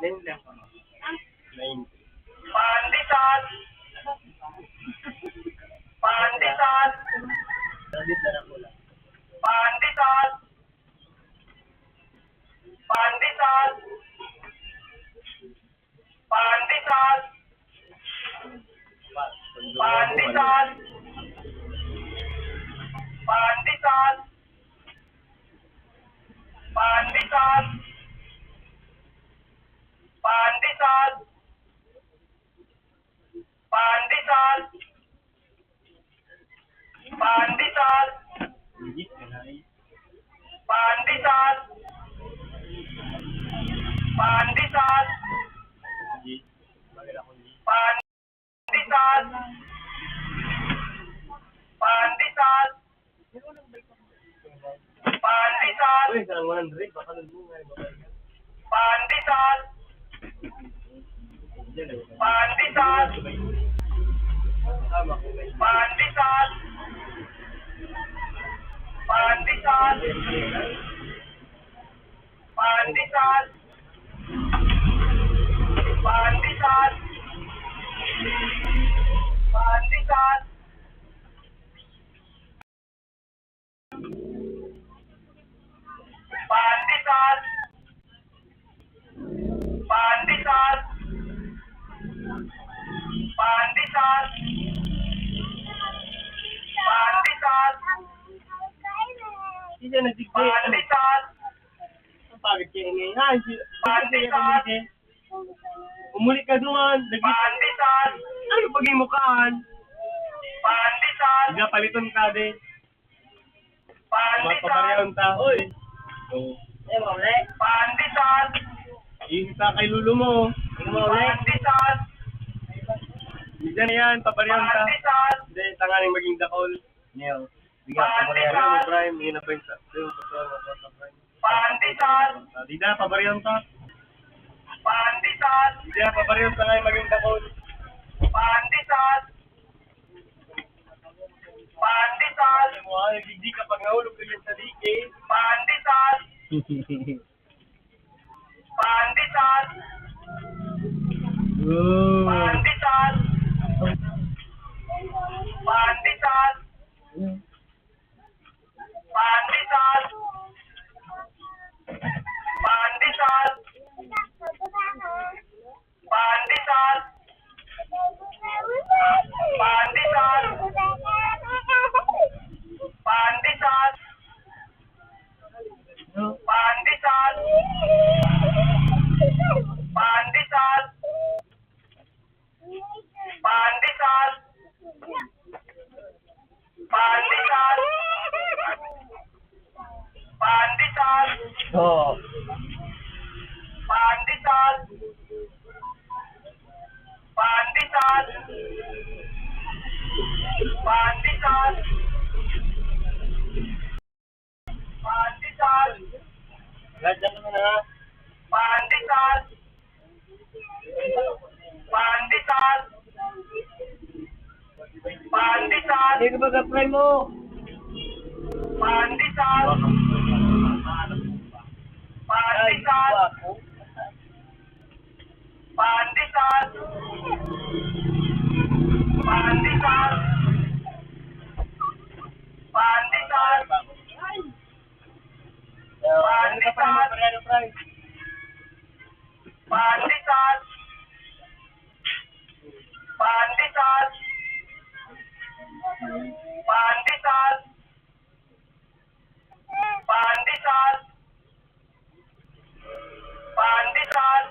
Name lang ko. 90. Pandesal. Pandesal. Tradit na lang ko lang. Pandesal. Pandesal. Pandesal. Pandesal. Pandesal. Pandesal. Pandesal. Pandesal. Pandesal. Hindi, kanay. Pandesal. Pandesal. Hindi. Bagay ako hindi. Pandesal. Pandesal. Pandesal. Uy, sarang 100. Baka nandungay. Pandesal. Pandesal. Tama ko ba? Pandesal. Pandesal. Pandesal. Pandesal. Pandesal. Pandesal. Pandesal. Pandesal. Pandesal. Hindi siya nagdigdi. Pandesal. Ang pagod kayo ngayon. Ha? Pandesal. Umulit ka doon. Pandesal. Ano pag yung mukhaan? Pandesal. Hindi paliton ka din. Pandesal. Mapabaryaon ta. Uy. Oo. Pandesal. Isa kay lulo mo. Pandesal. Hindi na yan. Pabaryaon ta. Pandesal. Hindi. Tangaling maging dakol. Neo. Bigyan pabaryaon. Yung prime. Yun na pa yung pasal mo sa prime. Pandesal. Di na. Pabaryaon ta. Pandesal. Hindi na. Pabaryaon ta ngayon maging dakol. Pandesal. Pandesal. Ay mo ha. Nagdigdi ka pag nahulog ka sa dike. Pandesal. Pandesal. Oh. Pandesal. Pandesal. Pandesal. Pandesal. Pandesal. Pandesal. Pandesal. Pandesal. Pandesal. Pandesal. Pandesal. Pandesal. Oh. Pandesal. Pandesal. Pandesal. Pandesal. Ganyan naman ha. Pandesal. Pandesal. Pandesal. Hindi ka ba ka-prime mo? Pandesal. Pandesal. Pandesal. Pandesal. Pandesal. Ano ka pa naman pareho prime? Pandesal. Pandesal. Pandesal. Pandesal. Pandesal.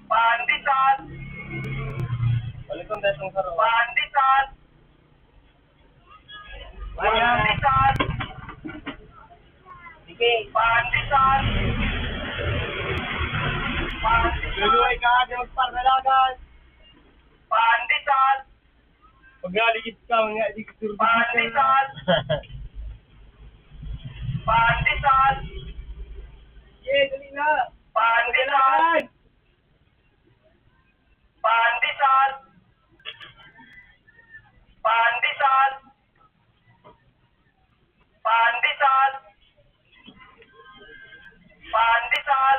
Pandesal. Balik kong desong saro. Pandesal. Pandesal. Sige. Pandesal. Luluway ka, di magparnalagan. Pandesal. Pag naligid ka, nga di surbi Pandesal. Pandesal. Yeah, dali na. Pandesal. Pandesal. Pandesal. Pandesal. Pandesal.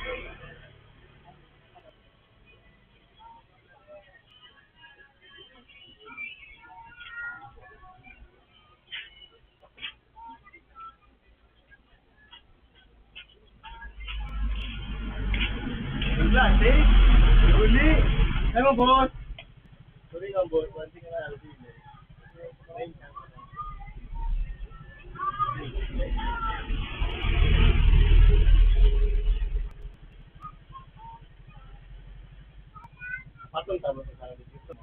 Wala, eh. Uli. Ano, boss? Uli nga, boss. Wanti ka nga, uli. Patong tama sa sana dito.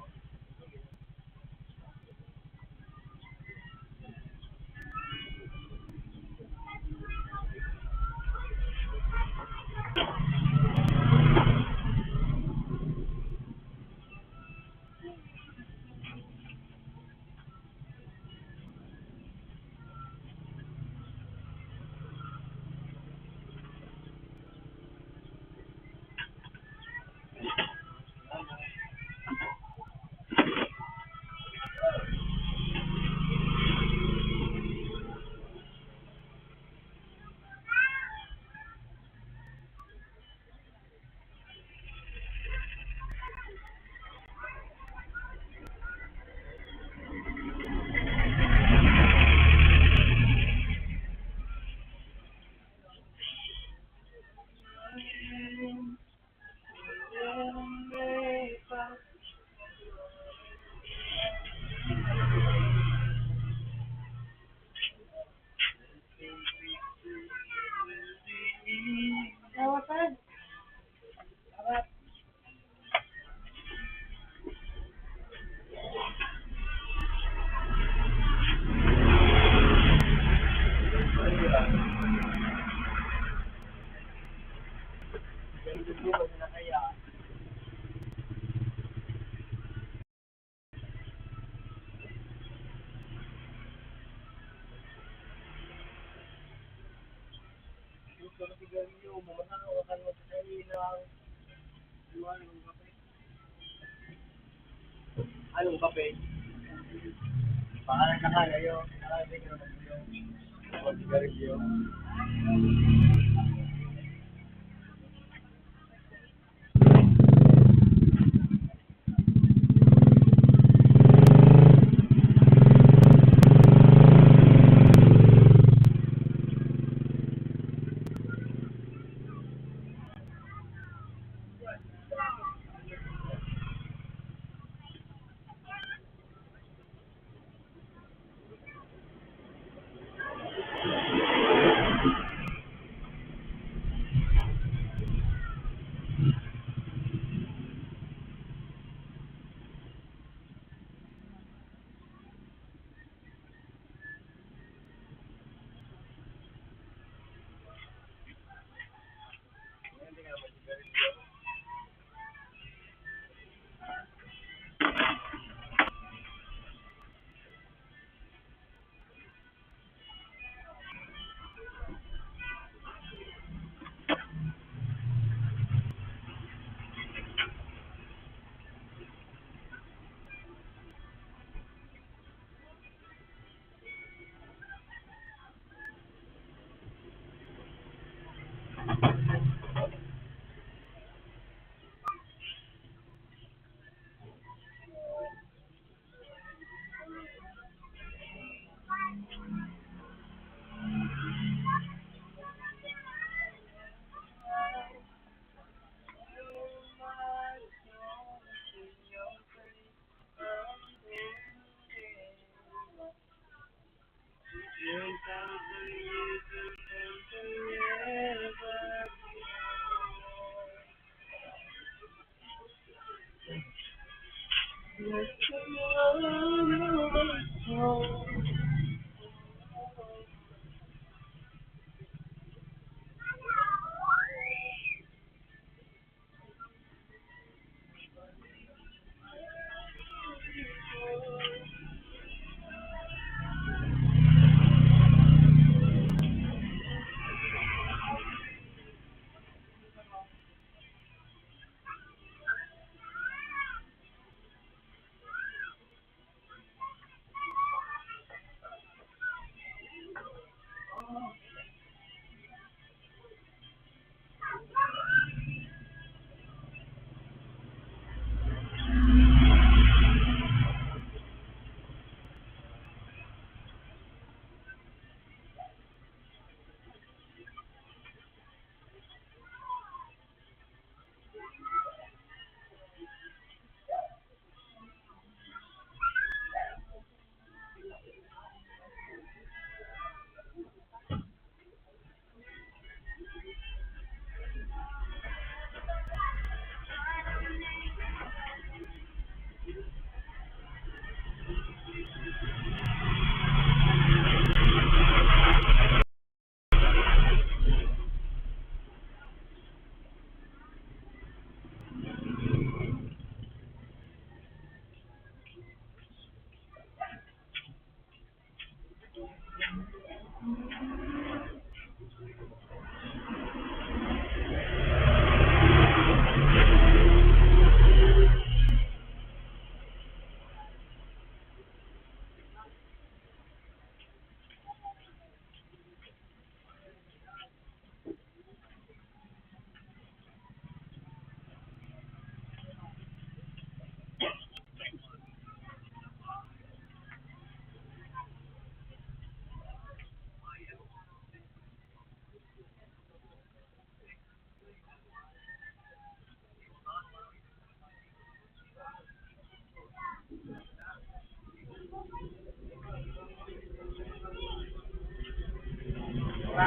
Anong kape? Pangalan ka kayo. Pangalan ka naman yun. Mag-sigarilyo.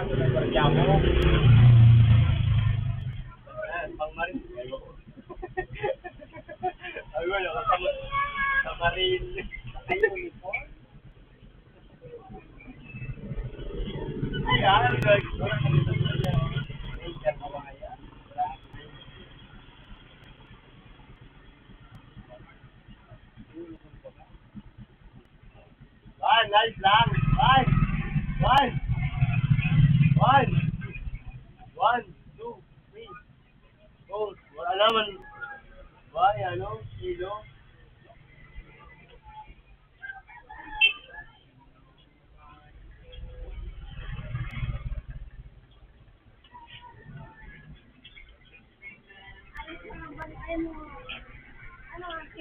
Ako na barya mo. Ayan, pang marin. Ayun, nakasama sa marin. Ay, uniform. Ayan, guys. Nice lang. One. 1, 2, 3. Goals. Wala naman. Kilo.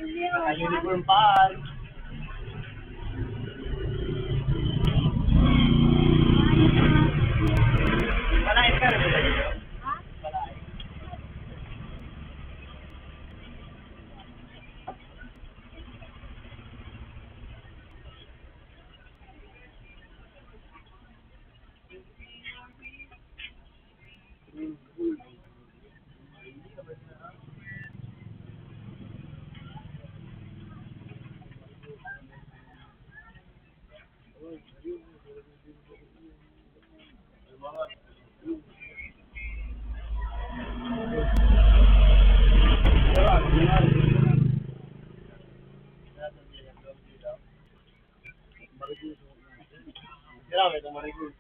Naka-uniform pa. Malain ka rin ba dito? Malain. Grabe, ito marigul.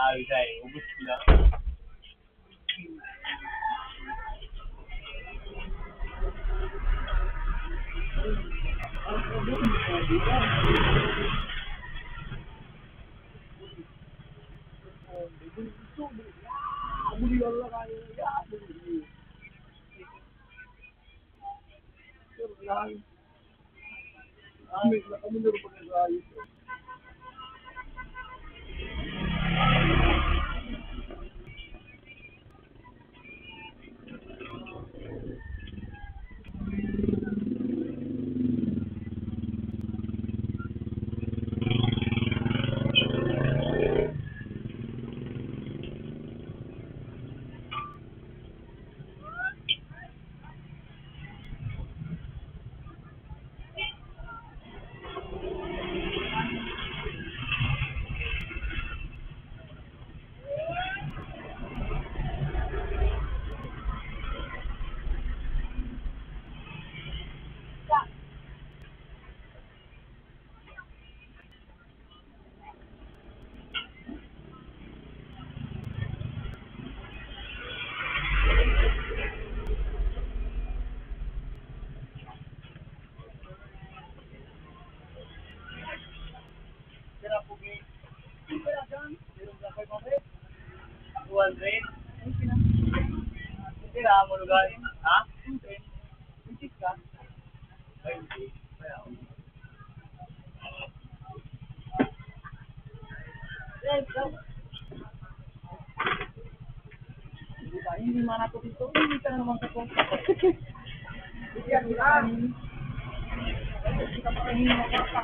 Sabi sa'yo, ubus ko lang. Sira po ni. Sira dyan. Sira sa 500. 200. Sira mo lugar. Ha? 210. 20 ka. 20. Hindi mana ko dito. Hindi ka naman sa kong. Yan lang. Kita pa rin mo ka.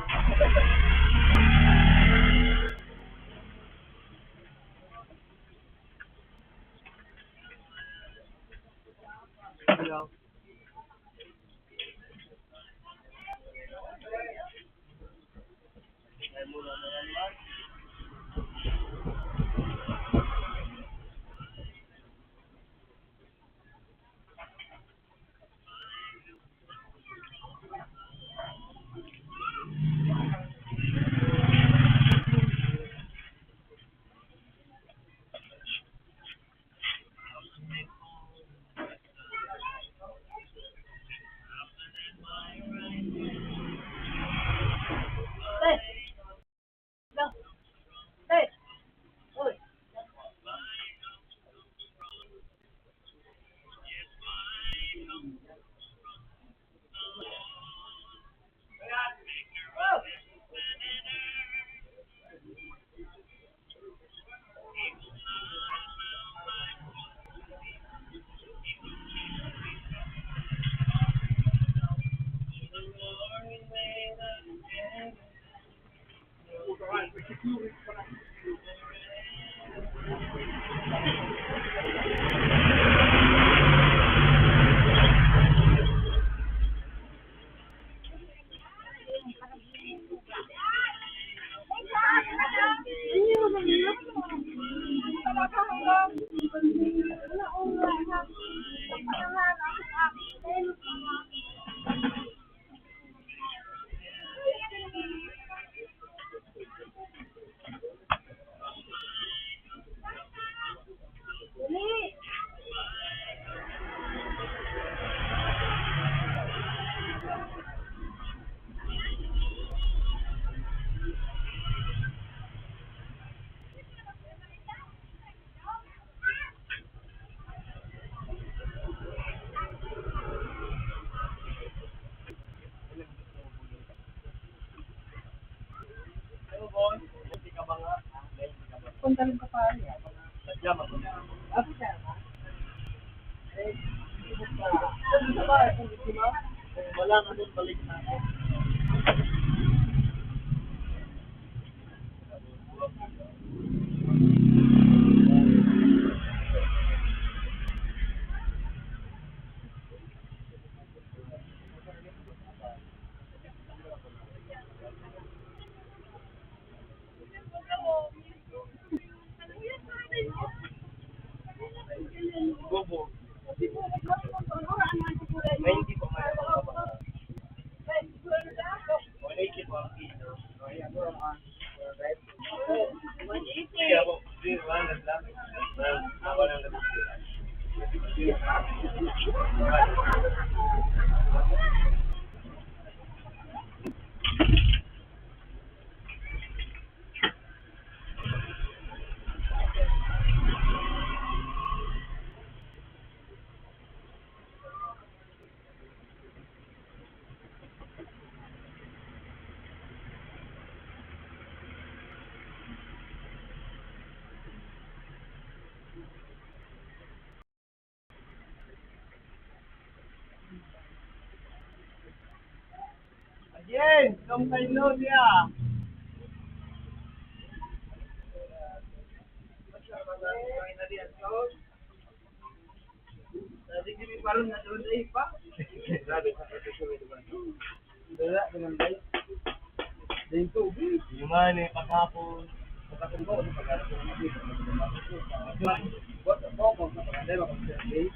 Hello. Punta rin ka pa niya. Ako siya na. Ano sa bahay? Kung di ba? Wala nga doon balik na ako. Bobo. Again, come kay Nodia. Tadi kami parang na doon ay pa. Grabe sa ito di ba? Dala dengan baik. Din tubig. Yung man paghapon, pagkatumbo sa pag-aral ng dito. What the fuck of the pandemic of the day?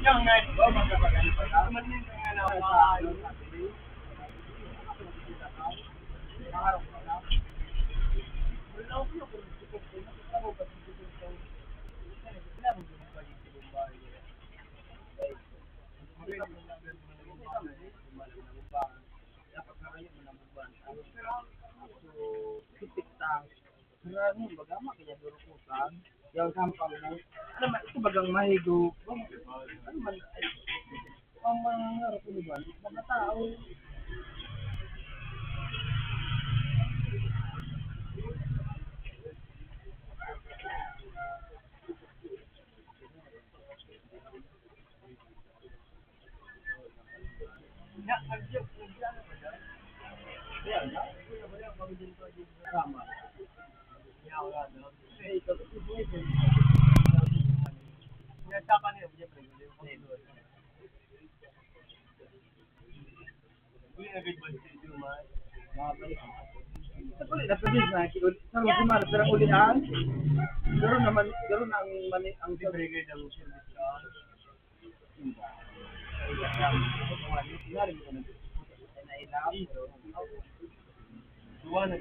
Yang ngay ba magkapagaling pa na? Man din nga na maayo. Maraming bagama kaya durukutan. Yang sampang mo. Ano man ito bagang mahigo. Ano man ang mga harap mo ba? Mga tao. Ya, nag-joke ba dyan? Yan, na? Tama. Garo ang mani ang brigade ang service ka. Duwa na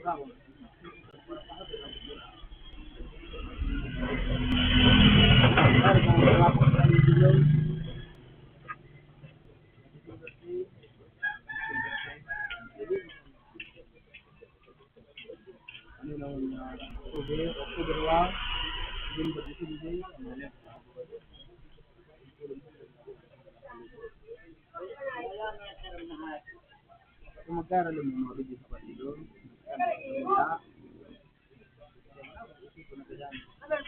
Bravo. Claro, como trabajo en el video. Ano lang, October 1, din ba dito din? Kung magkaroon ng mga video sa partido,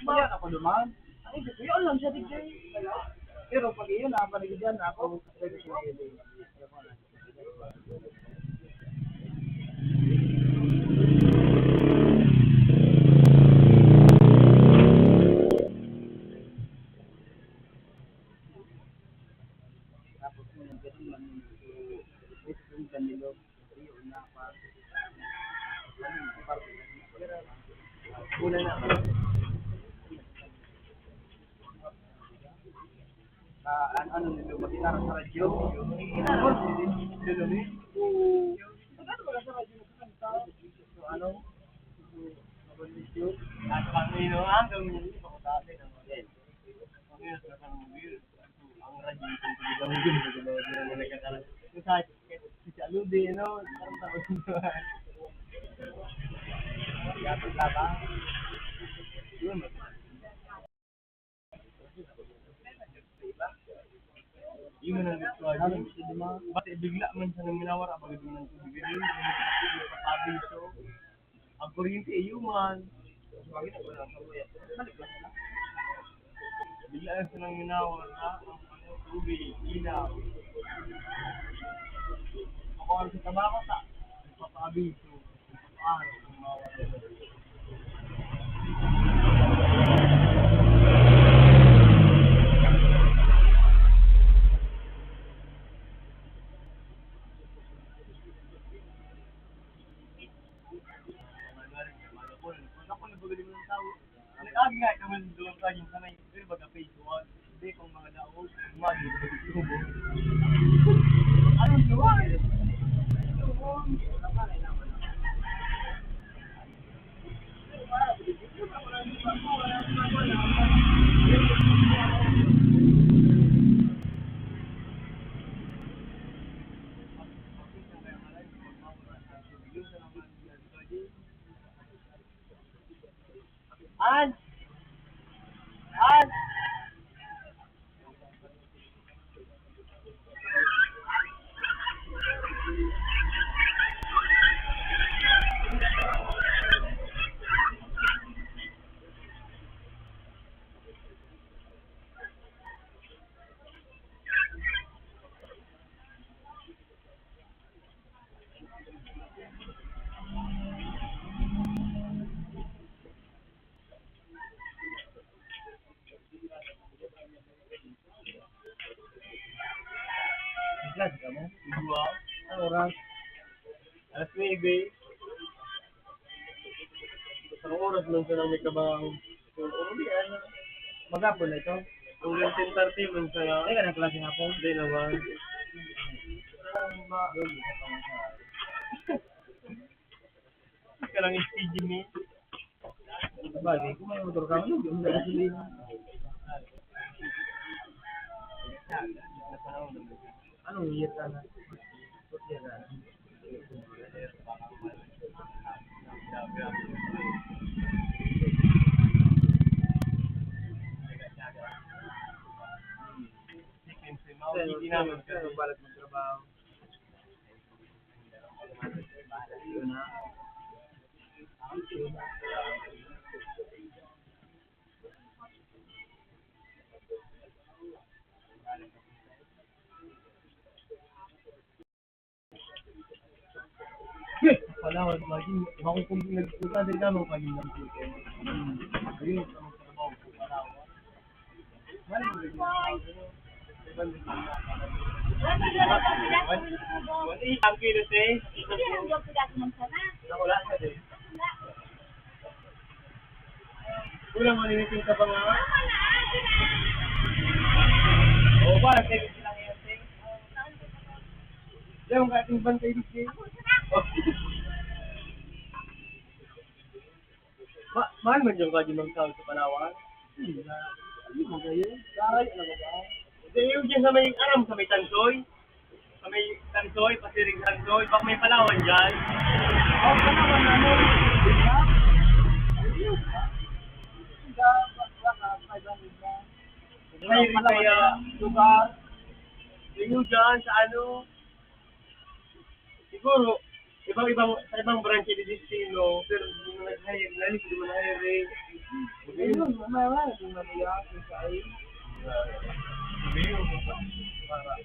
wala ako naman. Ay, di ko yun lang siya, DJ. Pero pag iyon, nakapaligid yan, ako pwede siya i-edit. Tapos yung ganun lang yung kanilo, yun na pa. Una na. Ano nito, magkitara sa radyo. Ano? At pangino ang gawin mo sa atin ang model. Pangino sa kang model. Ang radyo ito gawin din sa gawin na nagkakaroon. Sa si Aludi, no? Parang tapos nito. Yapit labang. Yun. Yun ang gusto niya. Ba't bigla man sa nang minawar ang pagdating ng tubig rin. Yung pasabi so. Ang kuryente ay human. Bigla lang sa nang minawar na ang tubig, ilaw. Ako ang sa tabako sa pasabi so. Paano kung mawar na. Nag-agi nga naman doon sa yung sanay. Pero baga phase 1. Hindi kung mga daog. Mali. Anong luwan? An! An! Ilan kamu? Dua. Orang. Alas 9. Isang oras lang sa namin kabang. Magapon na ito? Kung 10:30 man saya. Ay, ka ng klase nga po? Hindi naman. Ka lang speeding ni. Bagay, kung may motor ka, ano yung gasolina? Anong year ka na? What year ka na? Hindi naman kasi balat ng trabaho. Yun na. Wala, maging makukumpong nagpunta din ka nung paging ng puto. Ayun, sa mga trabaho ko, wala ko. Wala mo rin. Ang kilos eh. Nakula ka din. Kulang malinitin ka pa nga. Oo ba, nag-text lang yan, Ting. Diyan, yung kating bantay dito. Mahal man yung kadyo ng tao sa Palawan. Ano mo kayo? Saray, ano ba? Hindi yung dyan sa may, alam sa may Tansoy. Sa may Tansoy, pasiring Tansoy. Bak may Palawan dyan. Oh, Palawan na mo. Diba? May rin kaya lugar. Yung dyan sa ano. Siguro, sa ibang branch ni Destino, pero hindi mo nag-hire, nalis, hindi mo na-hire. Ayun, mamaya, kung naniyak, kung sa'yo. Sabi yun, para,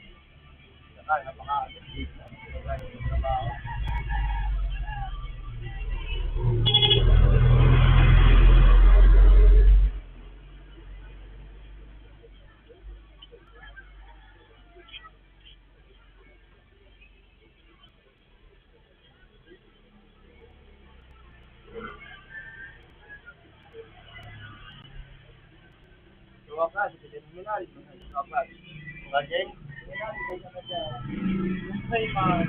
napaka-agad, trabaho. Mga klase, preliminary, mga klase. Mga Jen, sa iman,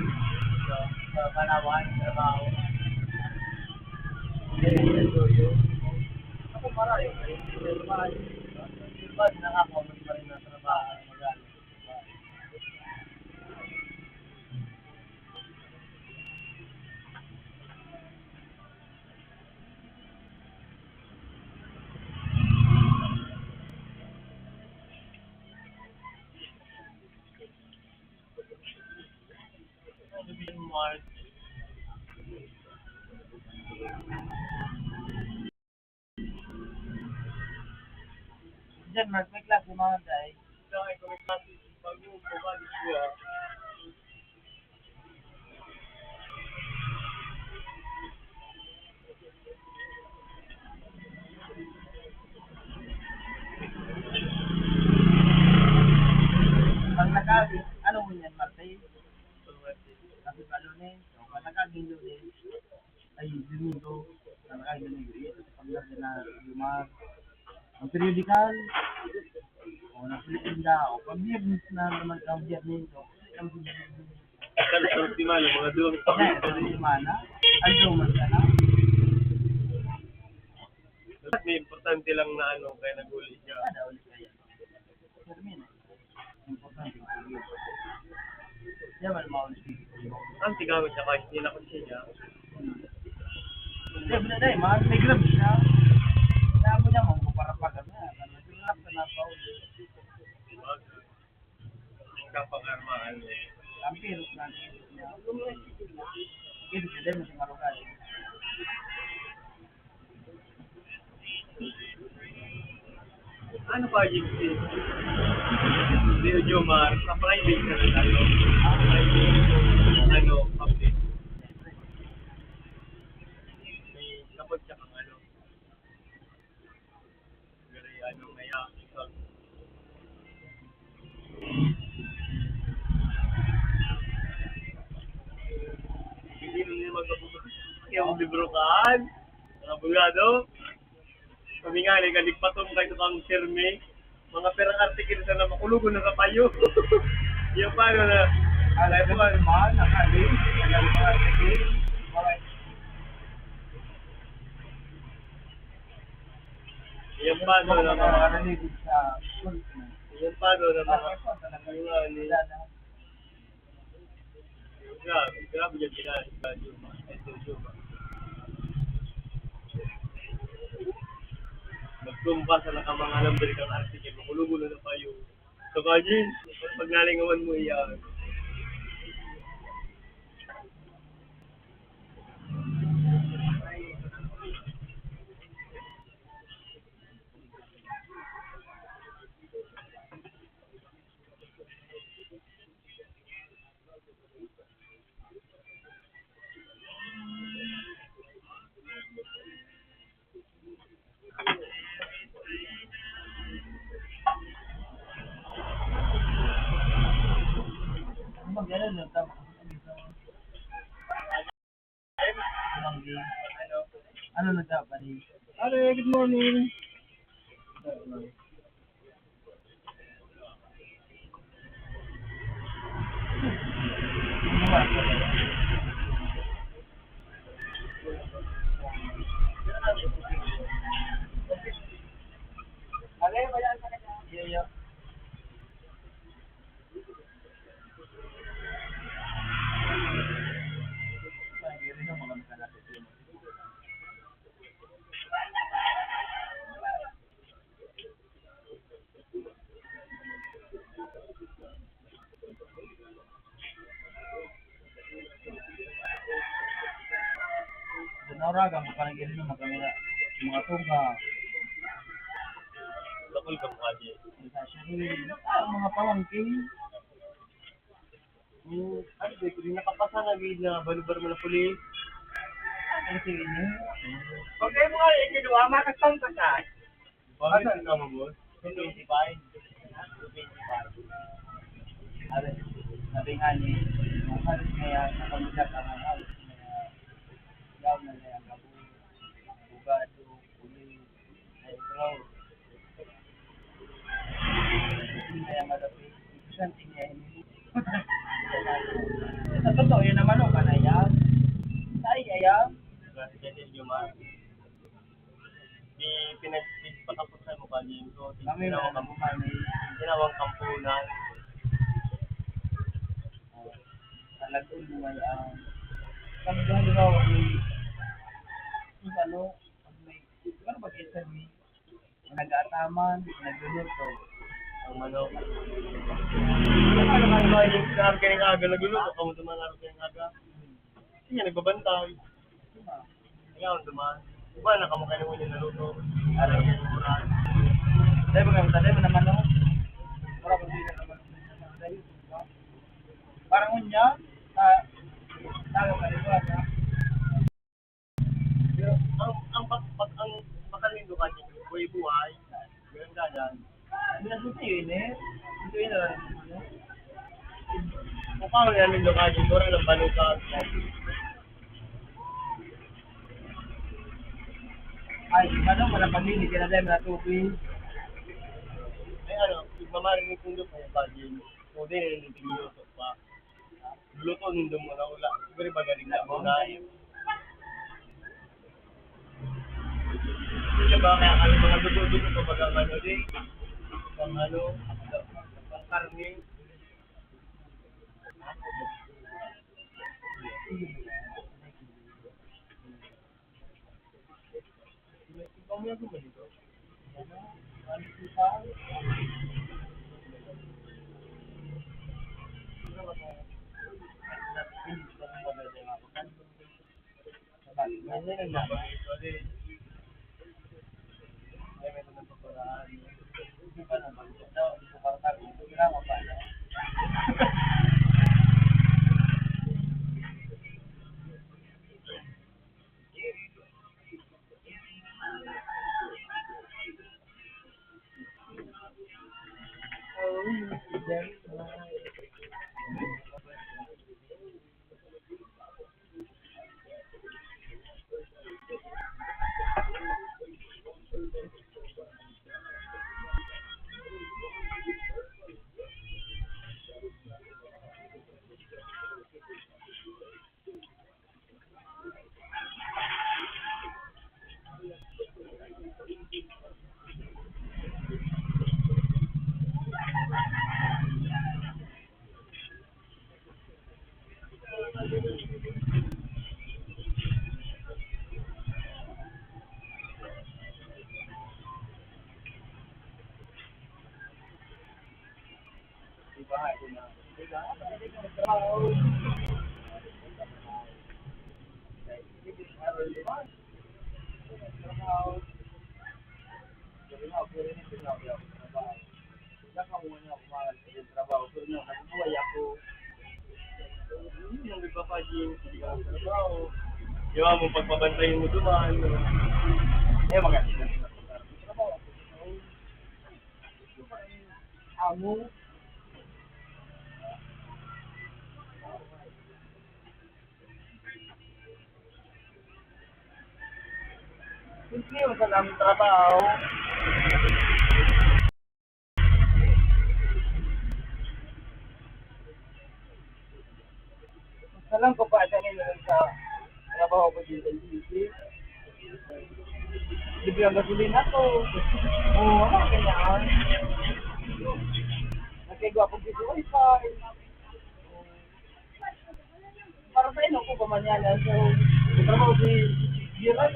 sa Palawan, trabaho. Ako marayo, trabaho. Ba't nakakomment pa rin ng trabaho, magaling. March. Diyan, Mark, may klase mga day. Dahil kung may klase, bago bumalik siya, Pag nagaging, ano mo yan, Martay? Kasi pa lunes. O, pag nagaging lunes, ay, Domingo. Pag nagaging Domingo, kasi pag nagaging na lumar. Ang periodical, o, nagpilitinda, o, pag biyernes na naman ang biyernes, o, ang biyernes. kalusang timano, mga duwang Kaya, ito rin semana, ang man ka na. may importante lang na ano, kaya nag-uli siya. Kada ulit kaya. Termino. Importante. Diyan, man, maulit. Ang tigamit siya kahit hindi na kasi niya. Hindi, benar dahil, mahal may grab siya. Kaya mo niya, magpaparapagan na. Nagulap ka na pa ulit. Ang kapag-armaan niya. Ang pirot na niya. Ito siya din, masing marugal. Ano pa, Gypsy? Leo Jomar, sa private ka na tayo. Ano, public. May kapag siya kang ano. Very ano, maya. Hindi mo nila magkapunan. Kaya mo bibrokaan. Mga bugado. Kami nga, ligpatom kayo kang sirme. Mga perang artikel na makulugon na sa payo. Yung paano na, Alay mo, mahal, nakalim, nagal mga sige. yung paano na mga, related sa school. yung paano na mga, yung ano, grabe yung ginagawa yung mga ito. Magtumpa sa nakamangalam dali kang artikel, makulugulo na pa yung so kajin, pag nalingawan mo iyan. Ganun yun, tama. Ano nagkapali? Ale, good morning. oraga, magpanagin naman kami na mga tunga. Lakol ka mukha dyan. Mga pamangkin. Ano ba, kung nakapasa na gid na balubar mo na pulis. Ano sige niyo? Okay mo nga, ikinuha, makasang ka ka. Bakit ka mo, boss? 25. 25. Sabi nga ni, ang halos kaya sa pamilya ka nga halos kaya yaw na kaya kabu, bugado, uli, ay draw. Hindi kaya malapi. Isang tingin. Sa totoo yun naman o kanayang. Ay, ayang. Kasi yung ma. Di pinagpatapos sa mukha niyo. So, Kami na ang kumani. tinawang kampunan. Talagang lumay ang kamdang raw kung ano, may, ano ba kita ni nag-aataman, nagluluto. Ang manok. Ano ka naman yung sinarap kayo ng aga? Nagulo ko, kamo dumanarap kayo ng aga. Sige, nagbabantay. Ikaw, duman. Diba, nakamukha naman yung naluto. Araw niya surat. Dahil ba tayo mo naman no? Para kung hindi na naman parang unya, tayo ka rin ba? Pero, ang pagkalindo ka niyo, buhay-buhay, ganun ka dyan. Minasuti yun eh. Ito yun na Mukha ko namin doon ka dyan, kurang ng balukat. ay, ano, walang pamili, kaya dahil na tubig. Ay ano, mamarinig kong doon kung ka dyan. O din, niliting luto pa. Luto nindo mo na ula. Siguro ba galing na mo na yun. Diba, kaya kami mga dugo-dugo pa baga ano din. Pang ano, pang karne. Ikaw mo yung gumanito. Ano kita? Ganyan lang ba? Ito din. Ay, may naman papalaan. Hindi pa naman. Ito para tayo. Ito ginagawa pa. Diba? Ito na. Diba? Trabaho, pero nabubuhay ako. Yung nagpapagin, hindi ka sa trabaho. Yung mo pagpabantayin mo duman. Eh, maganda. Amo. Hindi mo sa naming trabaho. Salam ko pa siya nila sa trabaho ko dito sa city. Libre ang gasolina ko. Oo, ano ganyan. Nagkagawa ko dito wifi. Para sa ino ko pamanyanan. So, trabaho ko Gira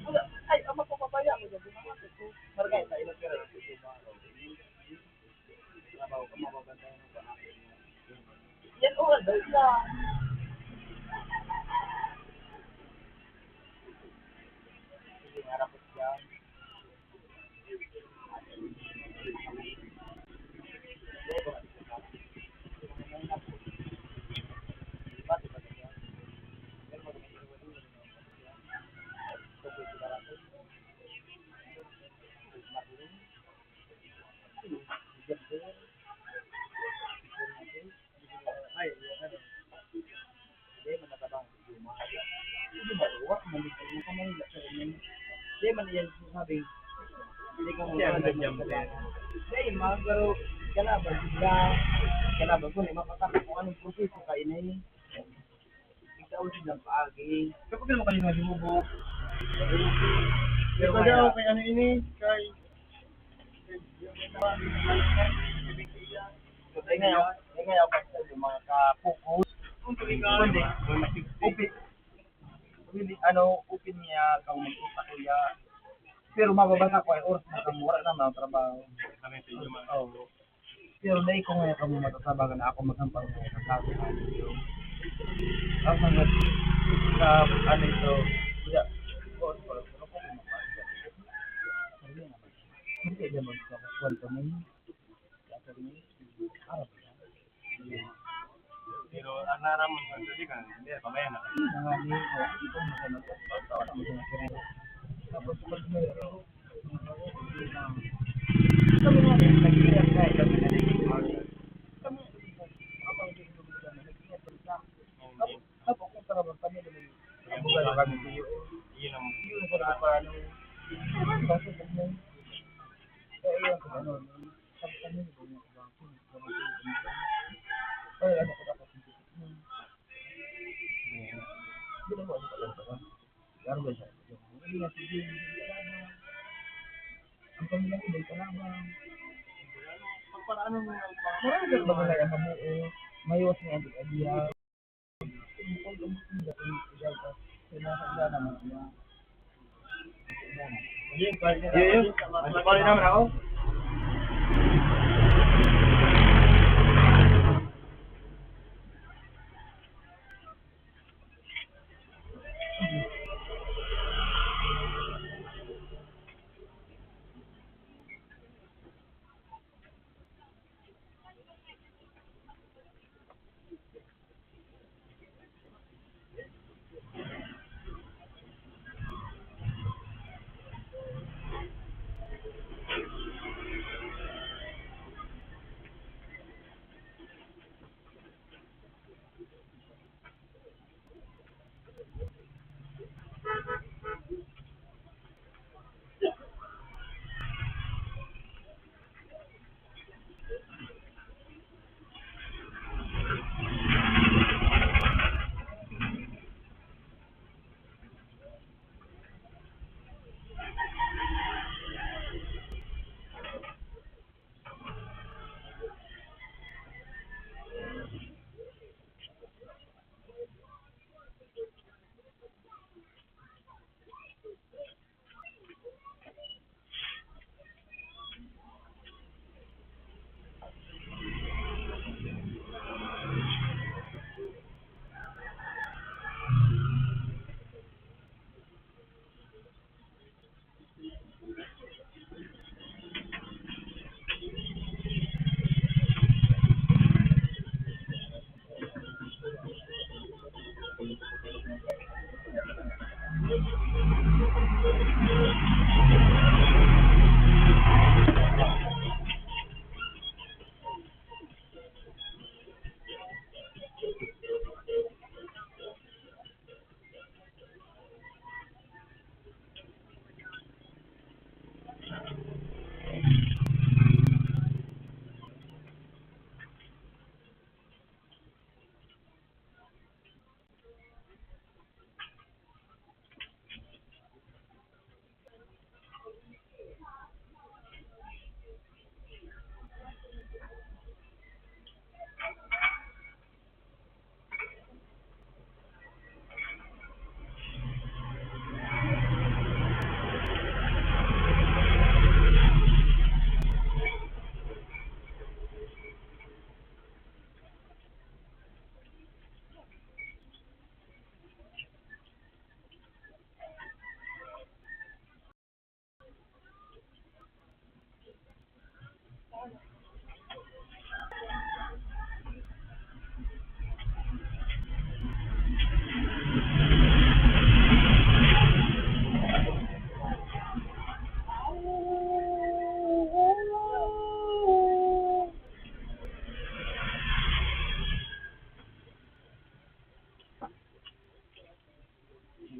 wala. Ay, ama ko papaya mo dyan. Maragay sa ino pera. Trabaho ko mababantayan ko. Yan, dahil na. Ay, ano, hindi man natabang lumar. Hindi ba, wak man dito mo ka Manila sa inyo. Hindi man yan sabi, hindi ka mo Hindi, mga pero kalaban sila, kalaban ko, mapataka kung anong proseso ka inay. Ikaw silang paagi. Kapag mo kayo naghimubo, pero kaya kay ano ini, kay so, ngayon pa sa yung mga ka-focus. Kundi, upin niya, kung magpunta ko ya. Pero mababasa ko ay oras na kamura na mga trabaho. Oo. Pero dahil ko ngayon kamo matasabagan na ako maghampang sa tao. Ang mga sa ano ito, ya, boss ko, ano ko mapasya. Hindi naman sa kwento mo. Pero ang naraman sa salikan, hindi, pamaya na kayo. Nangali ko, ito mo sa nagpapalta, wala mo sa nakiraya. Tapos, pag mayroon, kami nga din, nag-iingat na, kami na din. Kami, abang din ko dito, nag-iingat pa sa. Tapos, kung taraman kami, ang buhay kami sa iyo. Yun ko na paano, bakit mo, kaya iyan ko ano, sabi kami, ay, ano ko dapat hindi na mo ano pala ba? Laro ba siya? Hindi na sige, ang pamilang ko dahil kalaban. Marami ka ba na yung mabuo, mayos nga ang idea. Kung gusto mo ikaw ka, sinasagda naman siya. Yun, mas pali naman ako.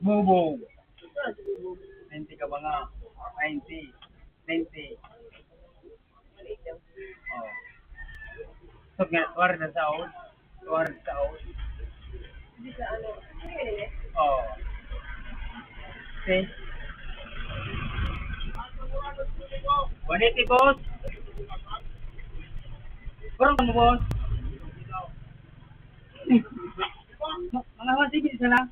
Bubog. 90 ka ba nga? 90. 90. Oh. So, nga, 40 sa out. 40 sa out. Oh. Okay. 180, boss. Kurang mo, boss. Mga 180 isa lang.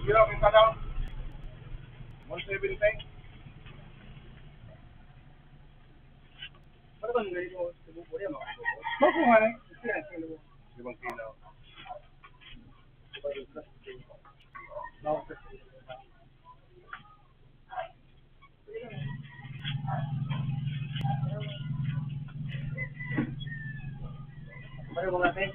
Gila, minta daw. 170. Ano ba nang mo? Subuko rin mga ito. Bako nga eh. 5 kilo. Pareho ba natin?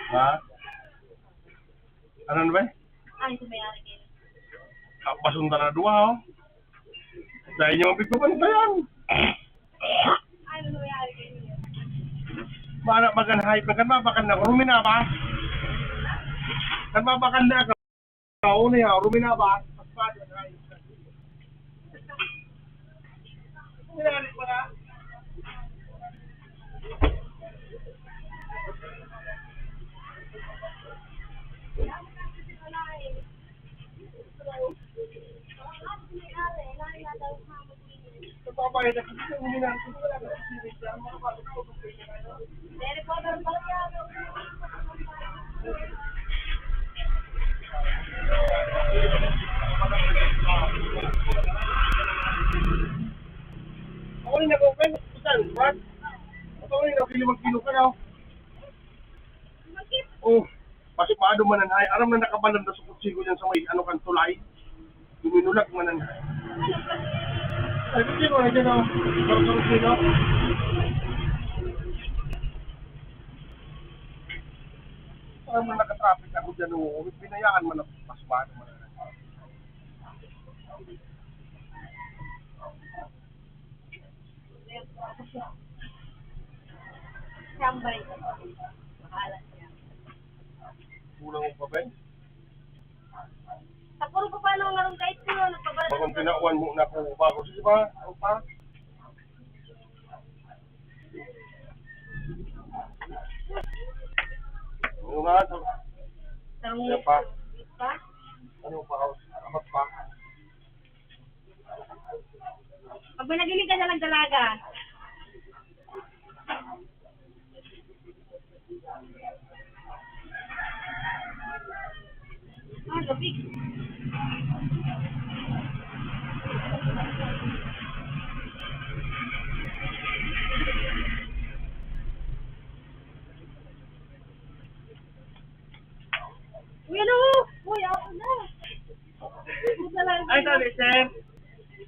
Ha? Ano na ba? Ay, sumayari kayo. Pasunta na dua, oh. Dahil niyo ang pagpapantayan. Ay, sumayari kayo. Mana bagan hype kan mabakan na rumina ba? Kan mabakan na ka. Kau ni ha rumina ba? Pasado na hype. Ini para. Babae na kasi rumina ko wala ka si Rizal mga bago ko. Dari po, dari po yan. Ako rin nag-open. Saan? What? Ako rin nag-5 kilo ka na. Oh, pasipado man ang hay. Aram na nakabalan na sa kutsigo niyan sa may ano kan tulay. Duminulag man ang hay. Ay, kilo na dyan oh. Barang kilo. Aram na nakatraffic ako dyan oh. Pinayaan man ang pasipado man ang hay. Siyambay. Makalat siya. Kulang mo pa ba? Sa puro pa paano nga rin kahit sino, nagpabala. Bakong pinauan mo na ako bago. Sige ba? Ano pa? Ano nga? Tarong Ano pa? pa? Ano pa? Amat pa? Pag may nagiling ka na nagdalaga. Ah, gabi. Uy, ano? Uy, ako na. Ay, sorry, sir.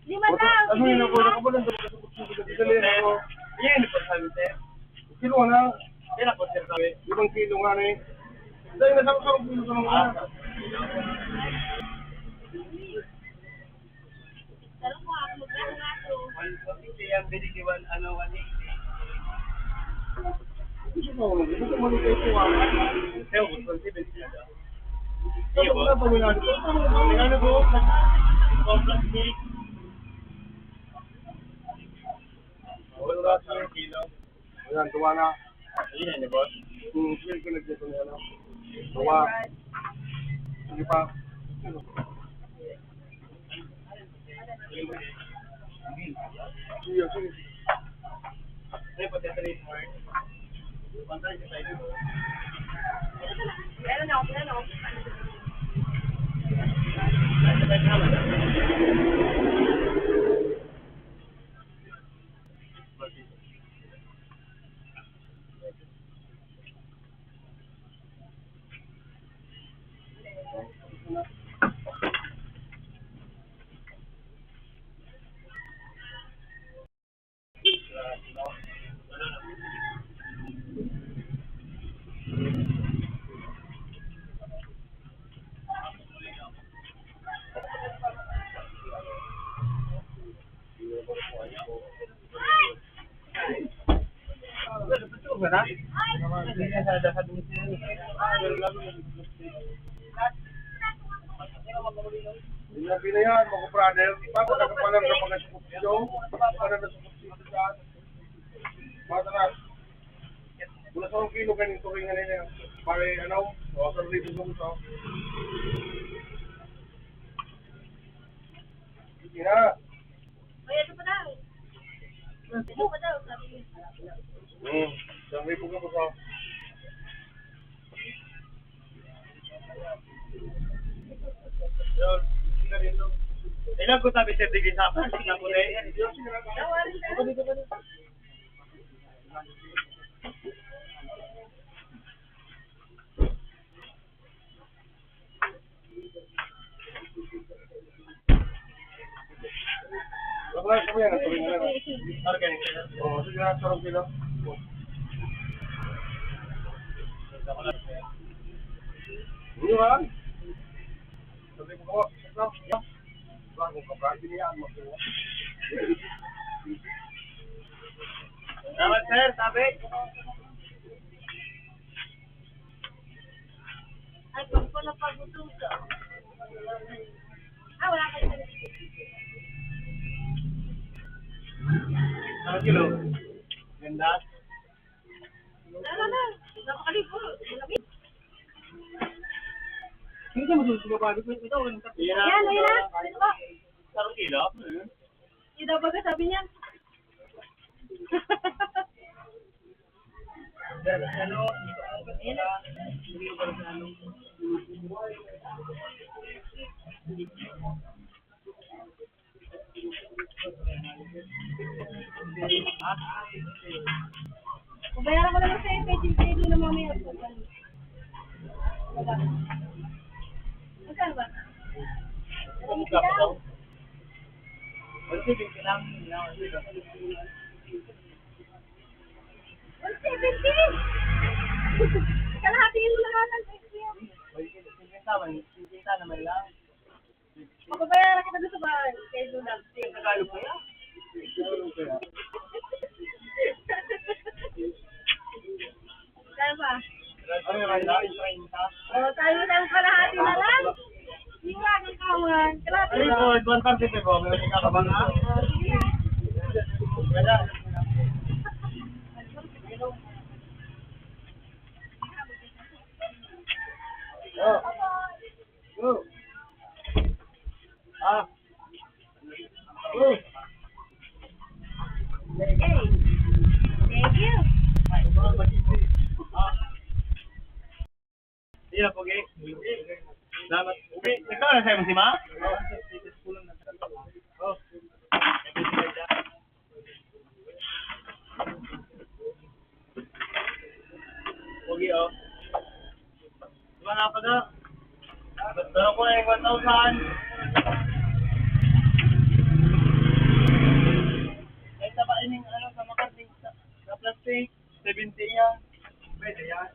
Lima lang. Ano yun ako? Nakabalan sa pagkasubukan. Dali ako. Yan, po sabi, sir. Kilo na. Kailan po, sir, sabi? 5 kilo nga na eh. Dahil nasakasarong kilo ka naman. Tarong mo ako, magkano nga to? ang binigiwan, 180. Gusto mo ito ito ah. Kaya, gusto ko 70 na daw. Sige po. Ano po? Plastic. Wala sa kilo. Ayan, tuwa na. Ayun, ano boss? Sige ko nagdito na ano. Tuwa. Sige pa. Sige, sige. Ay, pati 3 more. 135. Meron ako, meron ako. Wala? Hindi na pinayan, mga brother. Bata na kapalang na mga sukupsyo. Para na sukupsyo dyan. Bata na. Mula sa 1 kilo ganito rin nga nila. Pare, ano? O, sa rito sa gusto. Sige na. Ay, ito pa daw. Ito pa daw, sabi niya. Sa rito ka gusto. Yun. Ilan ko sabi 10 degrees sa akin? Sige po na Wala ka yan, natuloy na lang. Organic. O, sige na, sarong kilo. Hindi ba? Sabi ko ko, saklam. Bagong kabrati niya, makuha. Salamat sir, sabi. Ay, pag ko na pag-utuso. Ah, wala kayo. Saan kilo? Ganda. Na. Napakalipo. Malamig. Hindi mo susunod ba? Ito, Ayan, ayun na. Ano ba? Saan kilo? Hindi daw baga sabi niya. Ano? Ayan na. Bayaran ko naman sa FHCD na mamaya. Wala. Magkano ba? Kung ka pa daw. Kasi din lang. 170! Kalahatiin mo naman ang XM. Sinta naman lang. Mapabayaran kita doon sa bahay. Kay Donald. Tagalog ko yan. Kaya ba? Ano yung lang? O, tayo kalahati na lang. Hindi nga ng kawan. Kalahati Ano na lang. po, 130 po. May ka ba nga? O, sige na. Ganda. Oh. Go. Ah. Go. Hey. Thank you. Iya, pogi. Salamat. Okay, ikaw na sa'yo si Ma? Oh. Pogi, oh. Diba nga pa na? Dala ko na yung 1,000. Kahit tabain yung sa makating sa plastic, 70 yan. Pwede yan.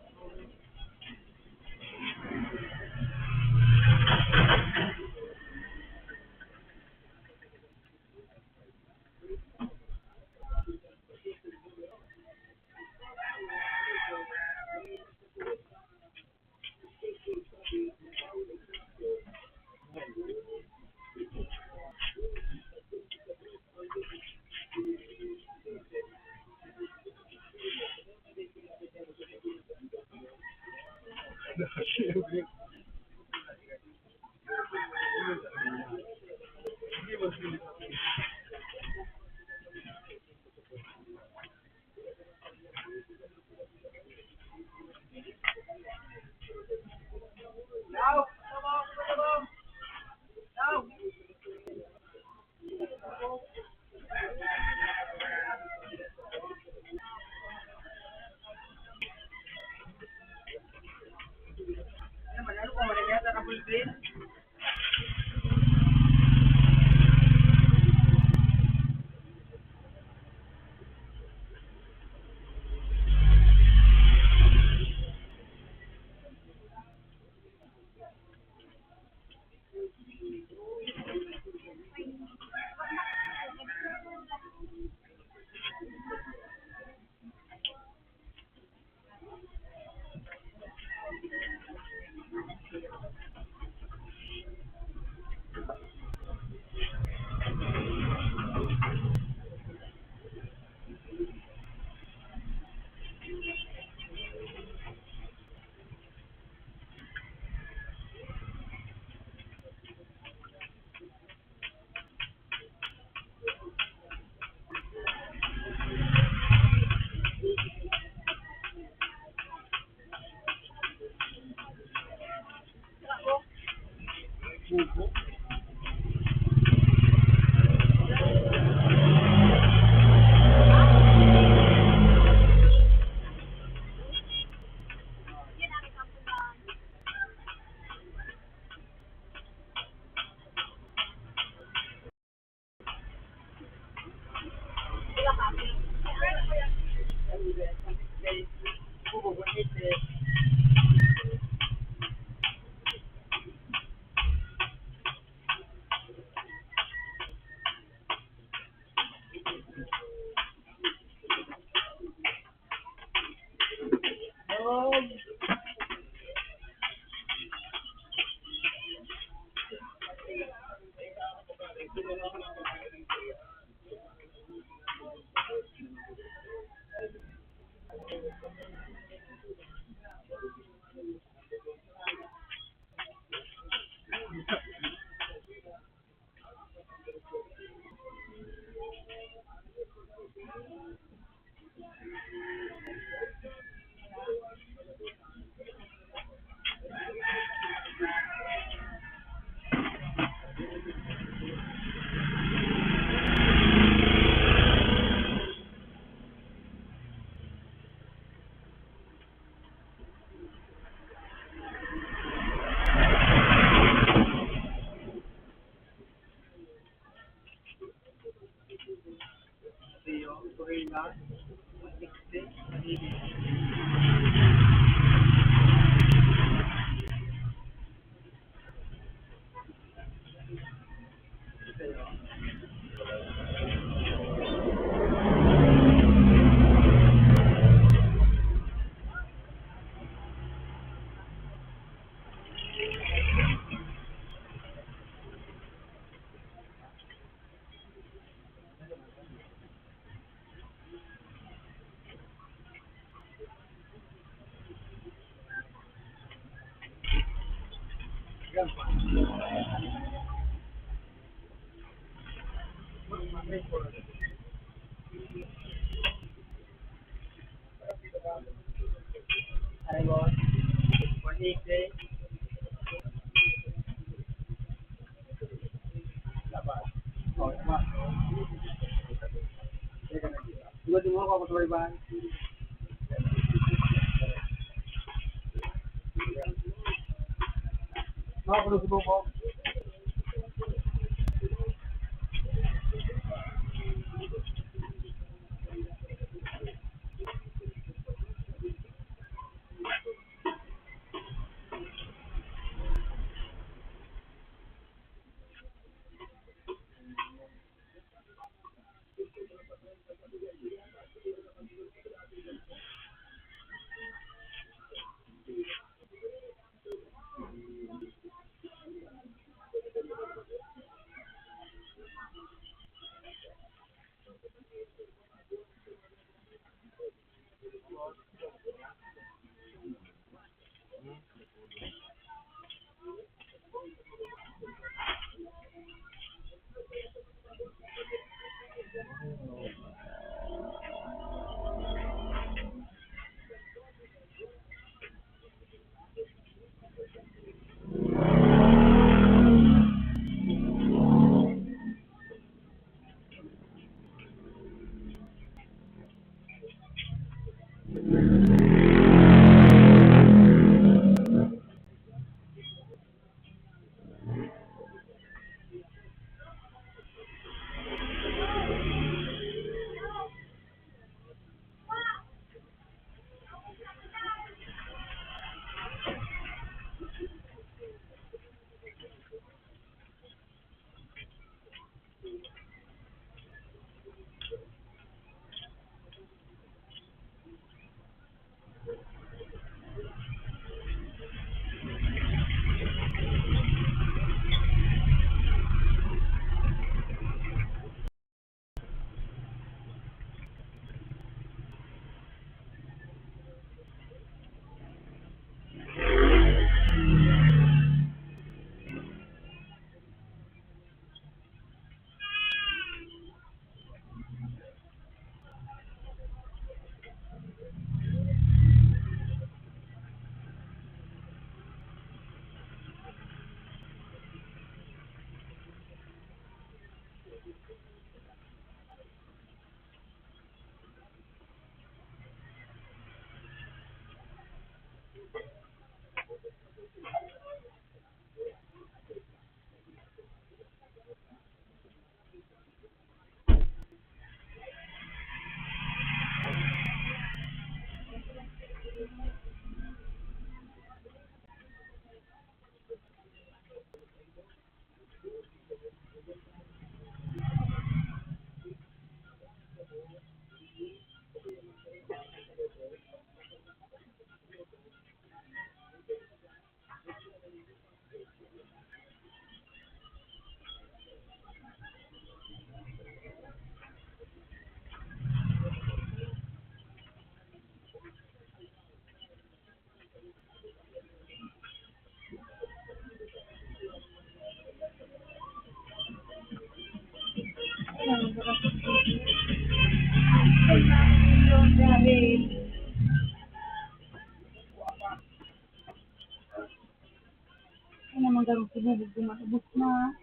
Ano naman garong sinubog gumatubos na.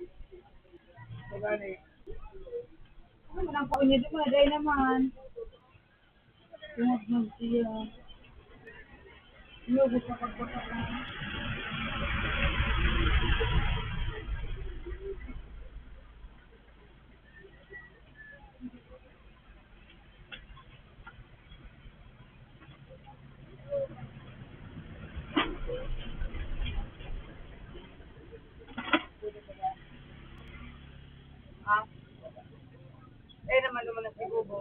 Magani. Ano man ang paunya di mga day naman. Tumagmag siya. Sinubog sa pagpatak na. Ah, naman ang sinubo.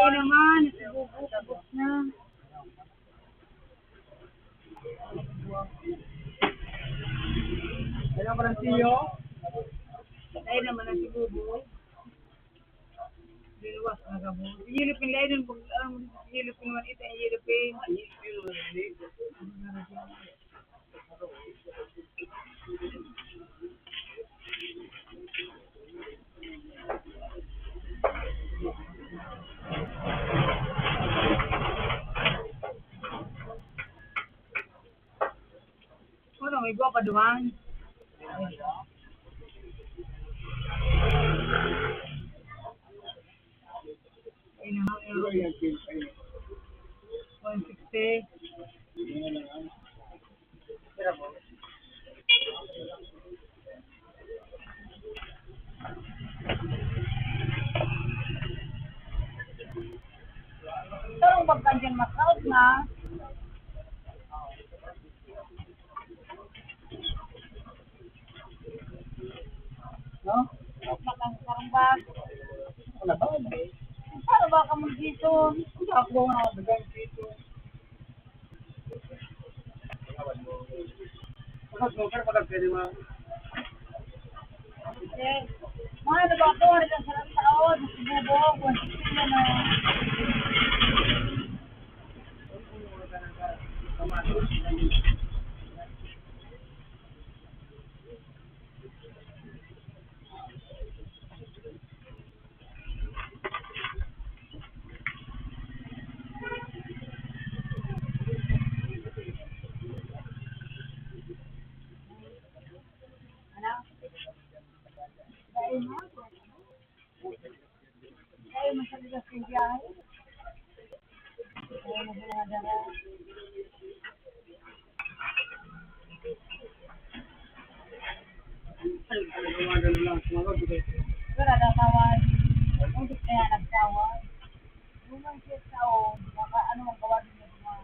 Ay naman, nasibubo, tapos na. Ano ba ng tiyo? Ay naman ang sibubo. Diluwas na gabo. Yilipin lang yun, yilipin naman ito, yilipin. Ano, may gwa pa duman. Ay naman, 160. Tarong pagkandiyan masaot na. No? Makang ba? Wala ba? Paano ba ka mo dito? Hindi ako nga dagang dito. Mas mo pero pag pwede mo. Eh, mga ano ba ako? Ano ka sa taon? Sibubo, 160 na. Ano? Dahil mo? Dahil masyado sa biyahe. Dahil mo sila dara. Pero natawad. Kung di kaya nagtawad. Lumang siya taon. Baka ano ang gawa din niya naman.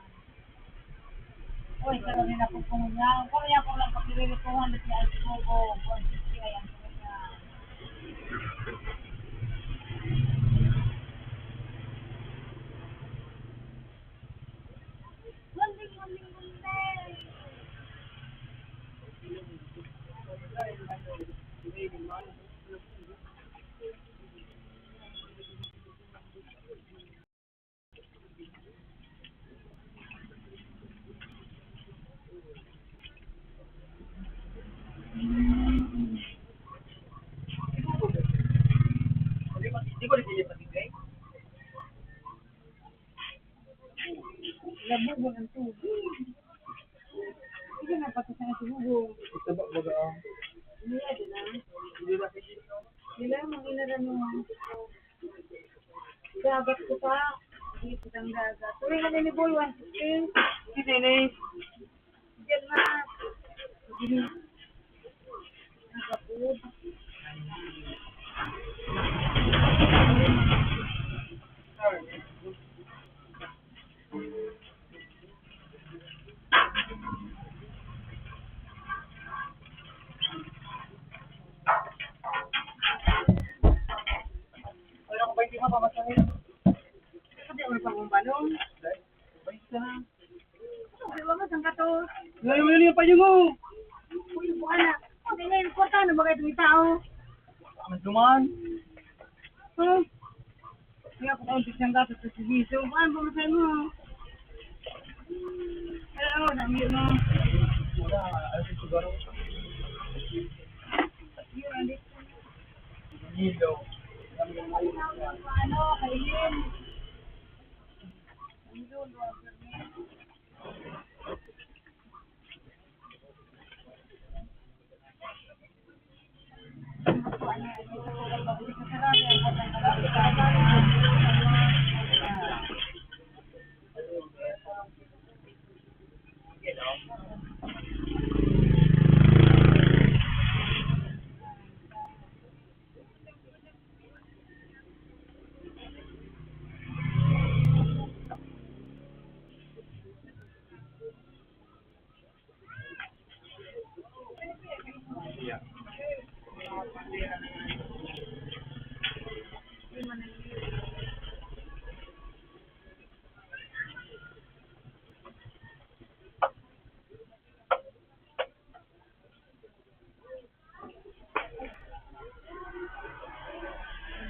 Uy, pero rin ako kumunya. Kung niya ko lang pagkirili 200 niya ang sinubo. 160 ay ang kanya. Munding, munding, munding. Di ko rin sila patigay. Labubo ng tubig. Sige na, pati sa sinubo. Ito ba baga ang Nila din na. hindi ba sige? Nila, mag-inaran mo. Dagat ko pa. Dito ang dagat. Tuloy na ni Boy, 160. Hindi ni. Diyan na. niyo mo. Uy, wala. Hindi na yung kwarta na bagay itong tao. Mas dumaan. Huh? Kaya ako kaunti siyang gato sa sigiso. Paano ba masaya mo? Hello, dami mo. Wala, ano siguro? Yun, hindi. Hilo. Ano, kailin. Yun,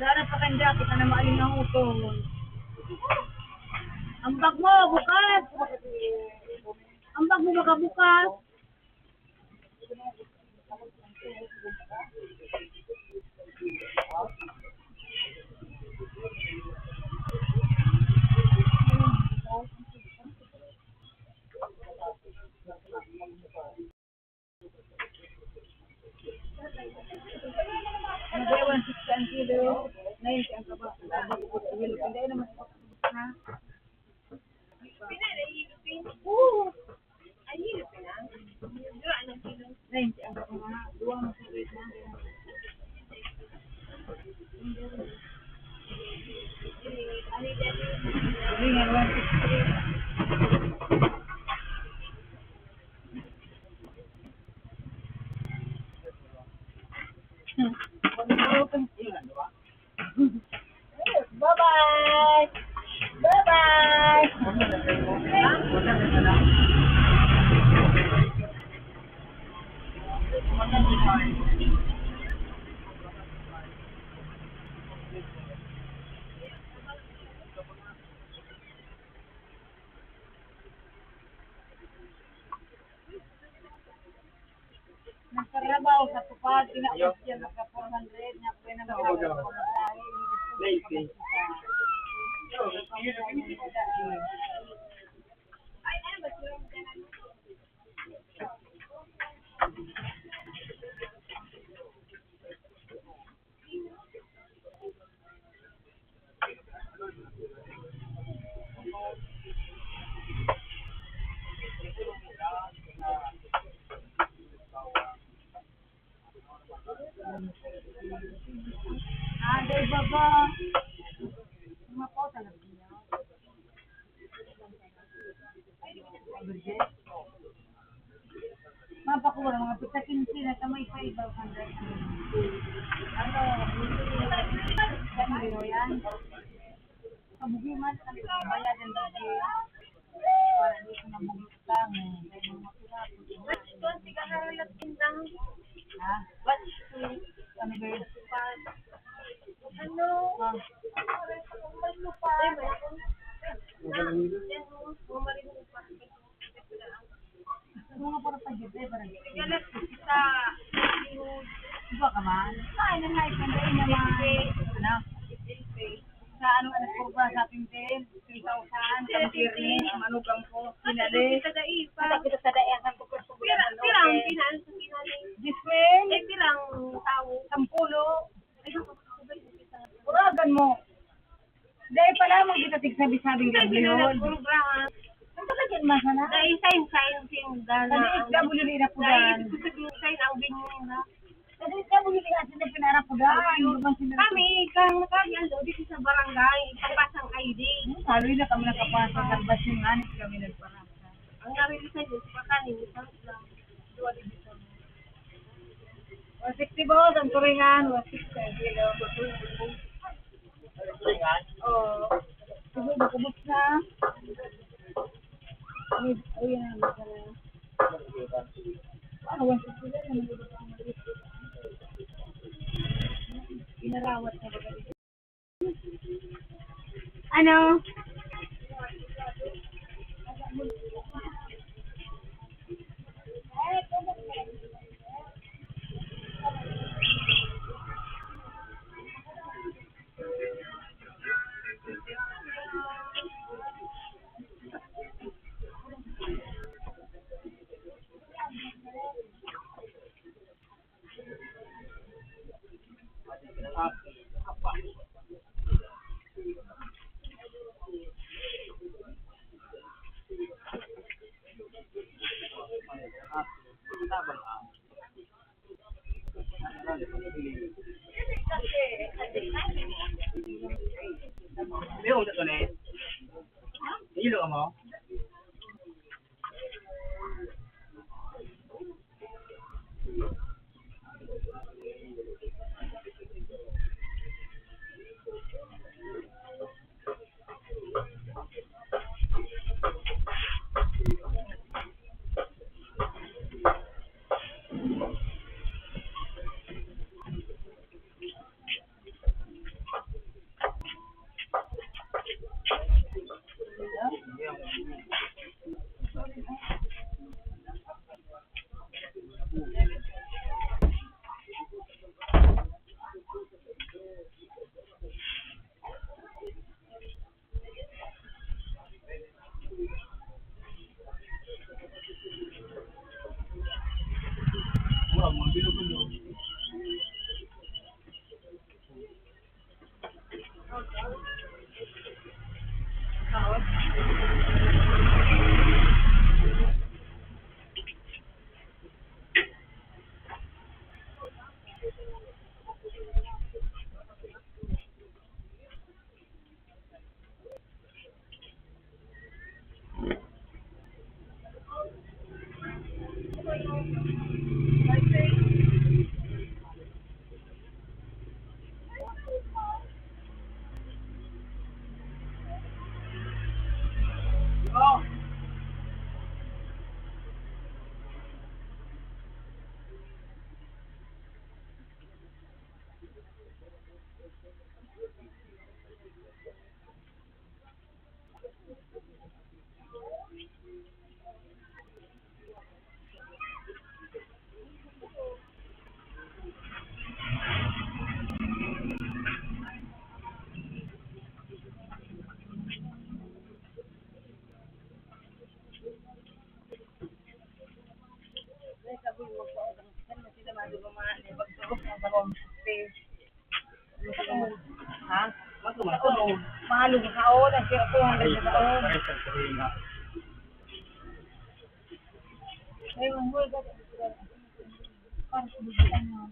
Dara pa kang jacket na maalin ng utong. Ang bag mo, bukas. Ang bag mo baka bukas. Nag-ewan 60 ang kilo. 90 ang kaba. Hindi naman. Ha? Oo. 90 ang kaba. Duwa mo sa rate na. Hindi nga 163. Bye-bye! Bye-bye! Nagkarabaw sa tupad, pinakos yan, nagka-400, niya ko na nagkarabaw. Lazy. Ada baba. Mga po talaga niya. Mapakura mga pita 15 na tamay pa iba kanda. Ano? Ano yan? Kabugiman kami bayadan dati. Para di ko na magutang. Dahil mga pinapos. Ha? Ano ba yun? Ano? Mga para pagkita, parang galat kita. Iba ka man? Ay, nanay, kanday naman. Ano? Sa ano ka nagpurba sa ating din? 3,000, kampirni, manugang ko, sinali. Kita kita sa daya kan tukos ko. Pirang pinal sa pinali. Diswell, Pirang tao. sampulo. Uragan mo. Dahil pala mo kita tigsabi-sabing gablihon. Programa. Ang talagyan masana? Dahil sign yung dana. Kasi SWD na po Dahil dan. sign ang binyo na. Kasi SWD kasi na pinara po dan. Kami, kang nakagalo dito sa barangay, ipapasang ID. Saloy na kami nakapasa sa basinganis kami nagparasa. Ang narilisan yun, sa kanin, isang lang. 160 boss, ang turingan, 160 kilo. Turingan? Oo. Sige, nakubos na. Ay, yan na. narawat na ba? Ano? Hindi mo ito na eh. Ilo ka mo? Wala mo, bilo ko yun. Ha? Magkumang. Mahalo ka o, nasi ako ang ganda ka o. Ay, mahal ka. Parang subukan mo.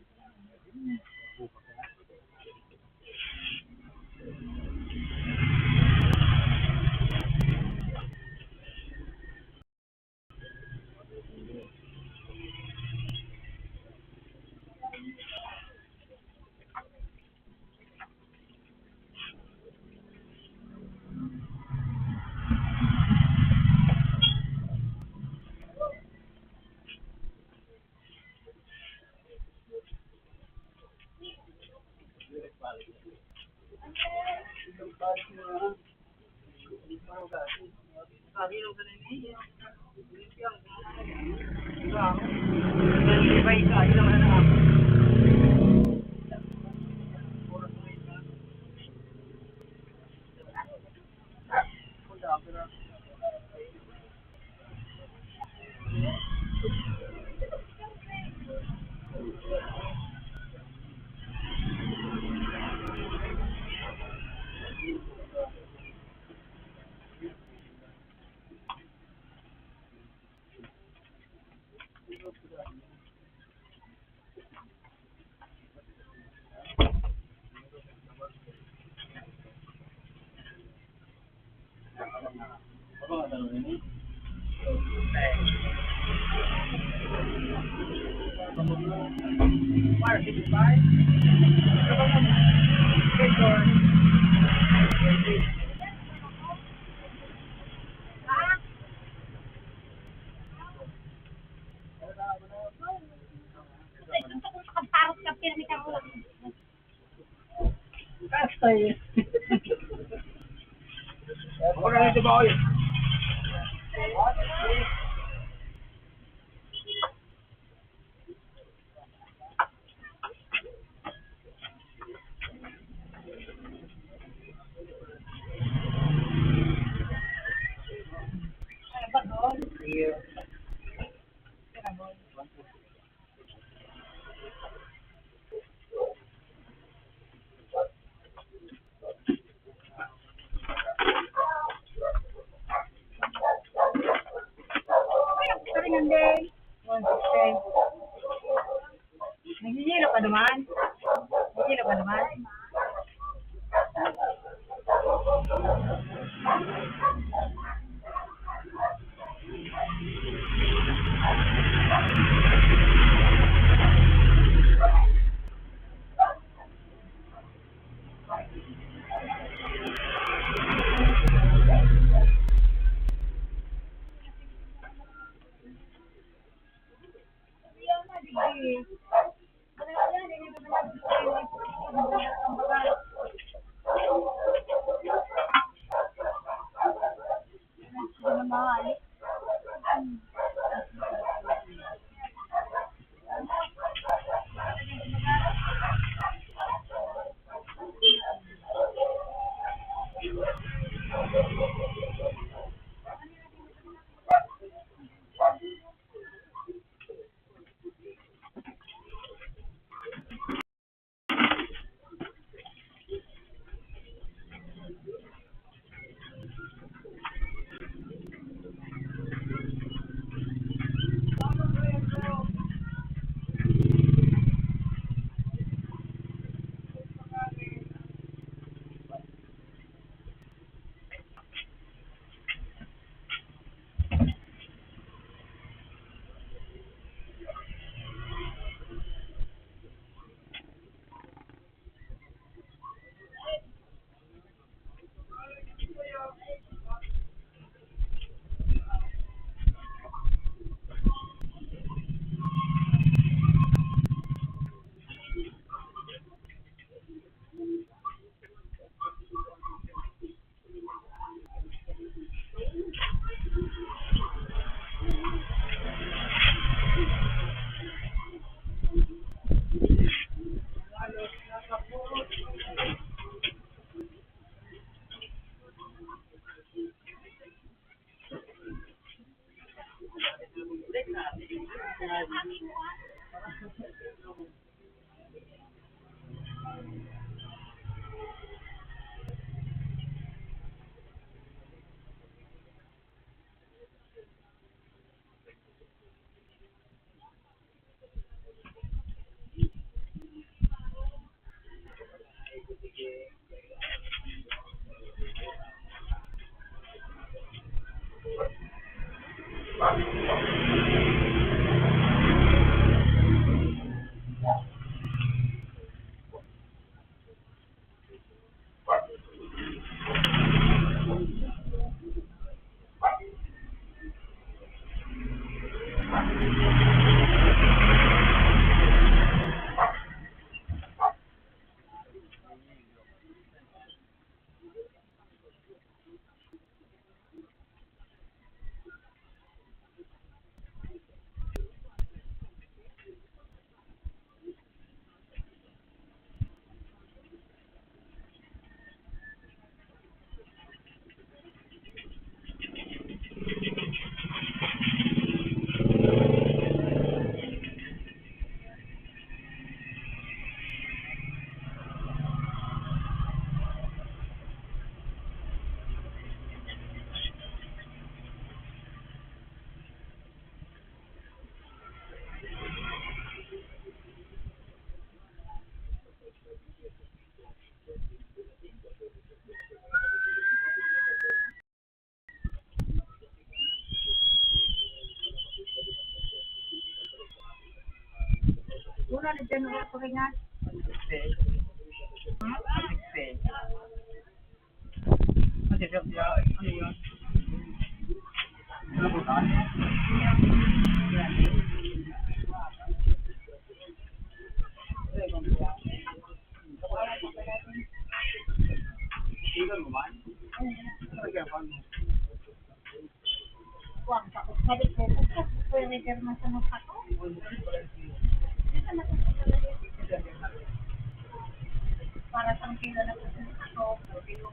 Ay. Ako na ito ba kayo? Ano ba doon? Here. Karingan din. 160. Nagsisilo ka naman? Nagsisilo ka naman? Una na dyan ako paringan. 60. 60. Kasi siya, ano yun? Ano po tayo? leader man sa mukha ko. Hindi ka natutunan na yun. Para sa kilo na po sa mukha ko. Yung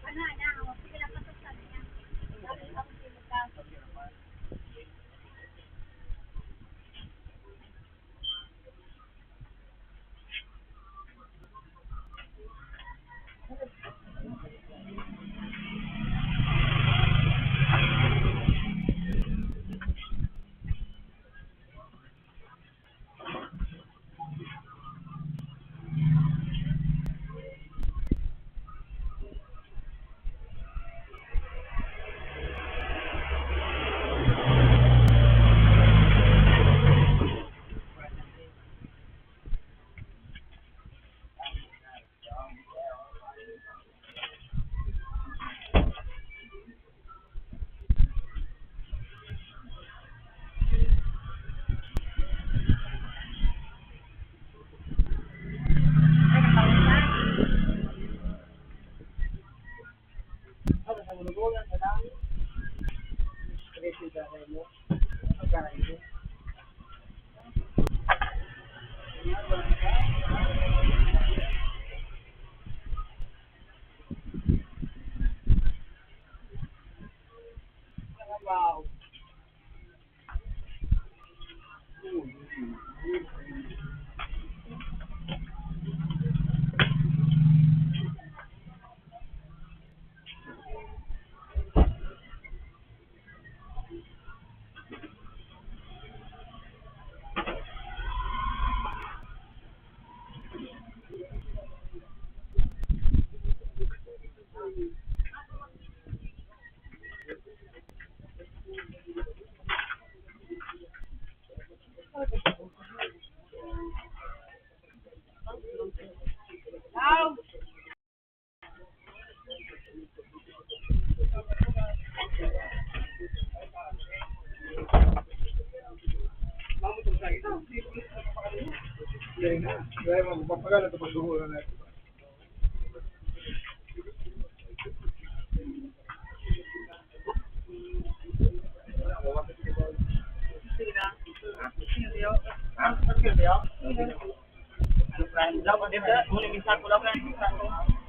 ano na, sige na patusan niya. Dahil ang kilo ka.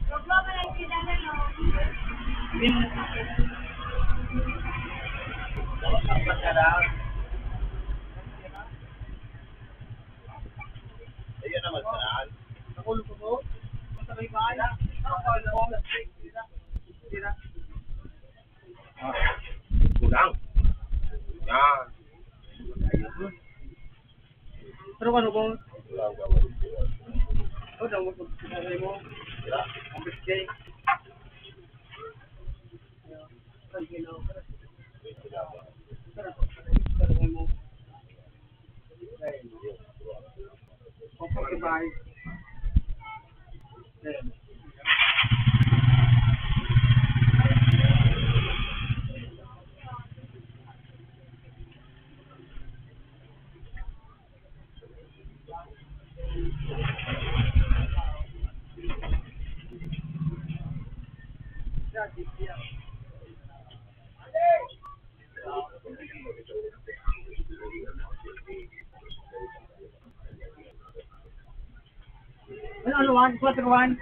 Huwag mo ka lang sila na, no? Ayun naman saan. Kulang. Yan. Pero ano kung Kulang gawin. o daw mo mo Sira. ang bisgay. Ano, 1, 4, 1.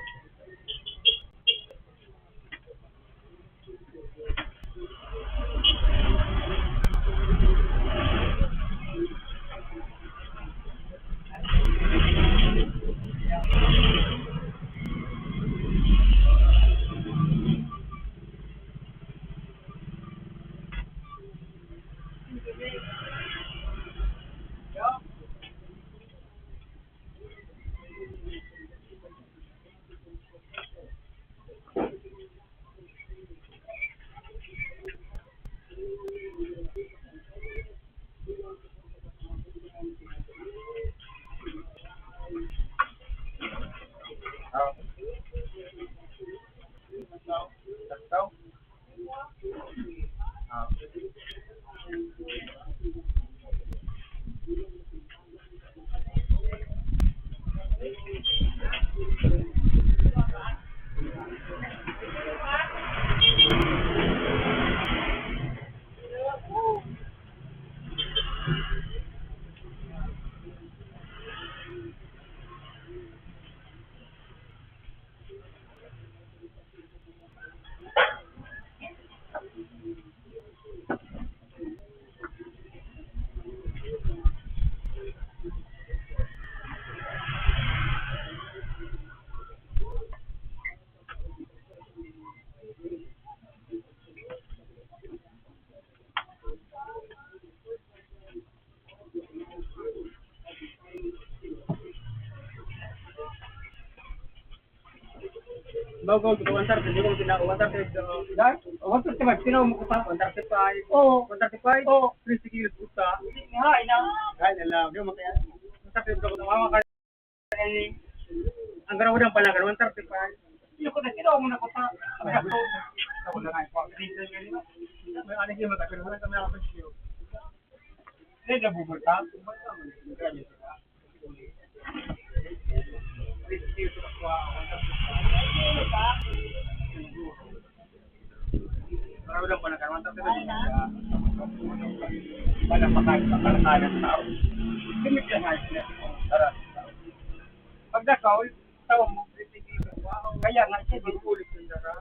Bago ko 130, hindi ko tinao 130. Dahil 135, tinao mo ko pa 135. Oo. 135. Oo. 3 kilos puta. Ha, ina. Ay, alam, di mo kaya. 135 ko mama ka. Ang garaw ng palagan 135. Yung ko na tinawag mo na ko sa... Ako na nga po. May anak yung matagal mo na kami ako siyo. Hindi na bubulta. Maraming pa na karon tapos wala makain sa kalakalan ng tao. Limit lang ay tara. Pag nakaw, tawa mo kaya nga siya ulit yung dara.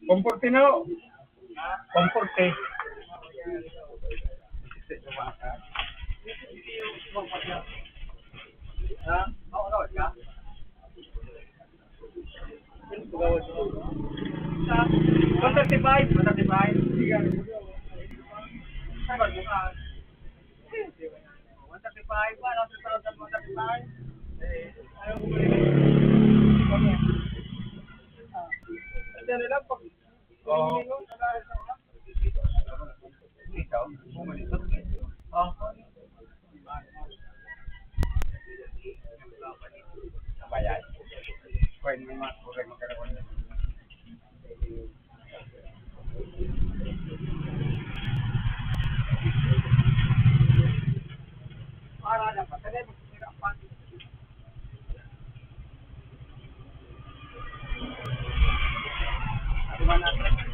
Komporte no. Komporte. Ha? Ako rawat ka? 135. 135. Sige. Sabar mo ka. 135. 135. Ayaw mo na lang pag ikaw, bumalisot. Oh. Bayad. Pwede mo magkaroon. Para na pa. Tala mo sirapan. Ano ba natin?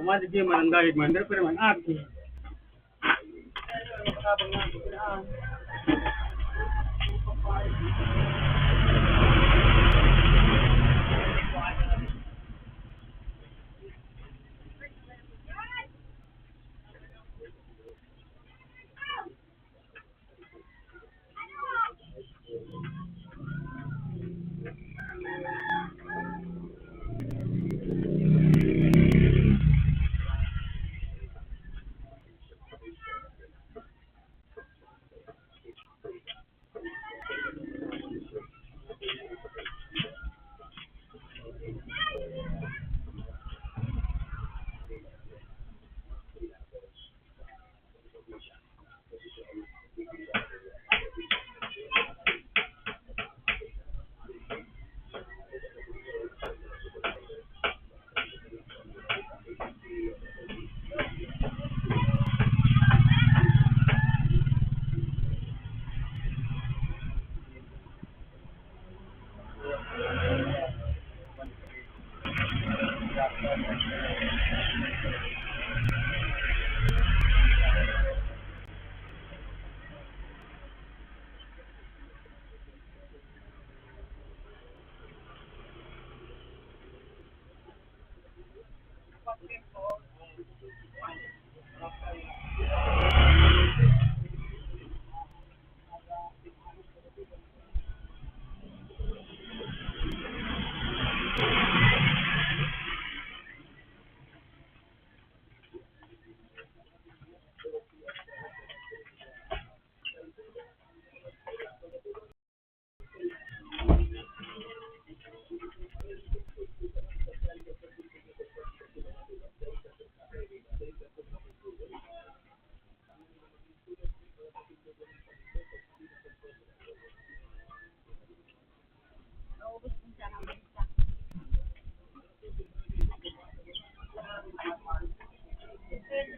Umadi dia mananggay mandar pero man aki.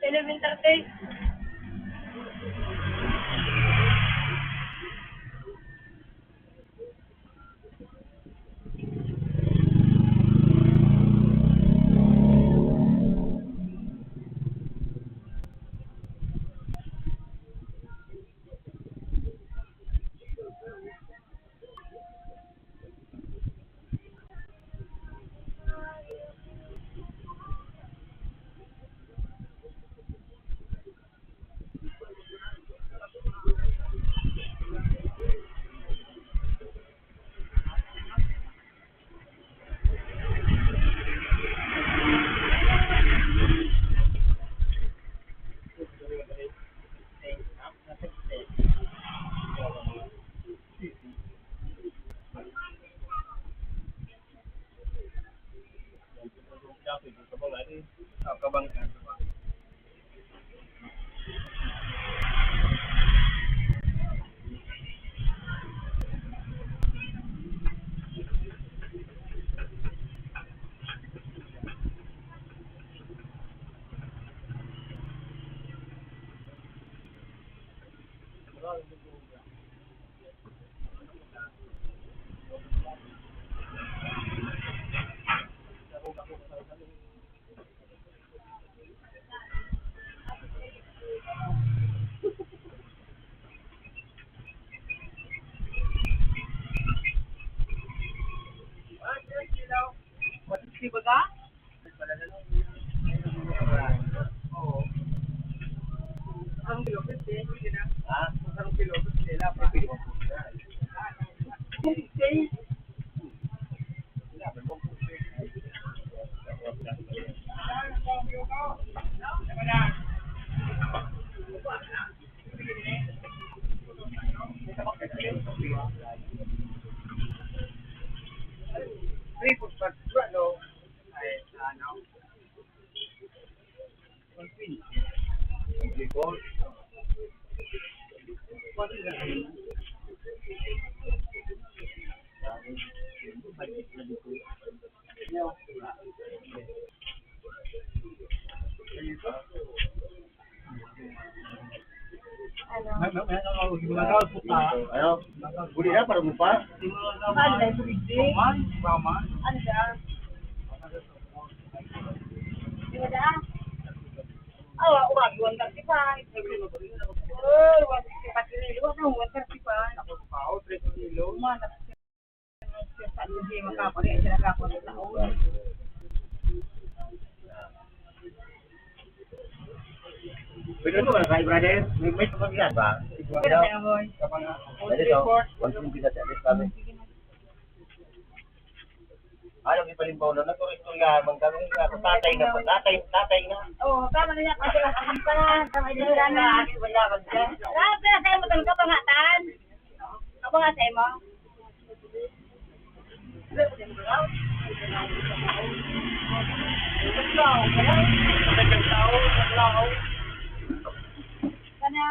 Elemental taste. Kabangkan. Di ba ka? Oo. Ang kilo, pwede na. Ha? Ang kilo, pwede na. Pwede mo. Okay. Report pa, ano? Ay, ano? Report. What is that? Ayo, budi ya para lupa. Ano ba ito? Paman. Ano ba? Di ba da? Oh, urang 135. Oh, 165 kilo na 135. Ako pa, 3 kilo. Mana sa hindi makapali ay sinagapon sa taon. Pwede ito ba, brother? May pagkakas ba? Pero tayo boy. Pwede ito. Once yung bigat sa alis kami. Alam ipalimpaw na naturistorya man kami nga kung tatay na. Oh, tama na niya kasi ang pa, tama na na. Grabe na tayo mo tang kapangatan. Ako nga sa mo. Kana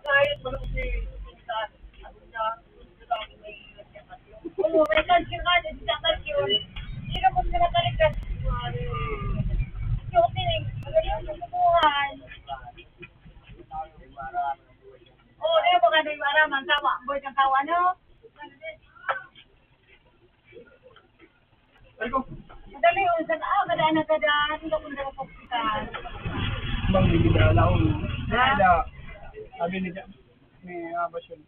Kahit mo lang si oh, may kalsyon ka, hindi sa kalsyon. Hindi na kung sinatalikan. Yung tinig, magaling yung kukuhan. Oh, di ba ka yung araman, tawa. Boy kang tawa, no? Ay ko, Madali yun, kadaan na kadaan, hindi ko na kapagpitan. bang bibigyan lang. Sabi ni Jack, may abasyon.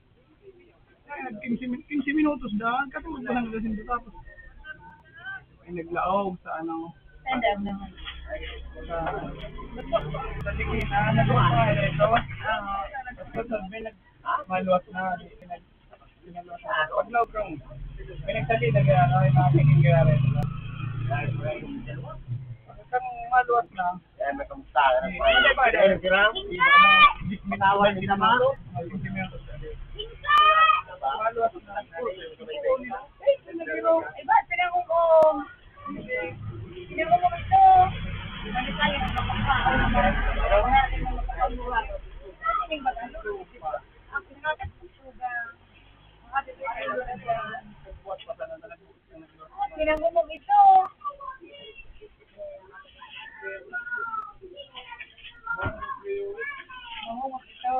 15 minutos daan, katulad ko lang gasin doon tapos. Ay naglaog sa ano, Tandaan naman. sa Tikina, nagluwa ito. Tapos sabi maluwas na, pinagluwas na. Paglaog kang, pinagtali na gano'n, ay namin gano'n rin. Kang maluwas na, Kaya may kamusta ka na. Hindi ba, Kaya nagsiram? Tawag din naman. Maluwas na. Ay, ba't pinangungkong? Pinangungkong ito. Ano tayo ng kapagpao naman? Wala natin mga kapagpao. Ano yung ba't ano? Ako nga kasi suga. Pinangungkong ito. Pinangungkong ito.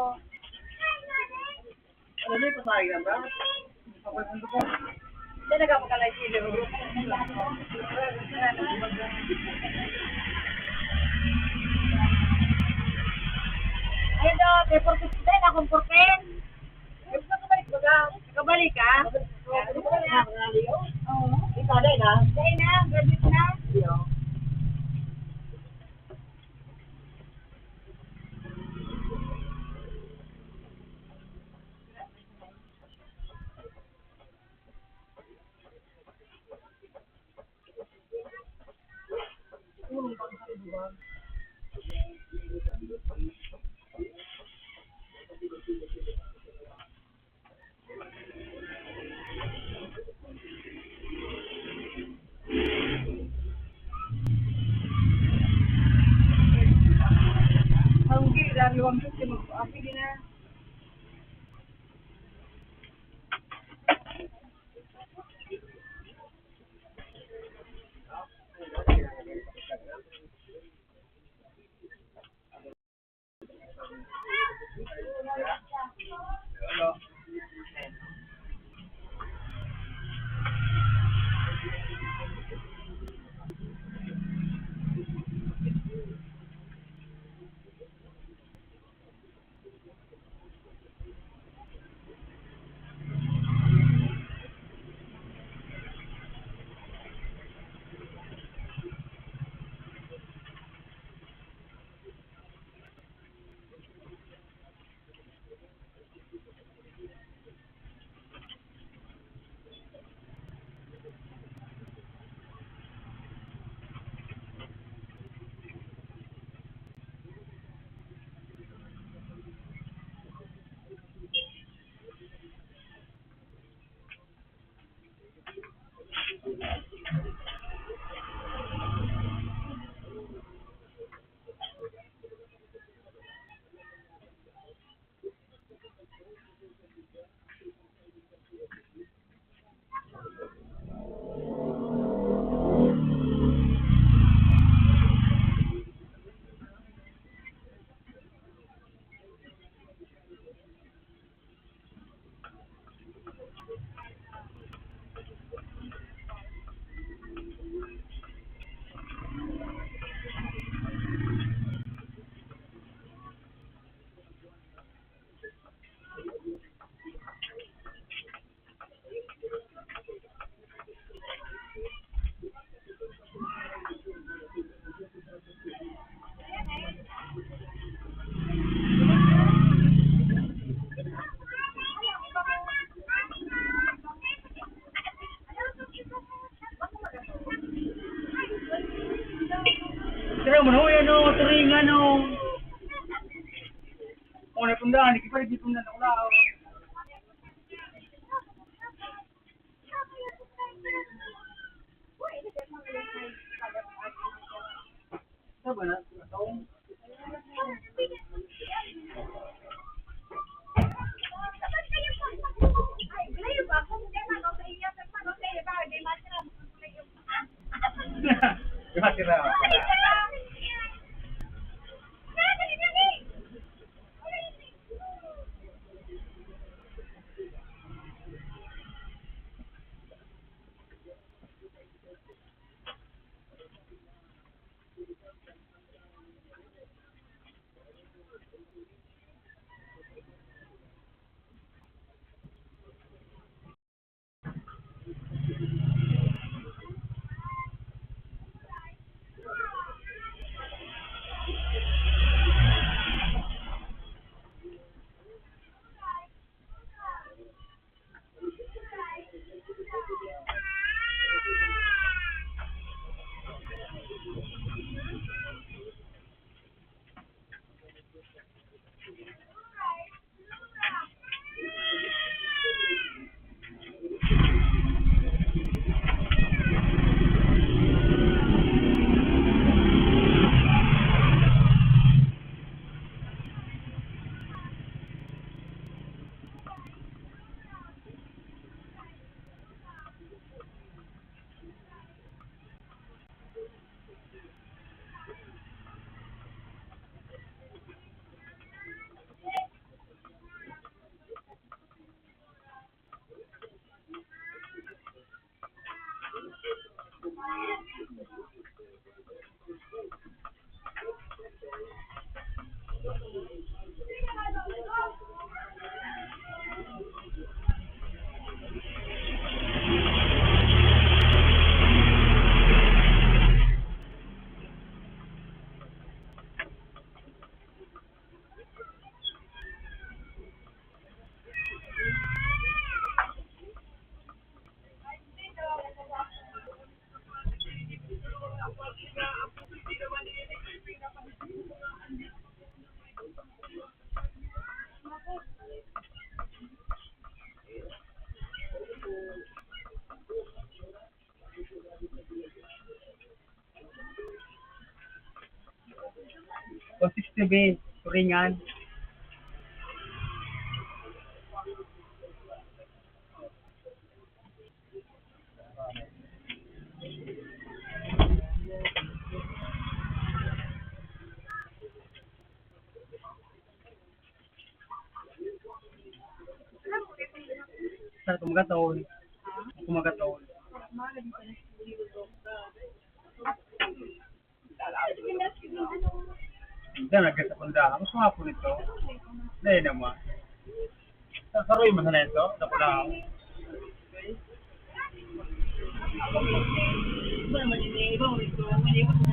Alam mo, pasayan ba? Diyan nagkakakalay kilo. Ayun daw, paper to stay, akong porken. Gusto ko balik ba ka? Nakabalik ka? Oo. Ikaw din ha? Dahil na, graduate na. Ang gila, luwang gusto mo. Api din na. Kung na pundahan, hindi pa rin di pundahan ako lang. Sabi na, taong. Gracias. O 60 B, turingan. Sa kumagataon. Kumagataon. Hindi, nagkasapunda. Mas mga po nito. Dahil naman. Sasaroy mo na ito. Ito ko lang. Iba naman ito. Iba mo ito. Hindi mo ito.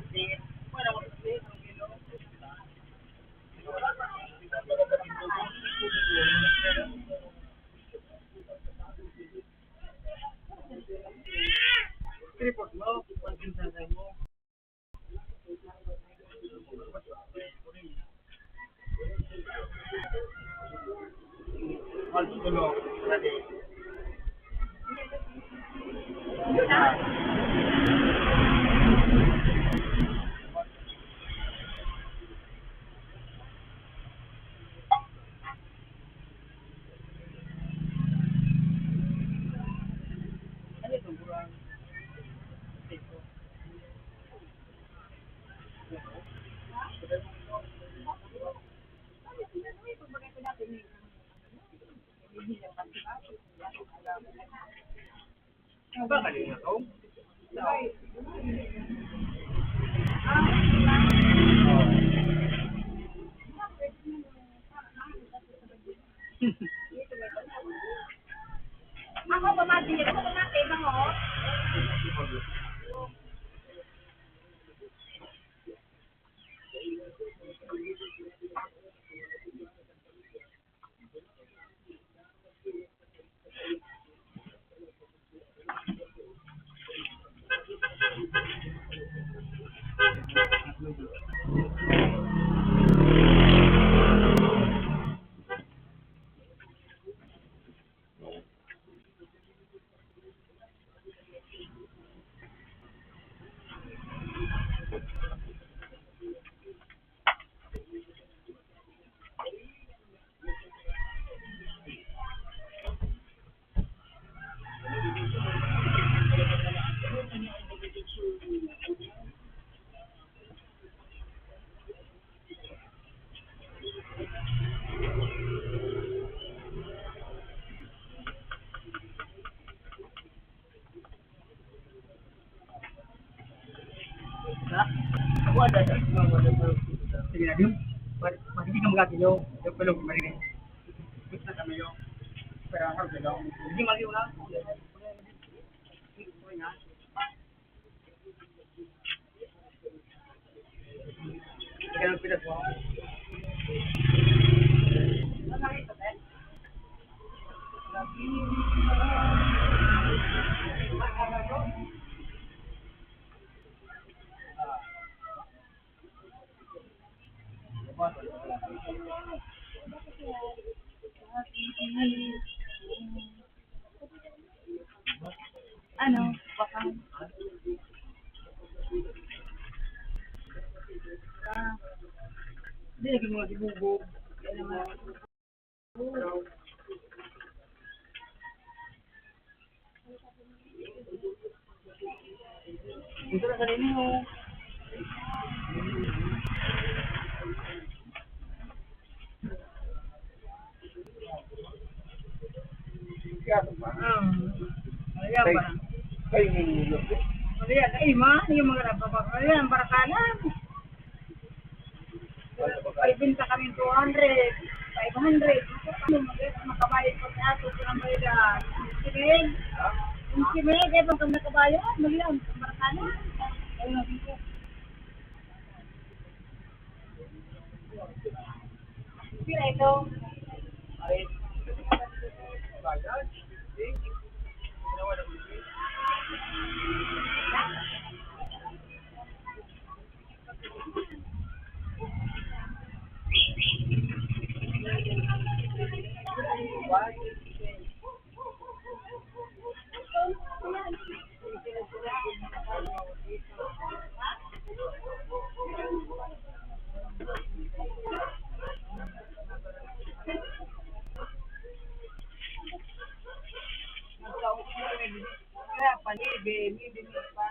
Iba naman ito. Report mo. Pansin sa mo. Halos tulog. Ready. Ano ito? Burang. Ba kanina to? Ako, pamati niya. Ako, pamati. Bango. Sige na, yung hindi ka magkakilo. Yung pelong marinig. Gusto kami yung pero ako pelong. Hindi magiw na. Sige na, pilas mo. Ano? Baka. Hindi, lagi mo nga dibubog. Ito na kanina yung Ayan ba? kayo nilulog. Ayan, ay ma, yung mga nababak. Ayan, barakalan. Ay, binta kami 200, 500. Makabayad ko sa ato, kung bayad. Simig. Yung simig, eh, pang nakabayad. Maliyan, barakalan. Ayun, nabito. Sila ito. Kaya palibe, bibi pa.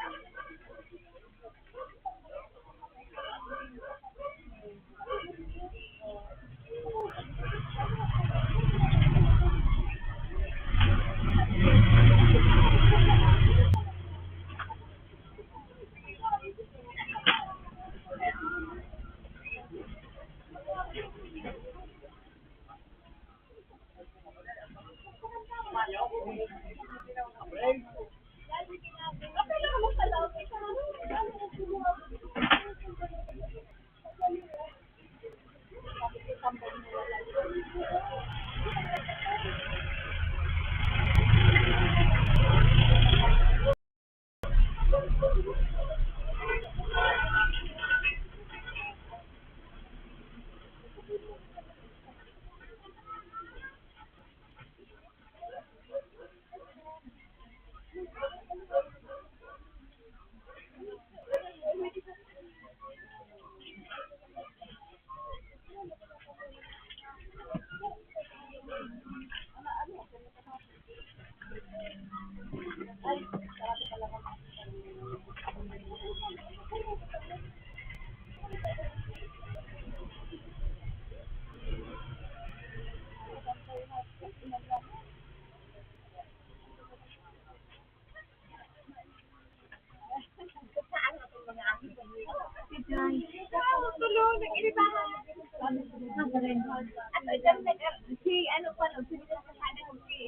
Tulong, nag-inibahan. At dyan, si ano pa, sino sa kanan si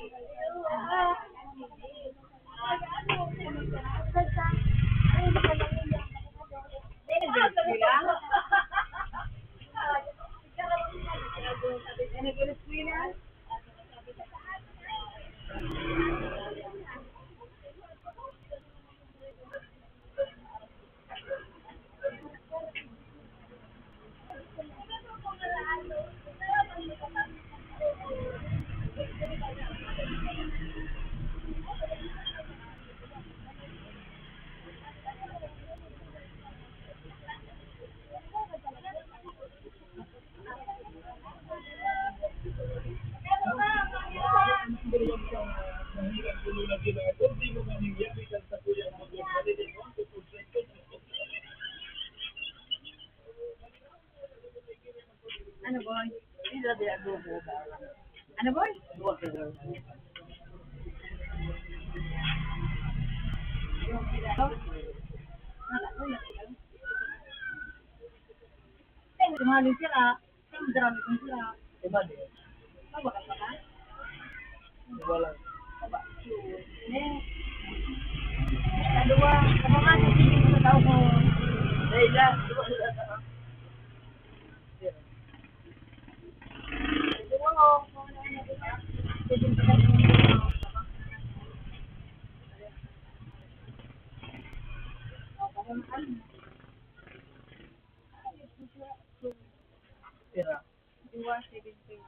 ano boy? Ano boy? Tumaling sila. Marami kong sila. Iba din. Mabakas ka na? Iba lang. Dalawa. Kapag hindi ko na tao ko. Leila. Dalawa ko. Tira. 270.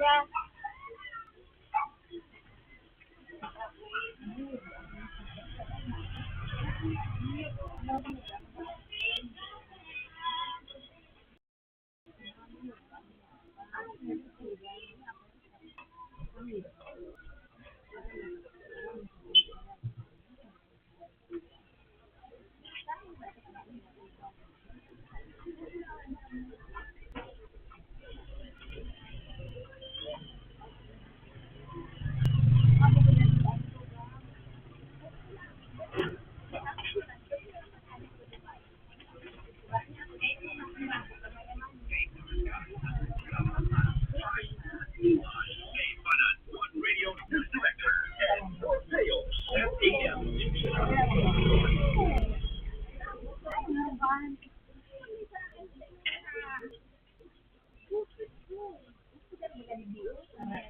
Yeah.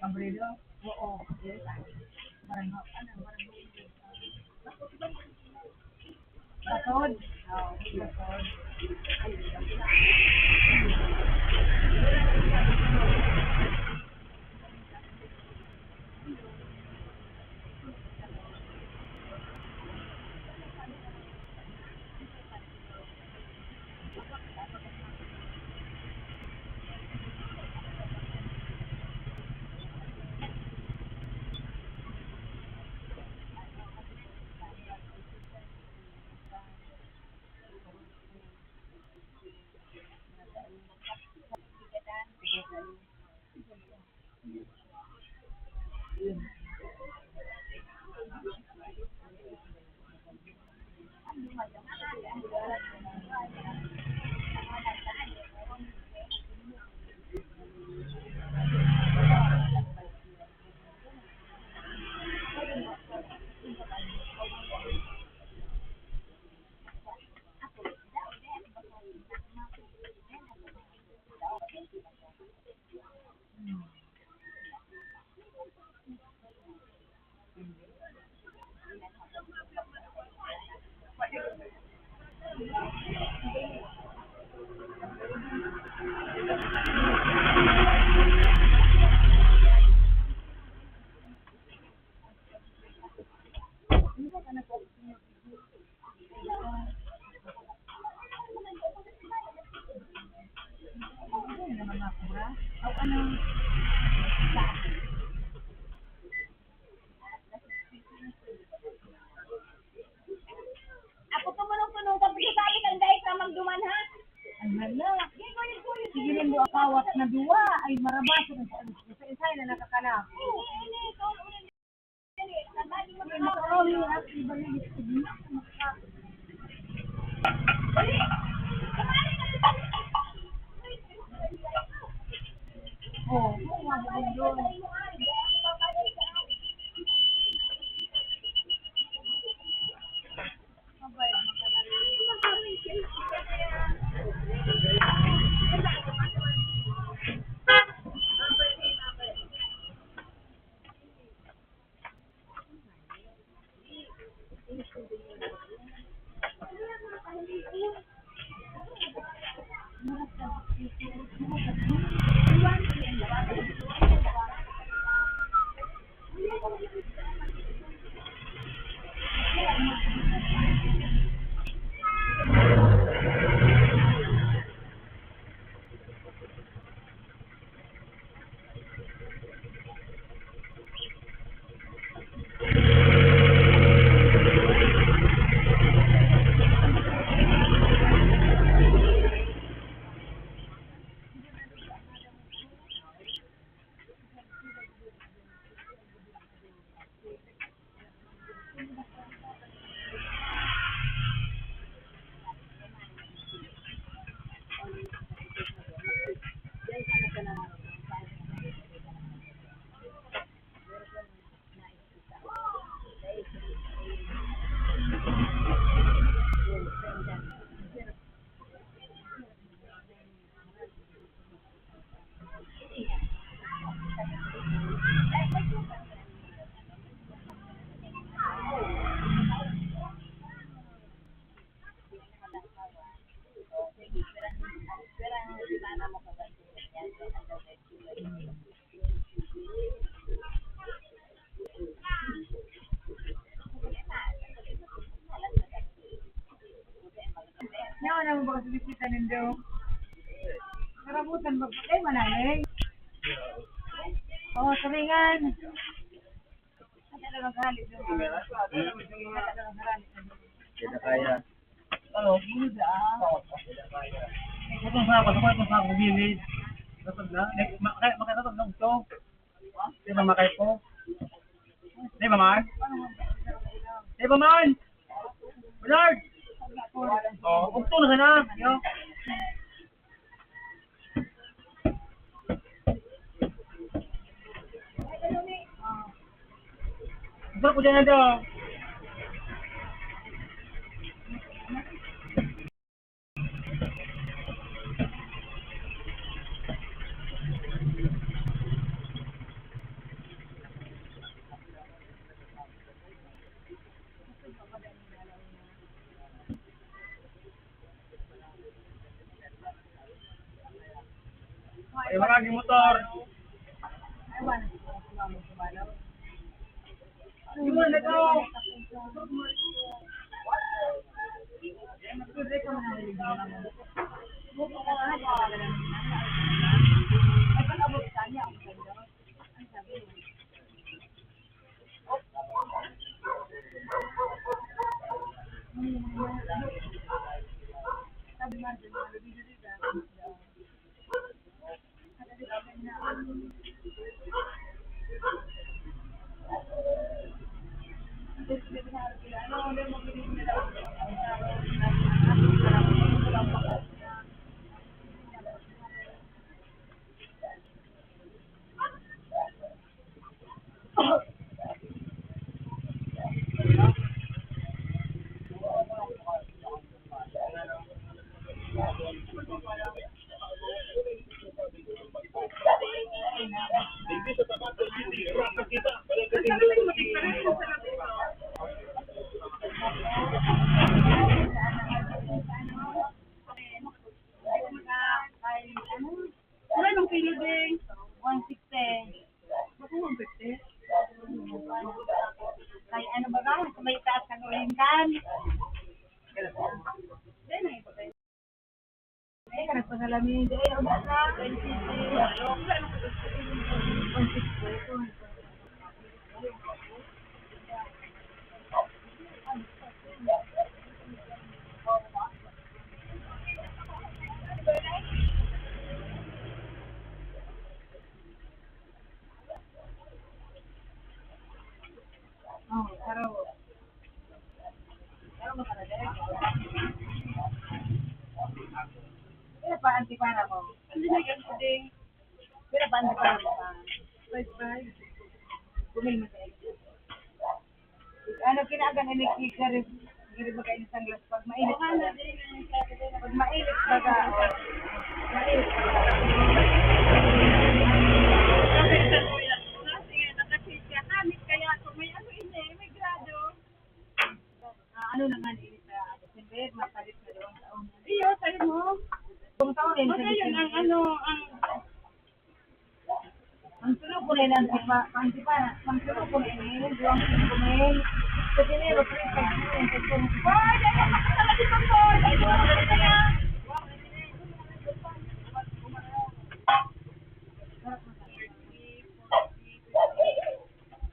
Pabredo? Oo. Batod? Oo, batod. Ako tumunong punong sabi sa amin ang dahil sa magduman ha. Ang hala. Sige rin mo akawat na duwa ay marabas sa isa na nakakalap. Ay, makarami na at iba rin gusto din. Oo, mga doon. Naman ang mga bisita nindo. Karabutan magpatay manalay. Oo, saringan. Ano na maghalit doon? Ano na maghalit doon? Kita kaya. Oo, buda. Ito sa ako, ito sa ako, bilis. Tatag na, makatatag na ito. Di ba makay po? Di ba man? Di ba man? Bernard! Oh, ukto na sana. Yo. Sarap ko dyan na daw. Ay, maraging motor. Ewan, sumama sa balaw. Siguro na ito. Magpipre ka man ang ligaw naman. Buko ka na, ay pag-abot ka niya, ang ganda. Ang sabi mo. Sabi nga dyan, nalibig-libig ka. Ano kilo din? 160. Ako 150. Kay ano ba ba? Kung may taas ka nulingan. Eh, ka nagpasalamin. Eh, ano na? 160. Oh, pero mo talaga. Pero pa antipana mo. Hindi na ganito din. Pero pa antipana mo pa. 5-5. Bumili mo sa iyo. Ano kinaagan electric ka rin? Hindi ba kayo isang glass pag mainit? Pag mainit baga. Mainit baga. Kasi sa kuya, kasi nakasisya kami kaya kung may ano ini, may grado. Ano naman init sa December, mapalit na doon sa una. Iyo, sabi mo. Kung taon din sa Ngayon, ang December. ano, Ang tulog ko na yun, antipana. Ang tulog ko na yun, duwang ko na yun. Sa Janeiro, 3-5. Boy, dahil makasala dito po. Ay, duwag na rin na.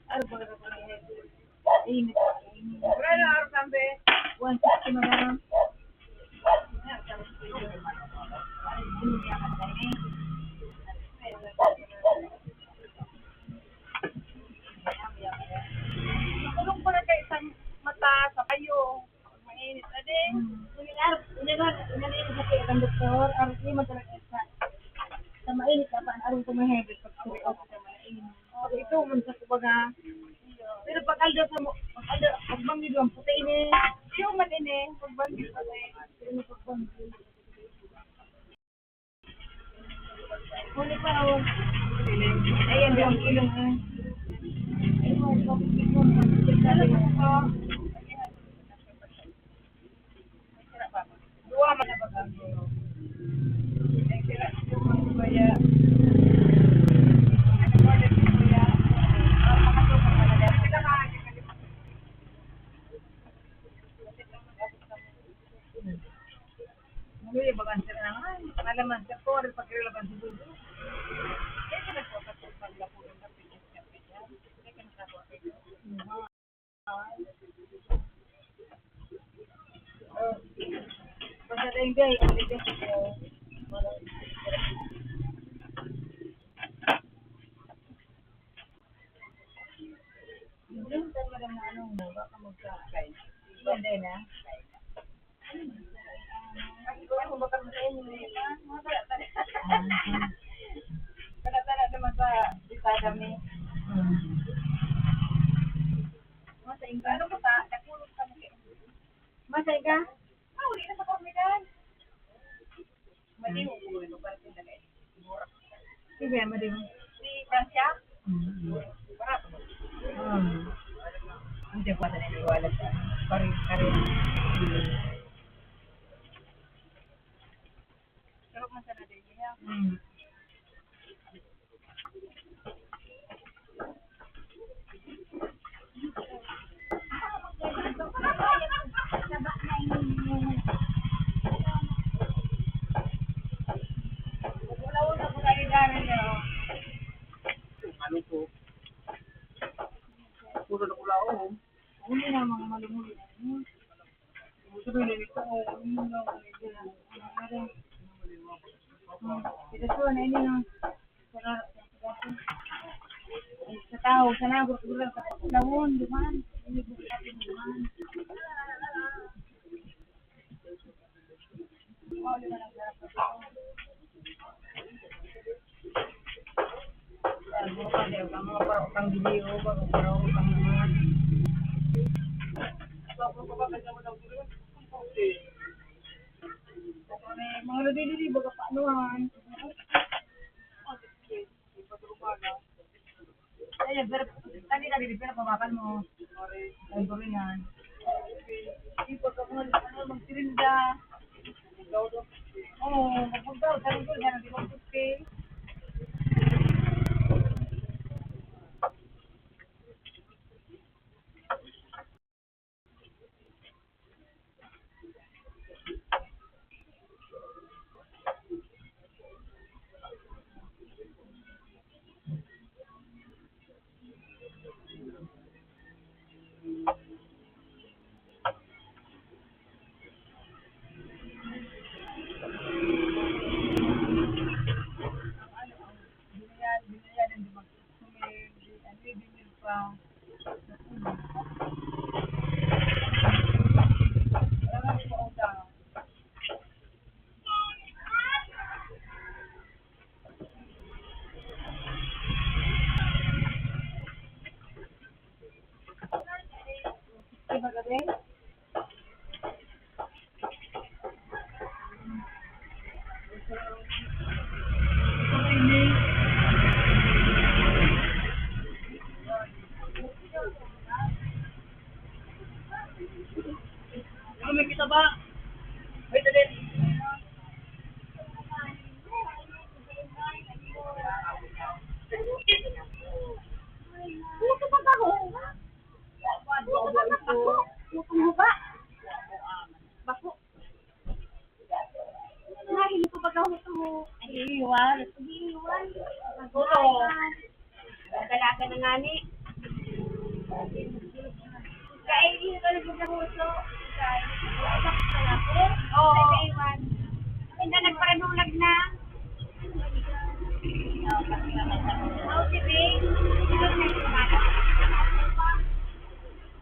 Ano ba ka pa niya? Init. Wala na, araw sambe. 160 na lang. Nakulong ko na kayo isang mata sa kayo. Mainit na din. Ang doktor, arti mo talaga sa mainit na paan arong kumahebit pag suri ako sa mainit. Ito, man sa kubaga. Pero pag aldo sa mo, pag banggi doon, puti ini. Yung matini, pagbanggi pa rin. Pero pag banggi. Huli pa ako. Ayan, 2 kilo na. Duwa man na bagang. Kaya, hindi, hindi ko. Hindi, talaga na ano mo, baka magkakain. Hindi na. Ano ba kami sa inyo? Tala naman sa bisada mi. Masay ka? Ano ba ta? Nakulot ka mo. Masay ka? Uli na sa komidan. Madiho ko rin para sa dagay. Sige, madiho. Si Francia? Para po. Hindi pa na naniwala sa pari-pari. Pero man sana din niya. Ano po? Puro na kulao. Hindi na mga malumuli. Sabi na ito, Ito po, na ini lang. Sa tao, sana gurur-gurur ka sa dawon, duman. Ini po natin duman. Kang video, parang kang mga nadili, baga paanuhan. Ay, pero tadi pero pabakan mo. Ay, gawin yan. Hindi pagka mga magsirinda. Oo, magpunta. Sabi ko, yan ang di magputi. Binayan, hindi magputi. Hindi pa. may kita ba? Wait a minute. Puto pa ba ho? Puto mo ba? Bako. Nahili ko ba gawin mo? Ay, iwan. Iwan. Puto. Dalaga na nga ni. Kaya hindi ka naging nahuso. Oo. Hindi na nagparanulag na. Oo, si Bing. Sino na yung pangalan?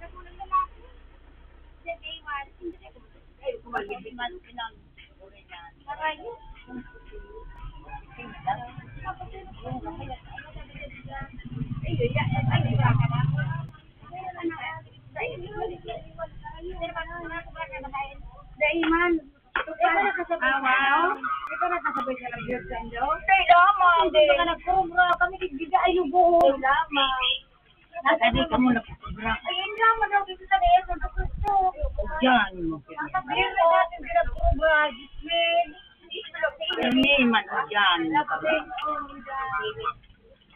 Nagulang na lang. Si Bing, hindi na ay, kumagin din man pinang. Maray. Daiman. Ito na kasabay sa lagyot sa inyo. Ay, lamang. Hindi ka nagkubra. Kami kigida ay lubuhon. Lamang. Hindi ka mo nagkubra. Ay, lamang daw dito sa liit. Ang gusto. Diyan mo. Sabihin na natin pinagkubra. Gismin. Hindi man diyan.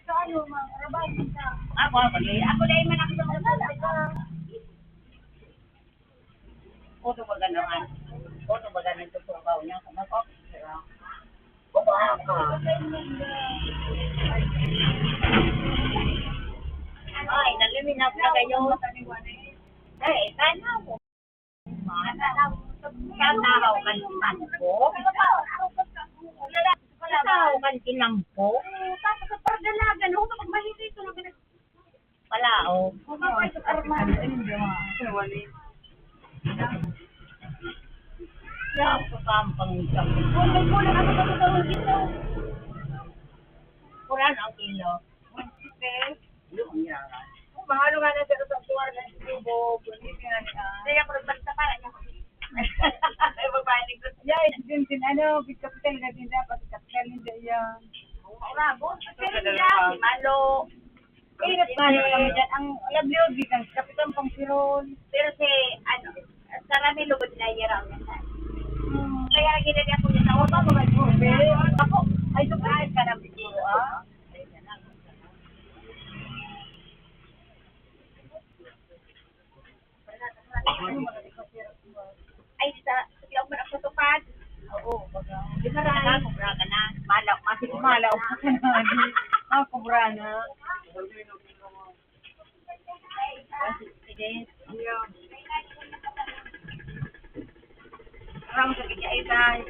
Sa ano, mga rabay kita. Ako Ako dahil man ako sa mga Oto ba ganahan? Oto ba ganan ito sa bawo niya? Kung ako, ay, naliminap na kayo. Eh, sana mo. Sana mo. Sa Tatahaw kan sinampo. Tatahaw kan sinampo. Tapos sa pagdalagan, ako kapag mahirito na ganun. Wala, oh. Mababay sa arman. Yan sa kampang isang. Kulang ako sa tutawag dito. Kuran ang kilo. Mahalo nga na sa tuwar na tubo. Hindi ako nagbanta para niya. Ay, babae ko. Yeah, it's din ano, big capital na din dapat capital hindi yan. Wala, boss. Pero hindi malo. Ingat pa naman dyan. Ang labyo, bigang kapitan pang sirol. Pero si, sarami lubod na yaraw niya. Kaya ginagawa ko niya sa upa mo. Ako, ay surprise ka na siguro, ah. Ay, sa siya mo nakatupad. Oo, baga. Di ba rin? Kubra ka na. Malaw, masig malaw pa ka na. Ah, kubra na. Sige. Parang sa kanya ay guys.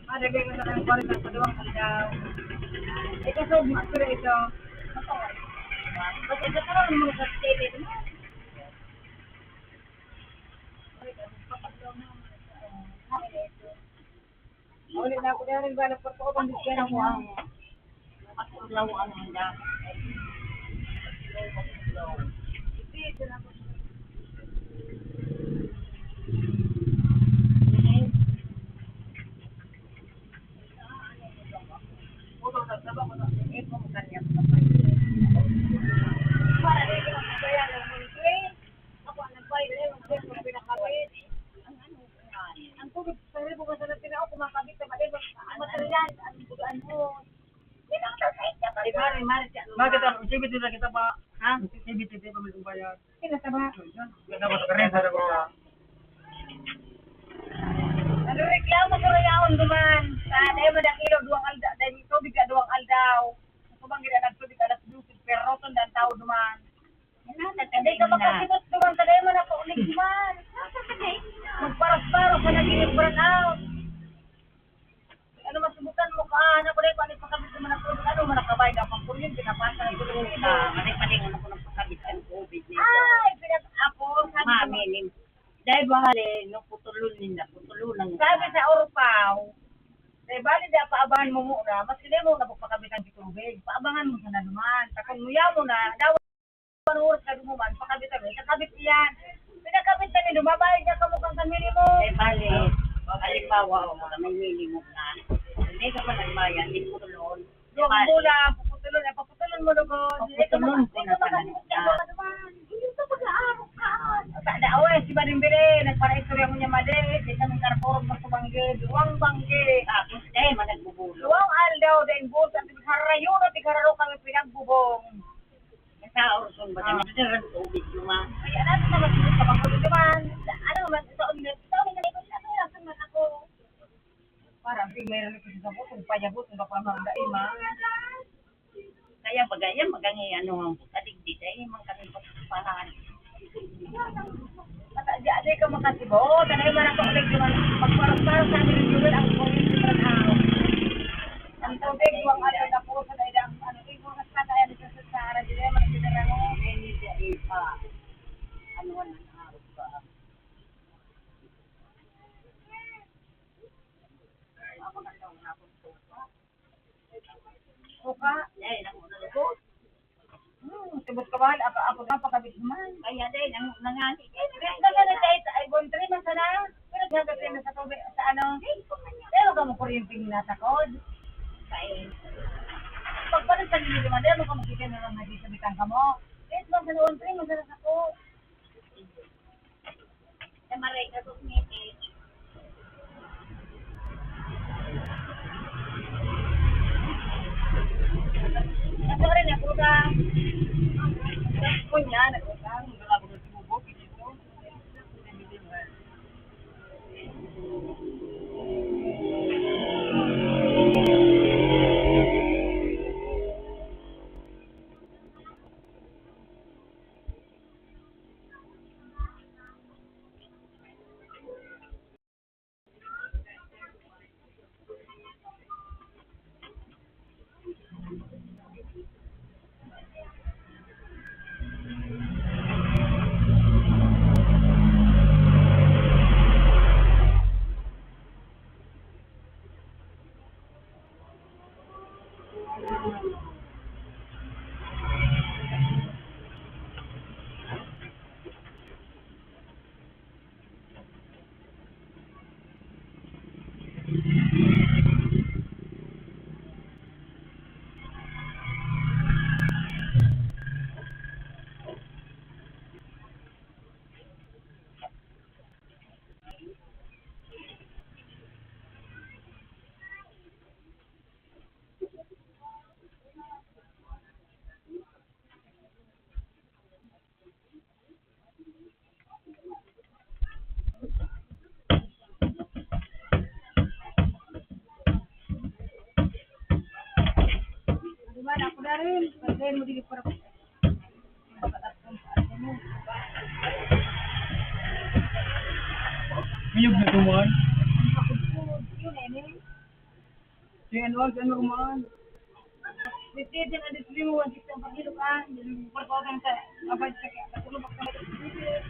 Madagay ko sa kanyang kwalit na paduwang kaldaw. Ito so, gusto na ito. Kasi ito parang mga sa TV. Ulit na ako na rin ba, nagpapako pang disyan ako ang Patulaw ang handa. Para rin yung kaya ng mga ako ang nagbayad ang pwesto na pinakawin. Ang tubig sa ribo ka sa natin ako kumakabit na malibag ang material ang bugaan mo. Hindi lang sa site ka pa. Bakit ang CBT na kita pa? Ha? CBT pa may kumbayad. kinasaba. Kita pa sa karesa na ko. Ano reklamo ko na yaon duman. Sana yung madang ilaw, duwang aldaw. Dahil tubig ka duwang aldaw. Kung bang gina nagtubig alas 12, pero roton dan tao duman. Hindi ka makasinot duman, tagay mo na paulig duman. Magparas-paras ka naging burn out. Ano masubukan mo ka, ano ko rin, paano pakabit naman ang tubig, ano manakabay na pang kuryente, pinapasa na tulong nila. Maling-maling ako ng pagkabit ng COVID nito. Ay, pinag-apo, Mami, dahil bahali, no, putulun lang. sabi sa Orpaw, eh, bali da paabangan mo muna, mas hindi mo na pakabit ang tubig, paabangan mo sa naduman, takon muya mo na, daw panuoras ka dumuman, pakabit kami, kakabit iyan, pinakabit ka ni dumabayad niya kamukang kamili mo. Eh, bali, halimbawa, may nilimog na. Hindi ka pa nagbayan, hindi putulun. Yung mula, paputulon mo doon. Paputulon ko na talaga. Hindi ka mag-aarap ka. Kada away, si Barimbire, nagpara-istorya mo niya mali, di kami karporog mo sa bangge, duwang bangge. Tapos, eh, managbubulo. Duwang aldaw, din bus, at harayon at ikararo kami pinagbubong. Sa Orson ba kami ng tubig luma? Kaya natin na masinit ka magulo naman. Ano man, ito ang natin man ako. Parang mayroon ito sa butong, payabot, ang kapamang daima. Kaya bagayan magangi ano ang kadigdig ay mga kami pagpapahan. Di ka makasibo, tanay man ako ulit naman, pagparang-parang sa amin yung jewel, ang kulit sa tao. Ang tubig, yung ano, na puro sa daidang, ano, yung mga katayan nito sa Sahara, di naman ang sinarang mo. Hindi siya ipa. Ano ang araw ba? Suka, Eh, nang unalubot. tibot ka ba, ako na pakabit naman. Kaya din, ang nangani. Daga na tayo sa ibon tree, masana. Pero nagagawin na sa tubig, sa ano, pero ka mo kuryenteng nasakod. Kaya, Pagpalit sa gilid naman, pero ka makikita na lang nagsabitan ka mo. Kahit ba sa noon tree, masana ako. sa maray ka tumiti. Ito rin, ako ka. Kunya, nagkuka. Malabo na sumubok, ito. na rin. Kasi mo di para ko. Ngayog na tuman. Yun eh. Ano kumaan? Dito din ang dislimu ang kita pagkilo ka. Pagkotang sa abad sa kaya. Katulog ka na dito.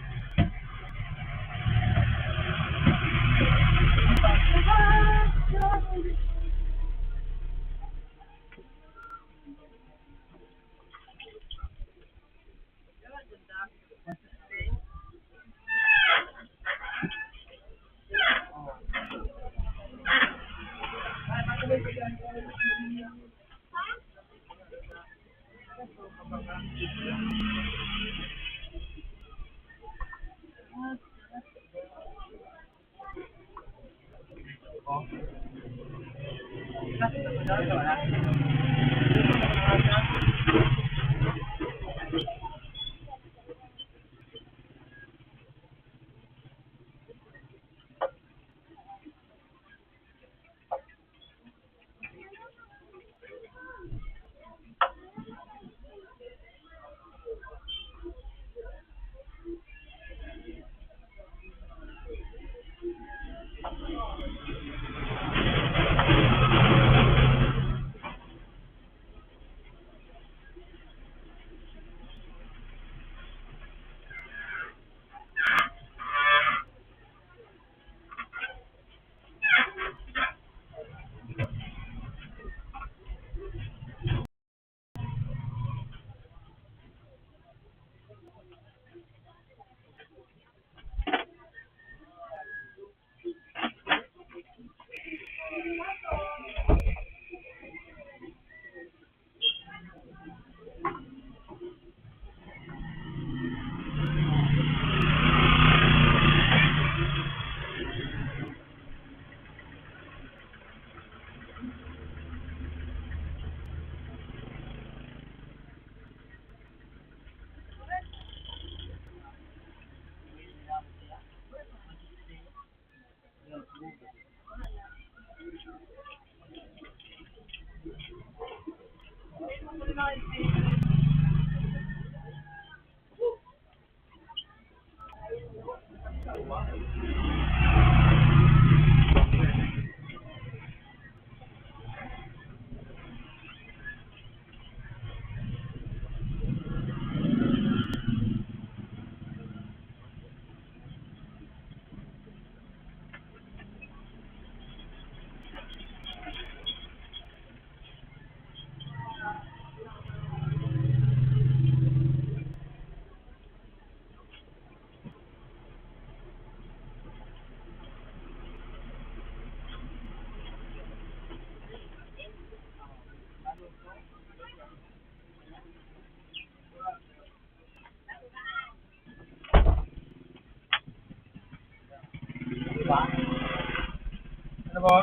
Ano ba?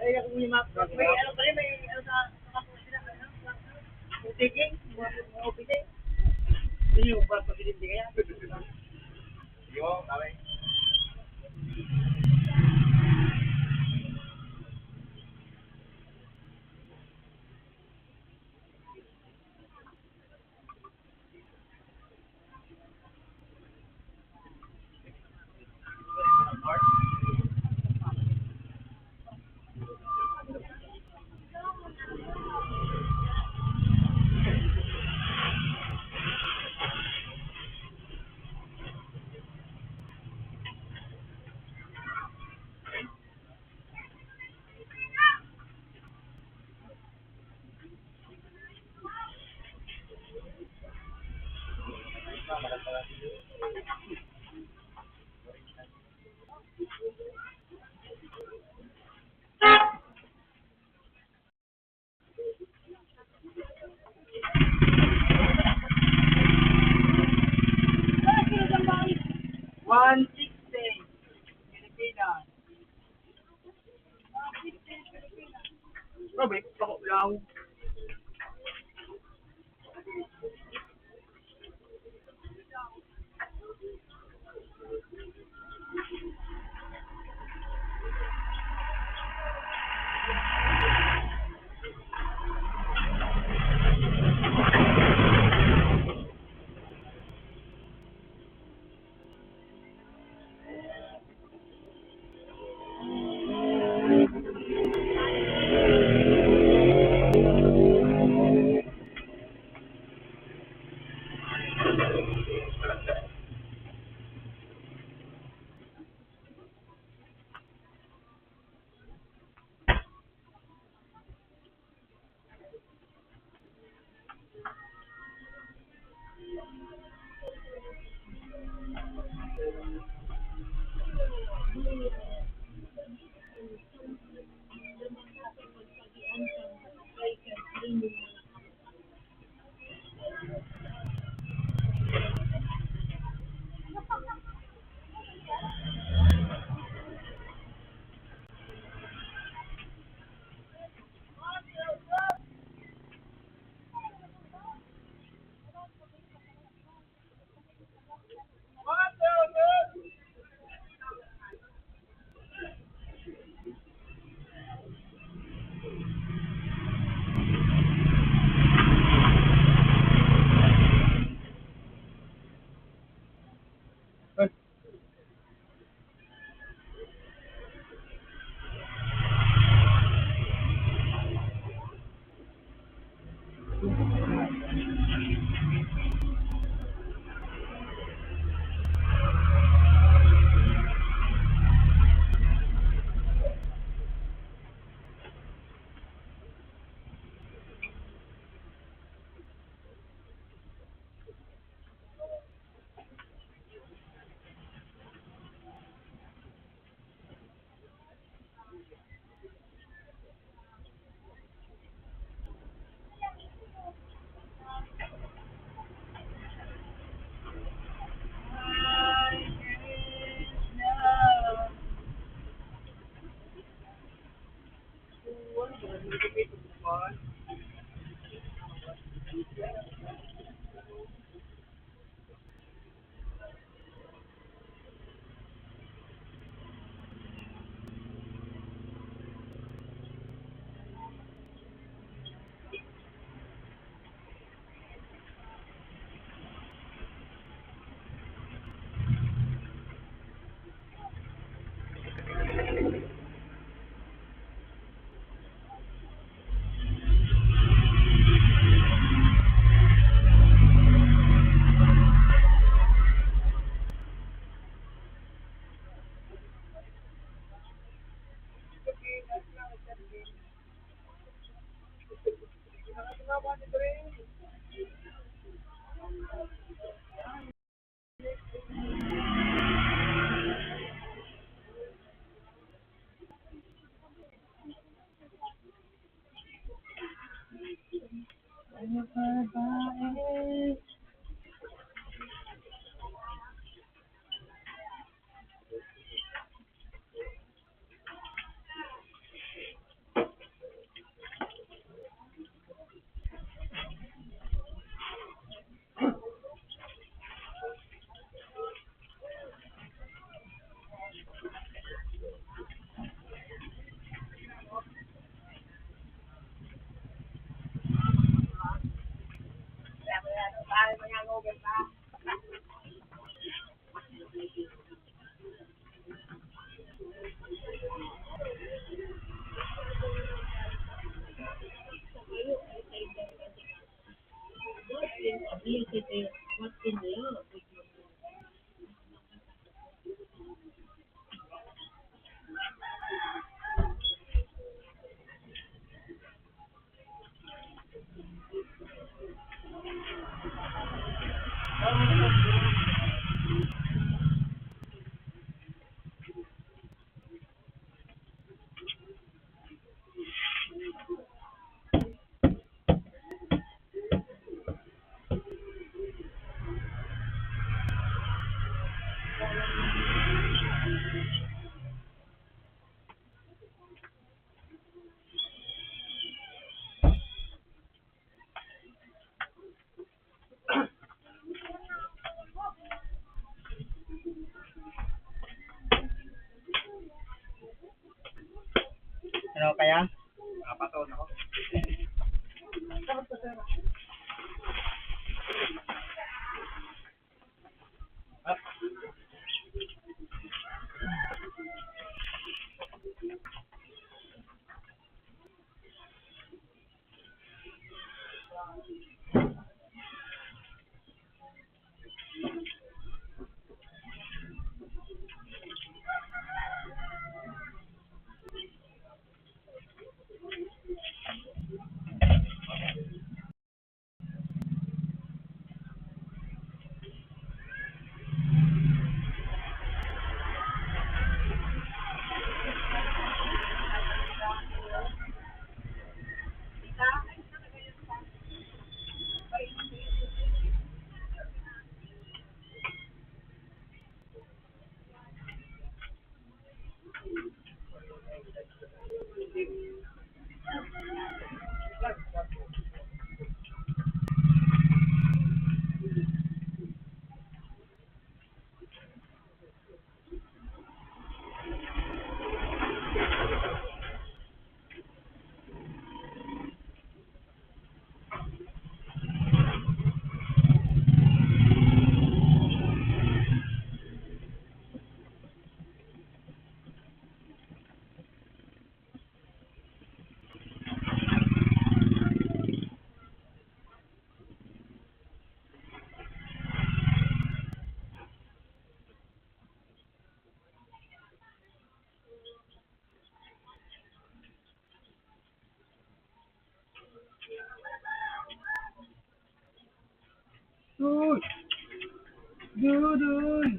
Ay, ako may map. May ano pa rin, may ano sa sila, ano? Taking, mga opite. Yun yung pagpapilindi kaya. Yo, kami. Robert, ako lang. Ano kaya? Napataon ako. Uy! Dudoy!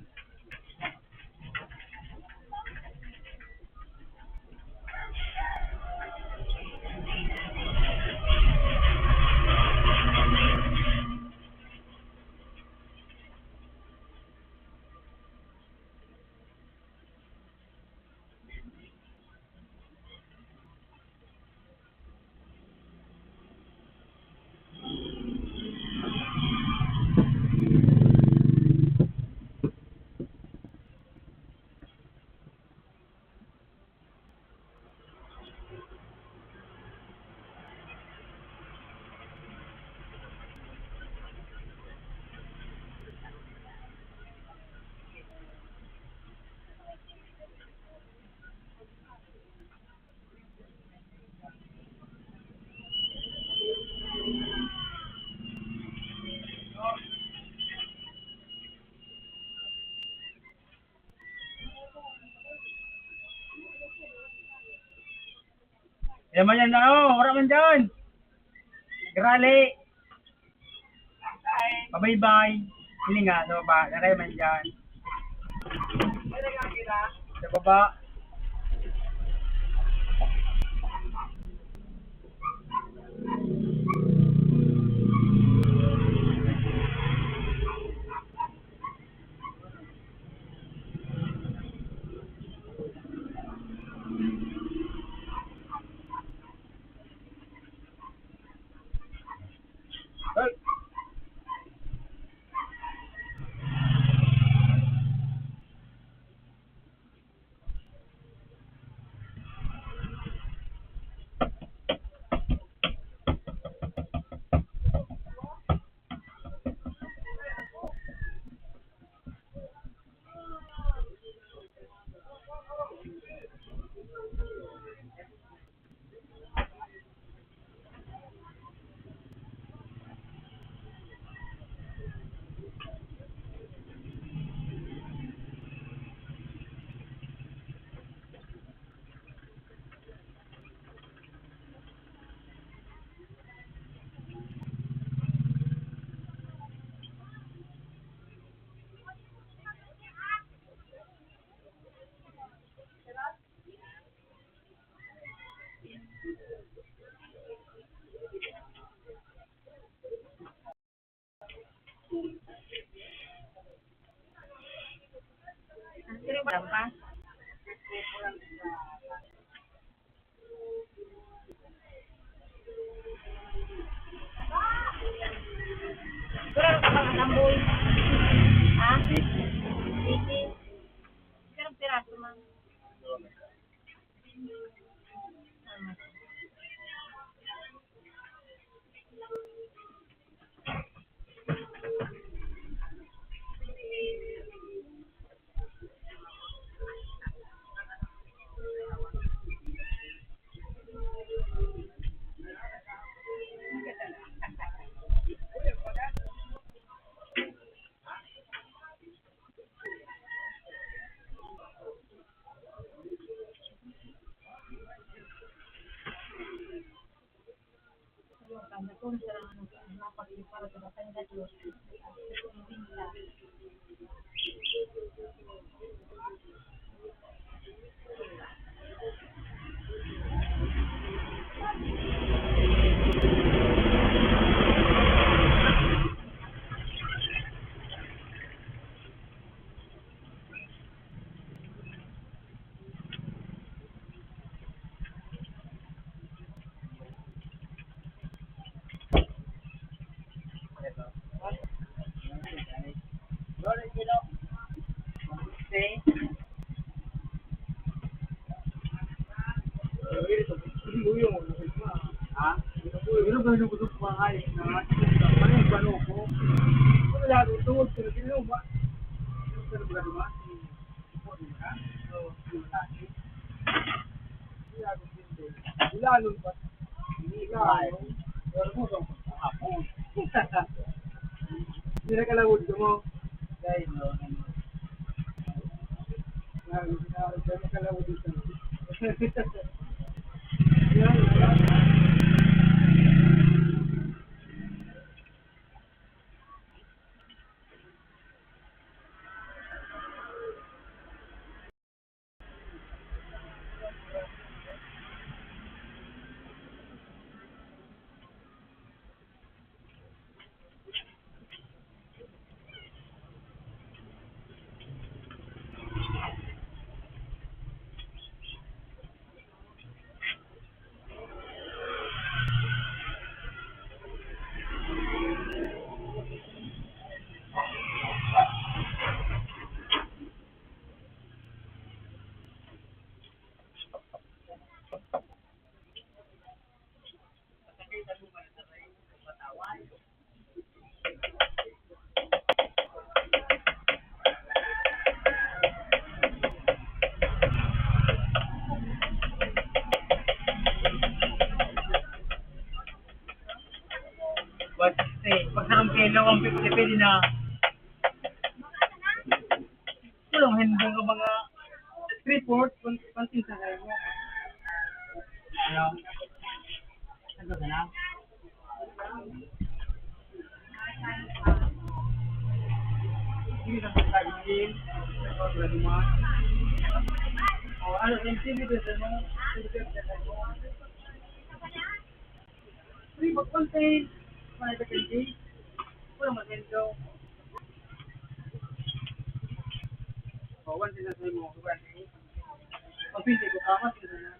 Yan man yan na, oh, wala man dyan. Grali. Bye-bye. Hindi nga, sa baba. Nakaya man dyan. Sa baba. Hey. Kurang ka mga namboy. Ha? Iki. Kurang piraso man. Ha? Pero ba yung gusto ko bahay na ano yung balo ko? Wala doon tungod pero sino ba? Pero ba naman? Ilalong ba? Ilalong. Pero mo ba? Hindi na kalawod mo. Dahil no. Dahil na kalawod dito. But pag nakampelo ang 50 pwede na walang hindi ko mga 3/4 pansin sa kayo mo. Ano? Ano ka na? Hindi na sa tagin. Ano ba naman? O ano, sensitive sa mo? Sensitive sa kayo. Free but contain. Para sa kanji. Walang matendo. O, one sila sa mo. Pag hindi ko kamat sila na.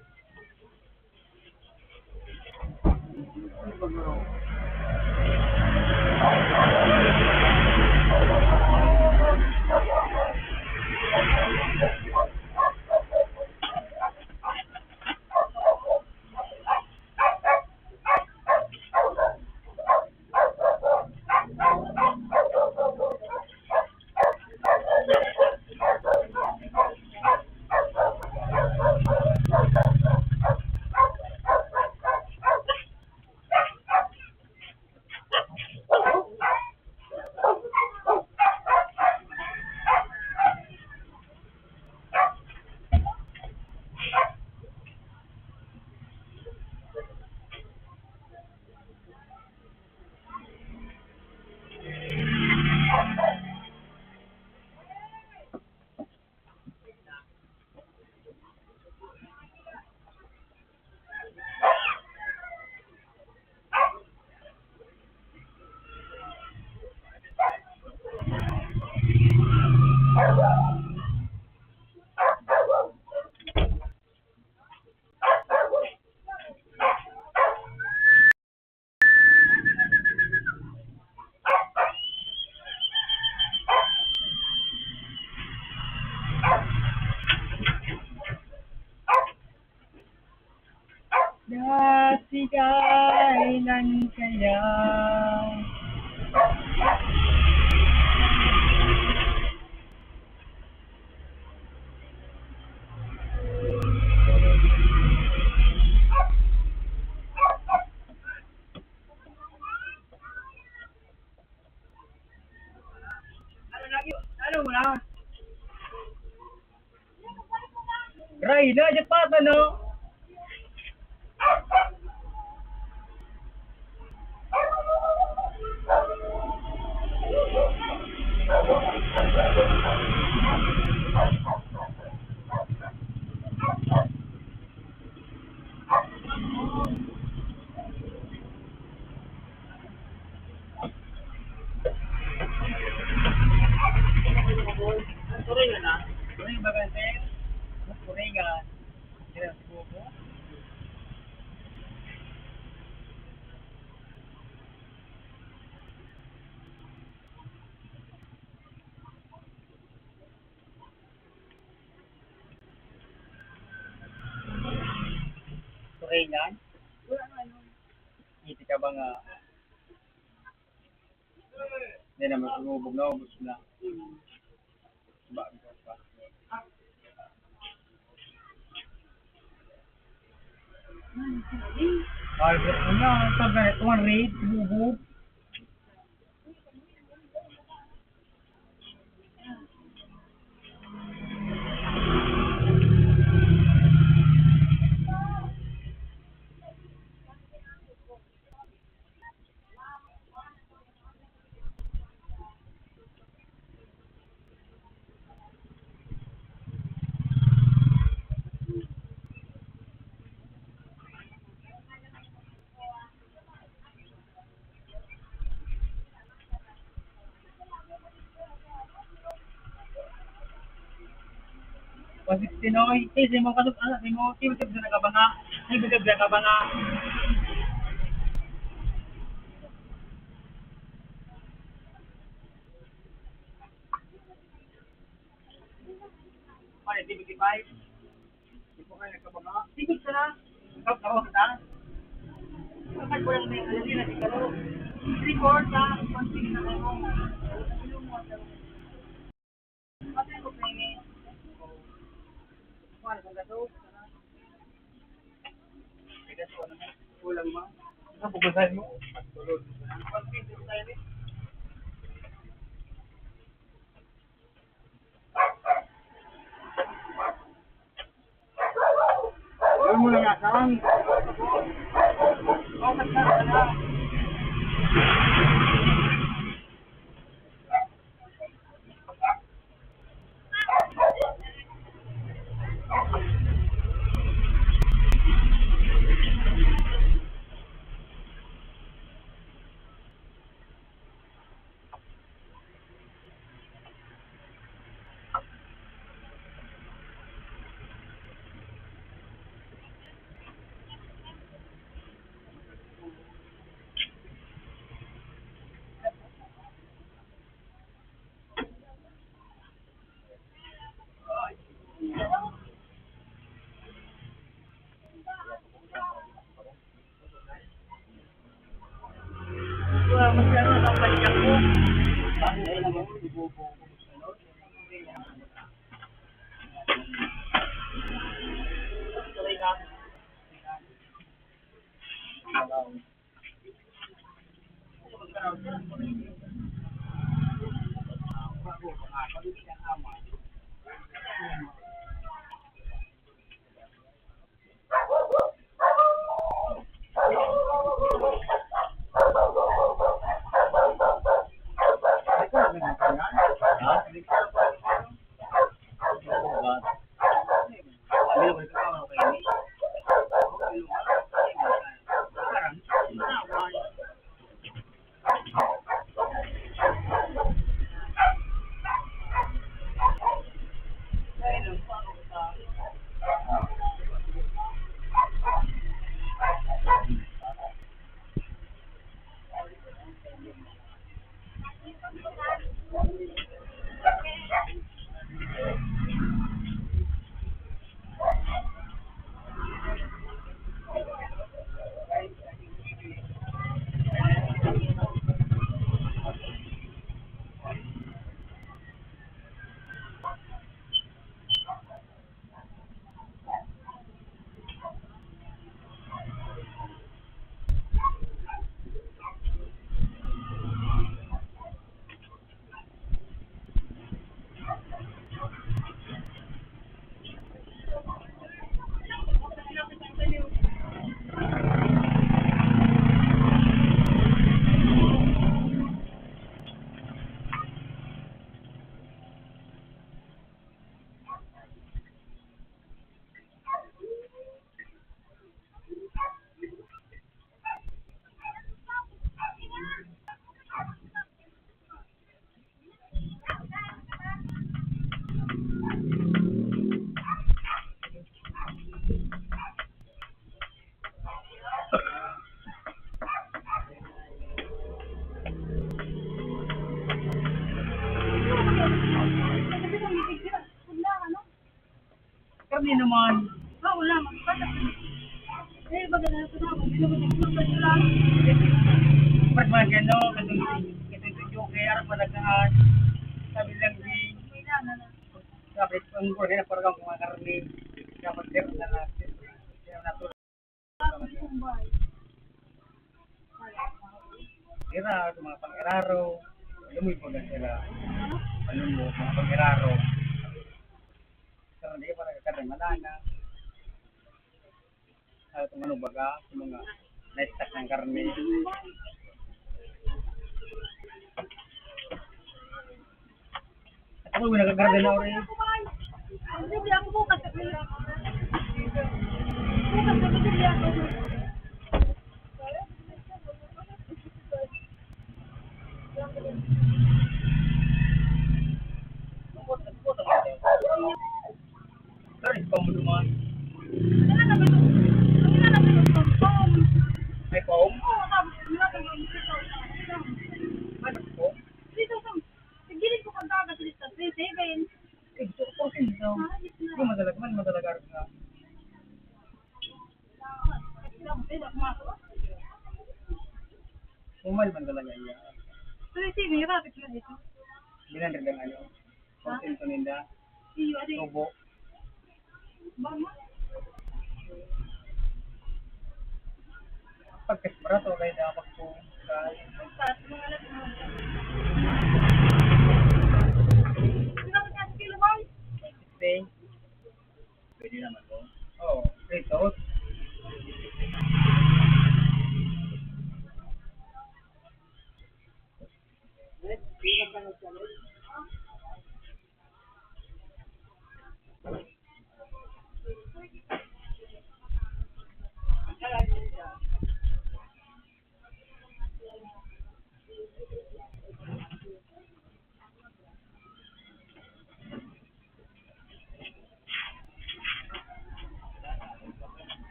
Ano ba mo? Kasi kailan kaya ano mo na? Ray na, dyan pa ka, no? Turingan na. Turingan ba bente? Turingan. Kaya siguro. Turingan? Wala na ano. Hindi ka ba nga? Hindi naman umubog na, ubos na. Bago pa. Ay, ano, sabi, tuwan raid, bubog. Kasi Pinoy, kasi mo kasok anak mo, tibig ka na kabanga, tibig ka na kabanga. Ano, tibig ibay? Hindi po kayo nagkabanga. Tibig ka na. Kapag ka. Kapag ko lang may alalina, di ka ro. Report ka, pag-tingin na kayo. Kasi ko pwede. Kuhan kung gato. Gato naman. Kulang mo. Ano pupuntahan mo? Tulog. Pag-tingin tayo rin. Huwag mo lang asang. Oh, magkara ka na. Masyado na palikan ko. Ay naman, ibubo. Sorry ka. Karni naman. Ah, wala. Magkata. Eh, baga na ito na. Hindi naman nagsultan nila. Pag mga gano'n, katong joke, harap malagahan. Sabi lang di, Kailangan na. sabi kung kung na parang mga karni. Dapat din na natin. Kaya natural. Kumbay. Kira, sa mga pang-iraro. Alam mo yung pag sila. Alam mo, mga pang-iraro. Pero hindi pa nagkakaroon malana. Sa itong ano baga, sa mga na-stack ng karne. At ako, may nagkakarne na rin. Hindi, di ako bukas. Bukas na bibili ako. Pero ikaw mo naman. Kailan na ba ito? Kailan na ba ito? May paong. Oo, tapos wala kang dito. May paong. Dito sa gilid ko kang dagat dito sa 37. Ito, okay dito. Hindi madalag man, madalagar ka. Umal man talaga iya. 37, rapid lang dito. Bilang lang ano. Content ko ninda. Iyo, adi. Tubo. Mama. Pagkasbara to, kaya dapat po. Pagpas, mga alas mo. Dapat nga sa kilo, boy. Stay. Pwede naman po. Oo. Ito.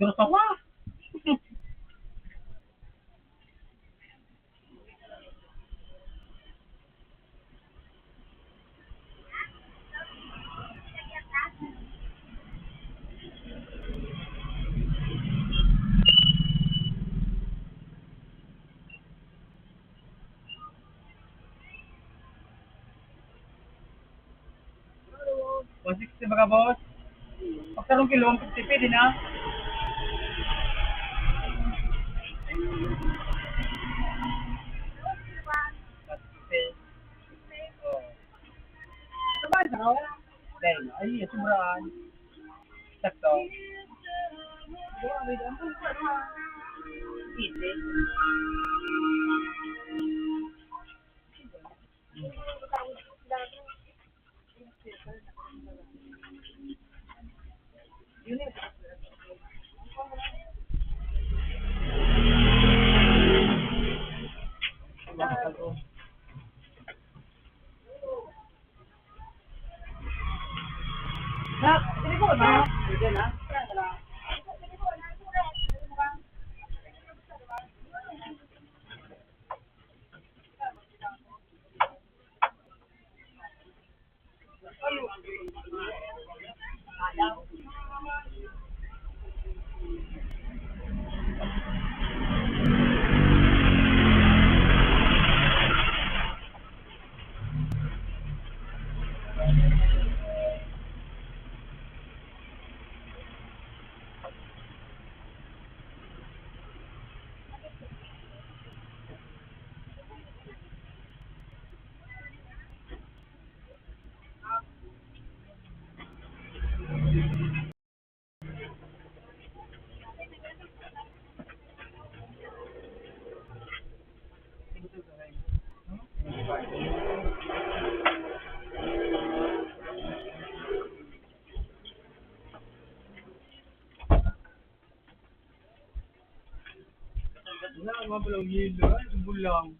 Terus apa? Posisi baga boss. Pagkarong kilo, 50 pwede na. Sabay sa kawa. Dahil, ay, sobraan. Sakto. Easy. Nak, sini ko ba? Pwede na. Wala, mga palang yelo. Ay, sumbol lang.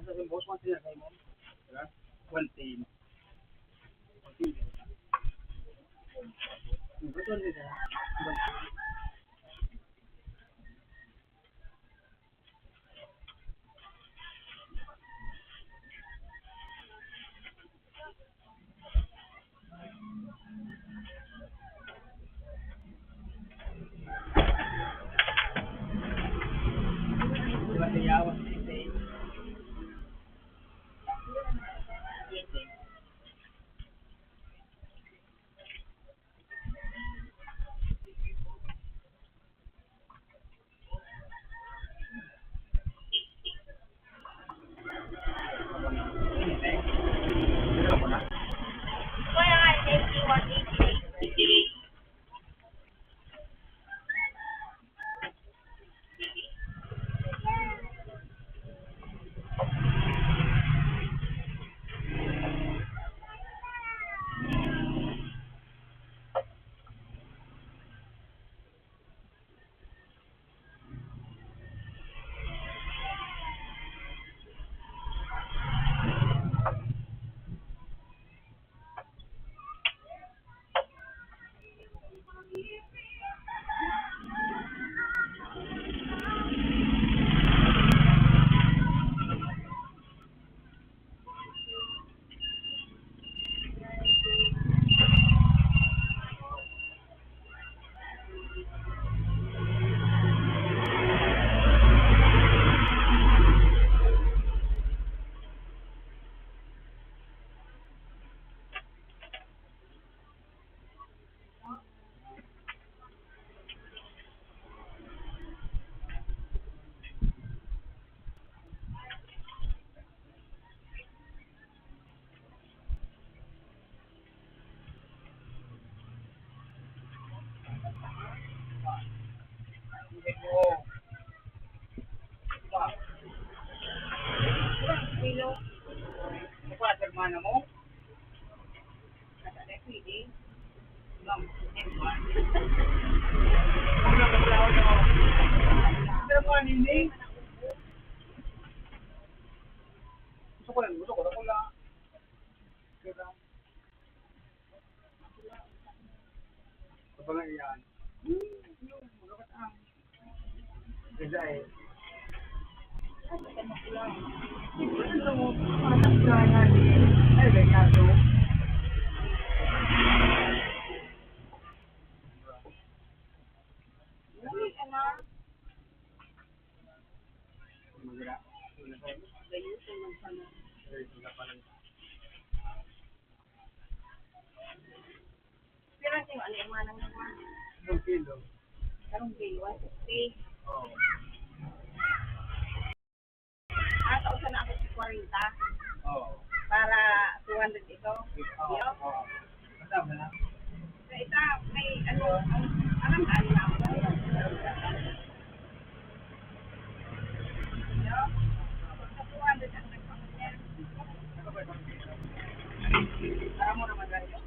sa boss, 1 sila mo. 110. Betul nila. Diba tiyawan? Kaya nga, 8188. Kilo. Ano pa, hermana mo? Nasa pwede. Gusto ko lang. Apa nga yan? Ganda eh. Ay, Bernardo. Magira. Pero ang ano yung manang naman. 1 kilo. Karong bill, 160. Oo. Kausan na ako si 40 Oo. para 200 ito. Oo. Kasama na. So, ita, may ano, alam na ako. Sa 200 ang nagpapakita. Alam mo naman ganyan.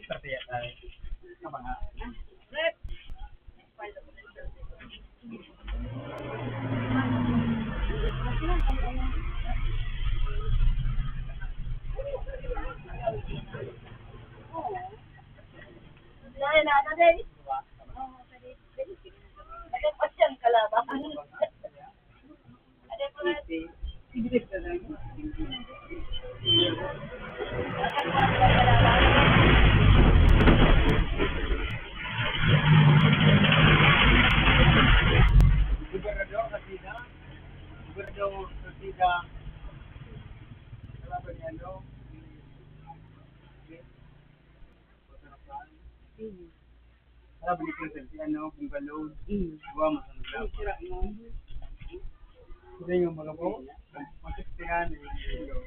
Pertiyak tayo. Apa nga? Dahil na, dahil. Ada pasyan kalaban. Ada pala. Gobernador Kasida. Gobernador Kasida. Kalaban niya, no? Balik yung selfie, ano, kung galon. Buwa mo sa naglaw. Hindi yung mga po. Masistingan, yung mahal.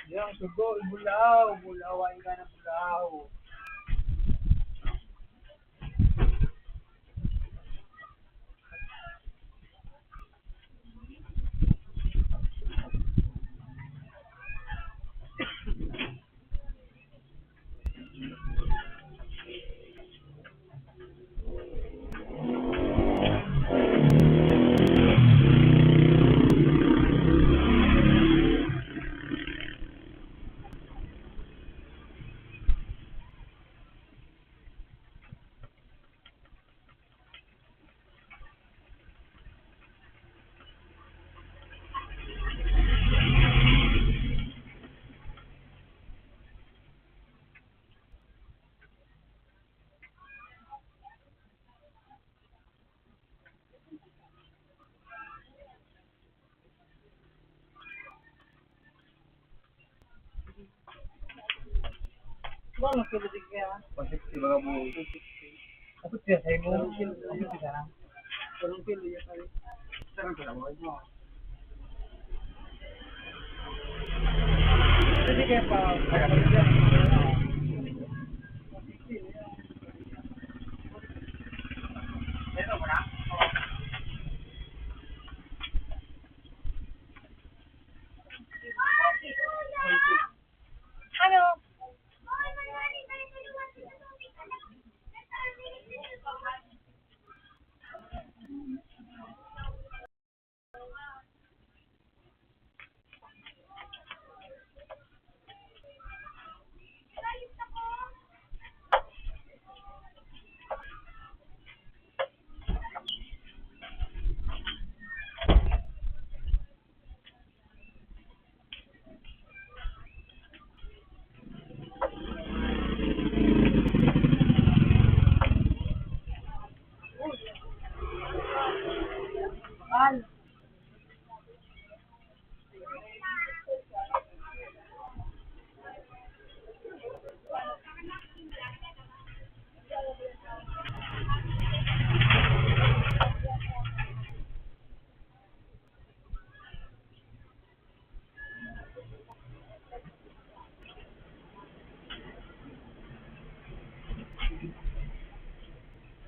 Yang sugo, bulaw, bulaw, ay ka na bulaw. Pasik si mga buo. Ako siya sa imo. Ako siya na. Sarang kilo ya tayo. Sarang kilo mo. Sige kaya pa. Ito mo na? Ano?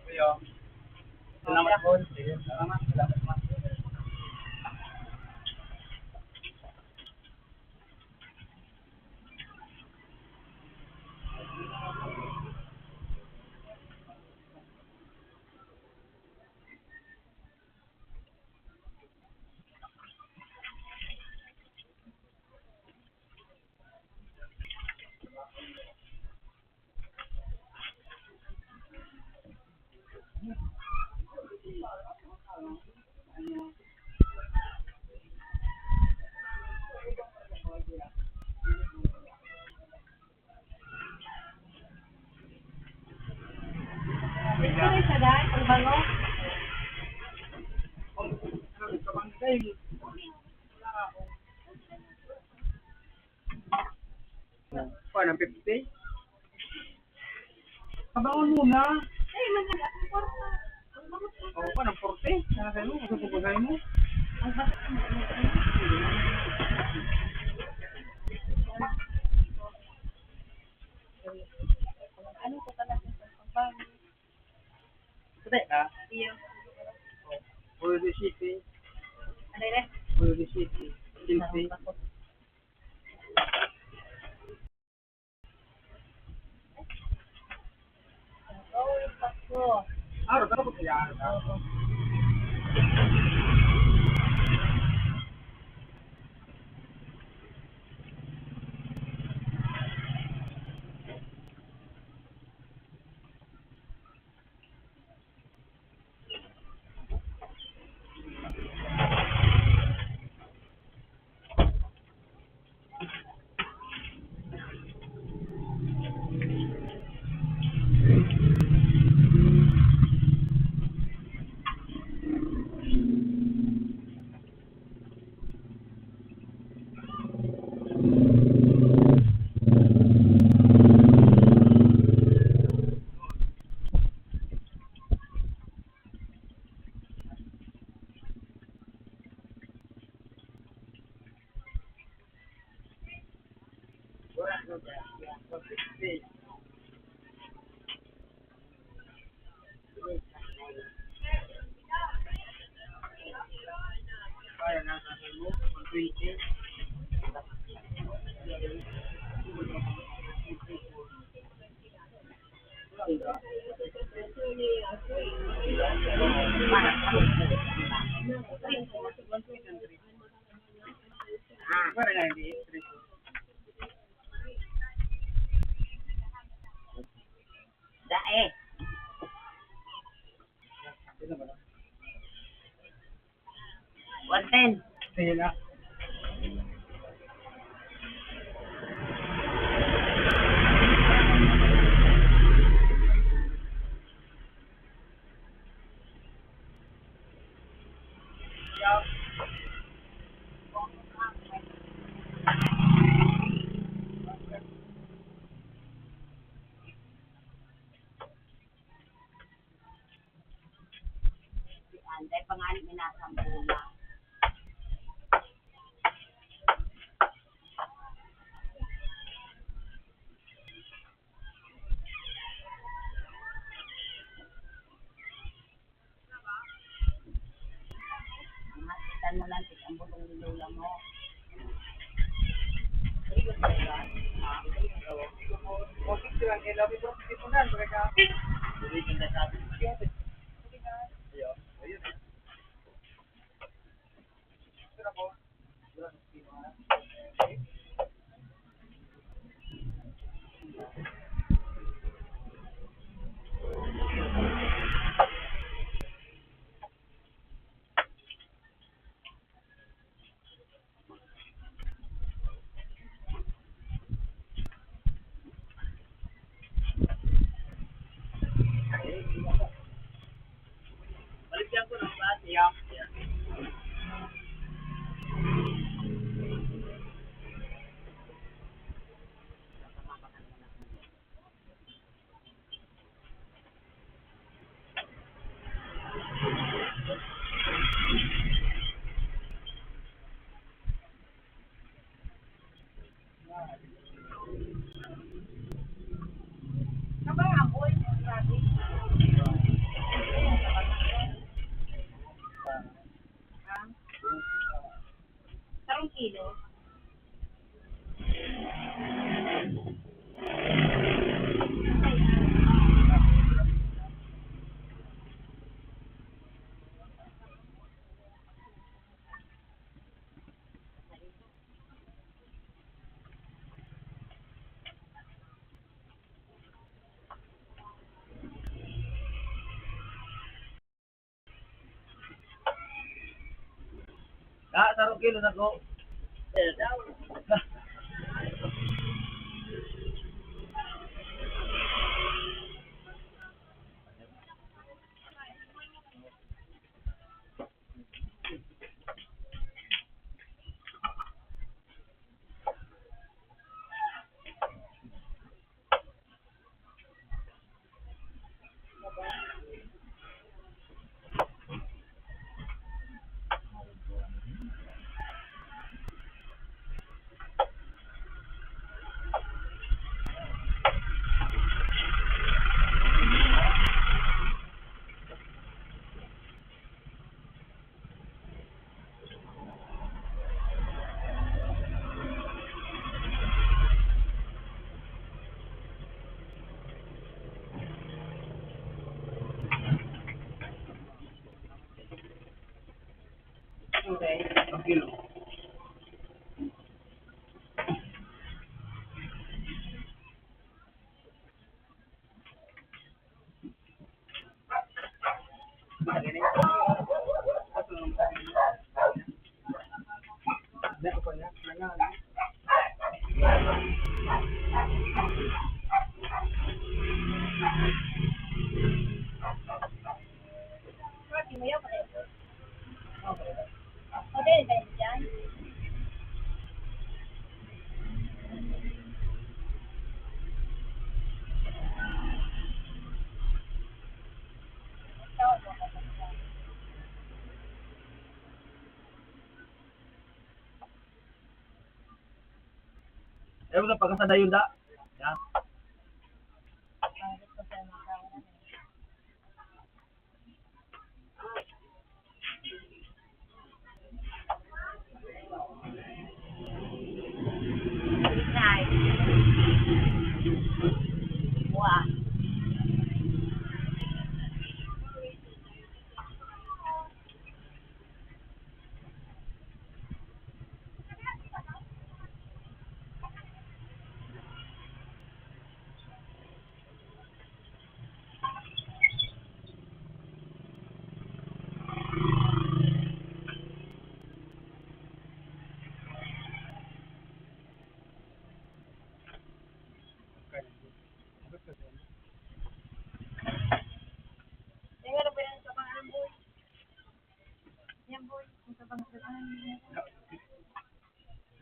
Kuya. Salamat po. Salamat. Salamat po. Paano, 50? Kabangon muna. Ay, maganda. Ang kwarta. O, paano, 40? Sana sa'yo, masupugusay mo. Ang bata. Ano ko talaga sa pagbago? Puti ka? Iyo. Pwede City. Ano yun? Pwede City. City. Oh, yung Pasko. Araw, ano ko kaya araw? Kaya nasa mo, 20. Para na hindi stress. Dae. Sino ba? 110. Sige na. Anday pangalit ni nasa mula. Masitan mo lang ang bulong ni Lola mo. O, picture lang. Kaya labi ko, picture mo na. Mereka. Hindi ko nasabi. Ayun. Ayun. Sino po? Balikan ko ng bati. Yeah. Kabay ako yung grabe. Tarong kilo. Sarong kilo na ko. Ang kilo. Marty mo yun, pare. O, din, kayo dyan. Ayaw na pagkasada yun da. Ya. Nice. Wow. Tingnan mo ba yan sa pangalan, boy? Yan, boy. Yung sa pangalan.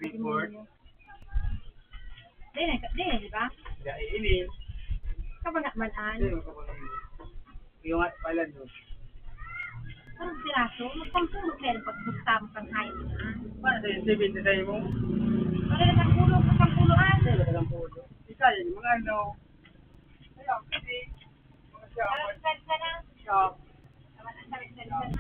Report. Di ba? Gailin. Kabangakmanan. Yung at pala doon. Anong piraso? Magpampulot meron pag gusta mo kang hain. Para sa 70 tayo mo. Wala na pagpulot, magpampuluan. Ang pulo. Isa yun, mga ano. Ayaw, kasi. Mga siya. Sarap ka na. Siya. Sarap na.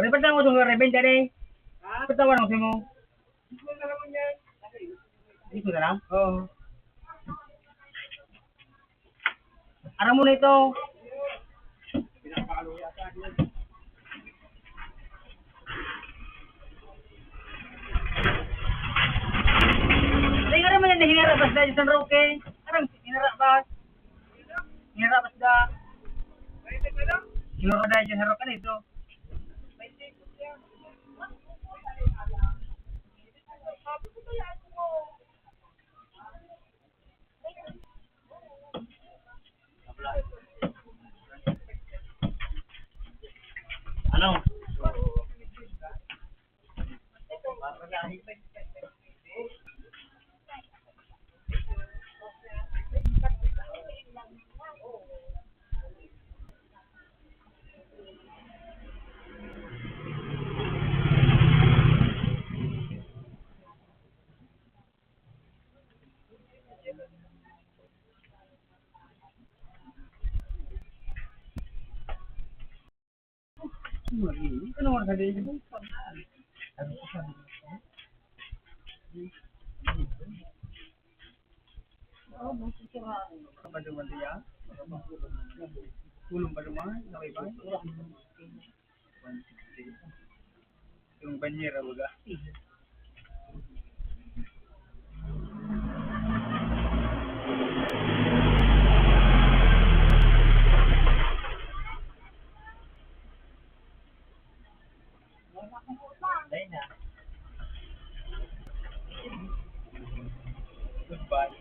Pare mo itong rebel dyan eh. Patawan mo mo. Dito na lang? Oo. Aram mo na ito. Ay, aram mo na hinarabas na San Roque. Aram, hinarabas. Hinarabas na. Hinarabas na San Roque na ito. Ano? Hindi ko naman sabi niya. Ano ko sabi niya? Oo, masisira. Kapaduman niya? Tulong pa naman? Nakay ba? Yung banyera baga. Ay na. Goodbye.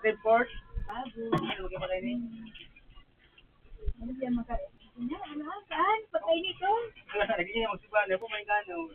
Report. Ano ka pala ni? Ano siya makain? Ano, saan? Patay nito. Lagi niya magsiba na po may gano.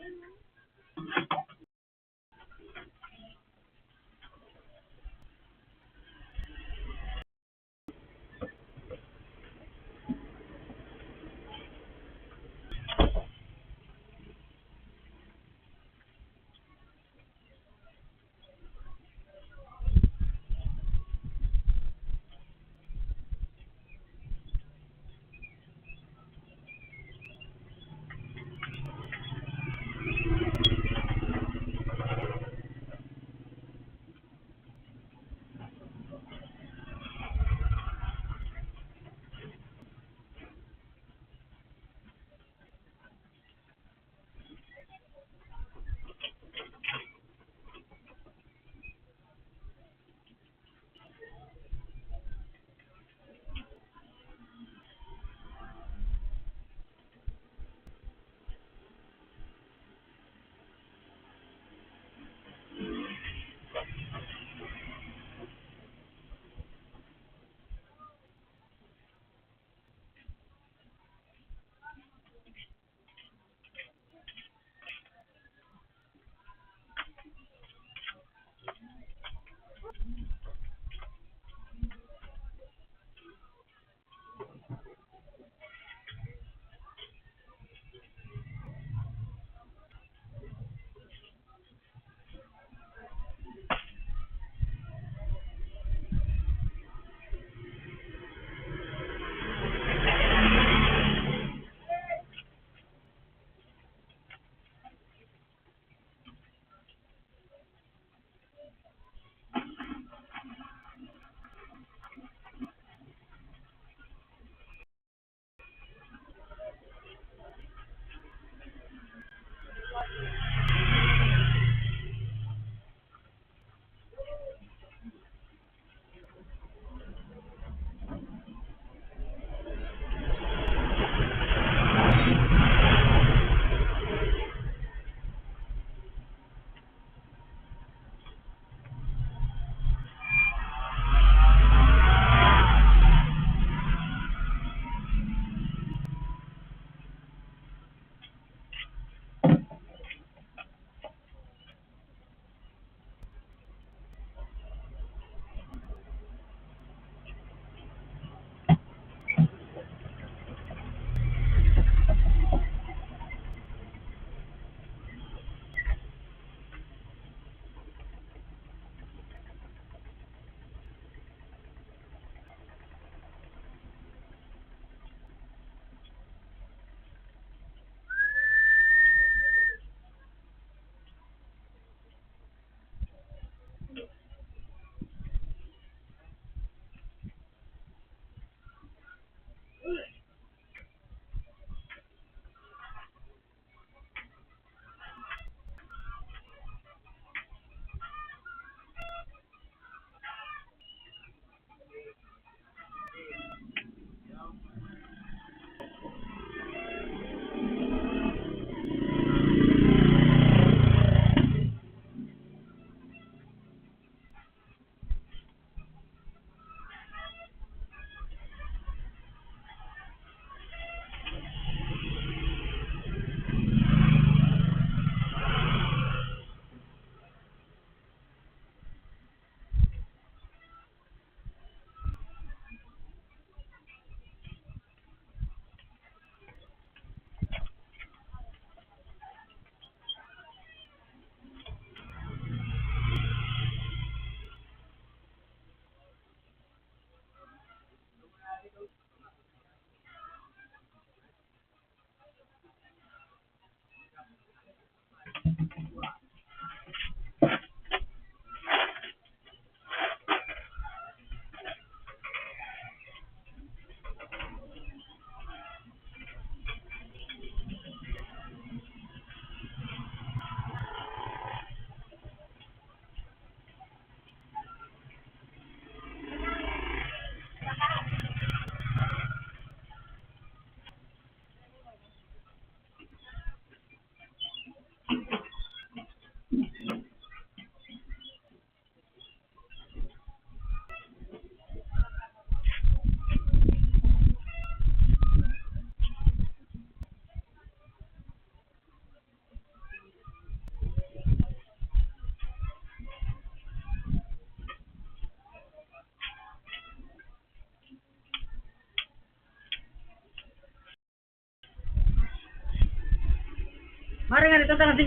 Mari nga dito sa 5.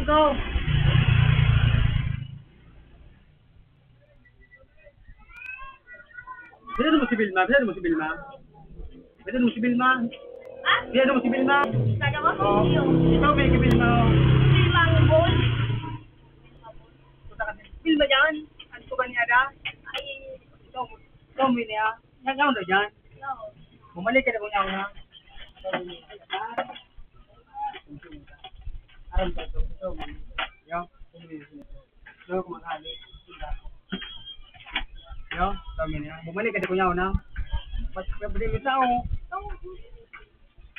Bilhin mo si Bilma, bilhin mo si Bilma. Bilhin mo si Bilma. Ah? Bilhin mo si Bilma. Taga mo? Oo. Ikaw may kibilma. Silang bol. Bilma dyan. Ano ko ba niya da? Ay, Ikaw may niya. Nagaw na dyan. no. Bumalik ka na kung yaw na. Aram ka ito. Ito. Yaw. Ito kumakali. Yaw. Tama niya. Bumalik ka na kung yaw na. Pwede mo tao.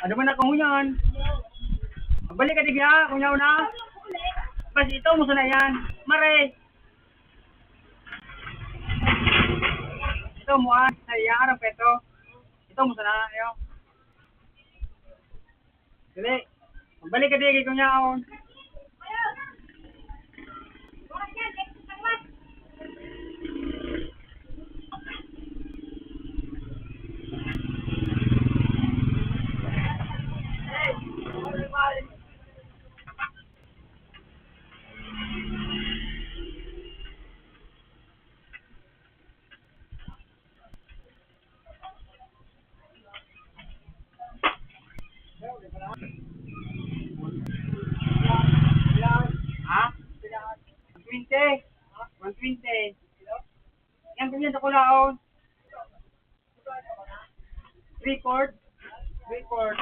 Ano ba na kung yan? Balik ka digya kung yaw na. Bas ito mo na yan. Mare. Ito mo ay arang peto. Ito mo na ayo. Dili. Balik ka digya kung yaw. Ha? 120. 120. Yan ganyan sa kulaon. 3/4. 3/4.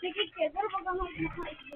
Sige, pero pag ang makaisip,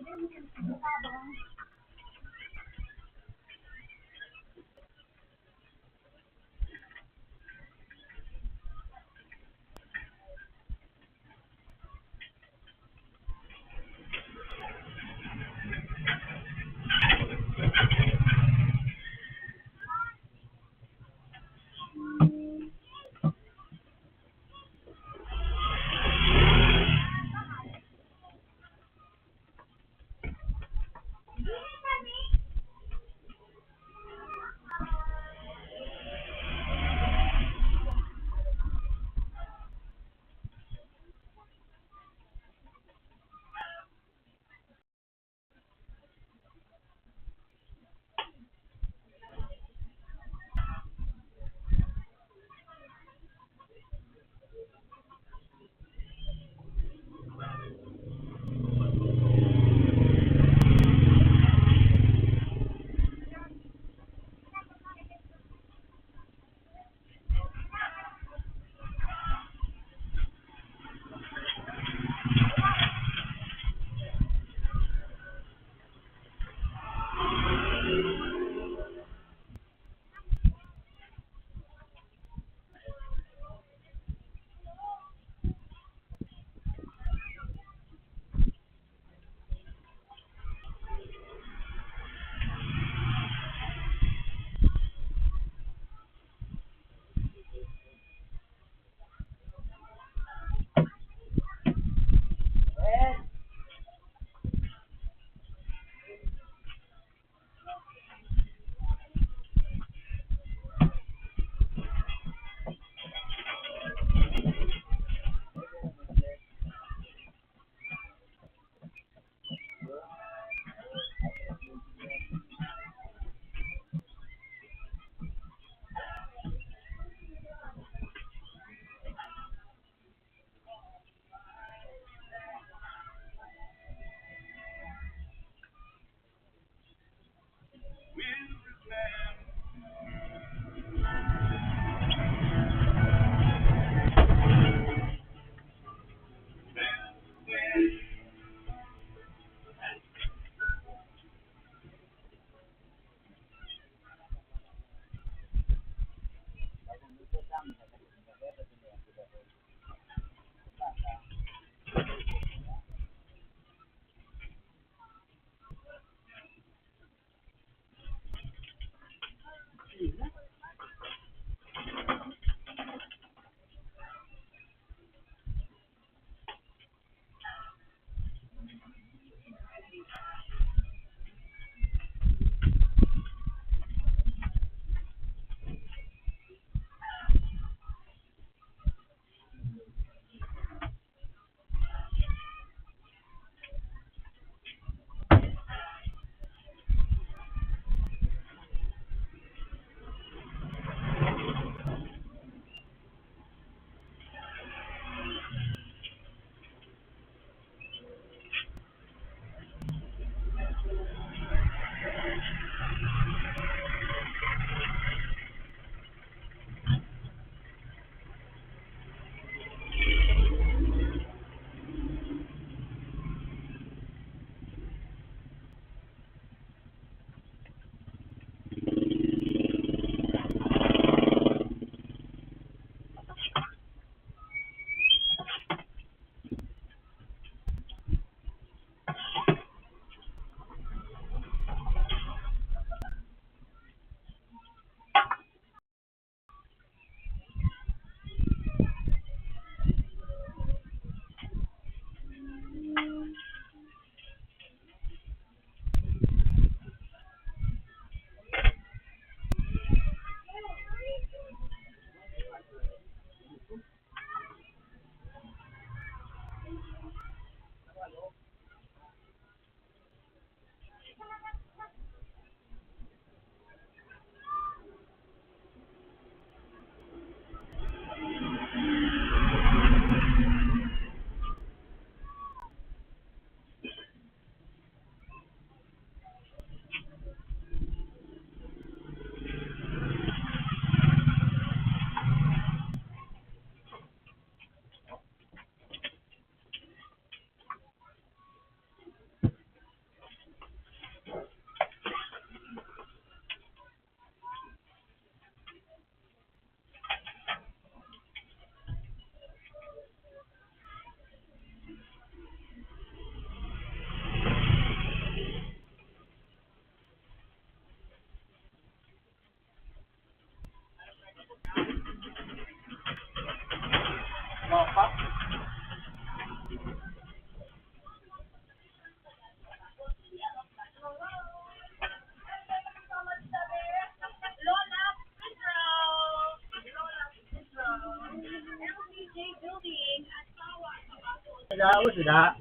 Sila, o sila.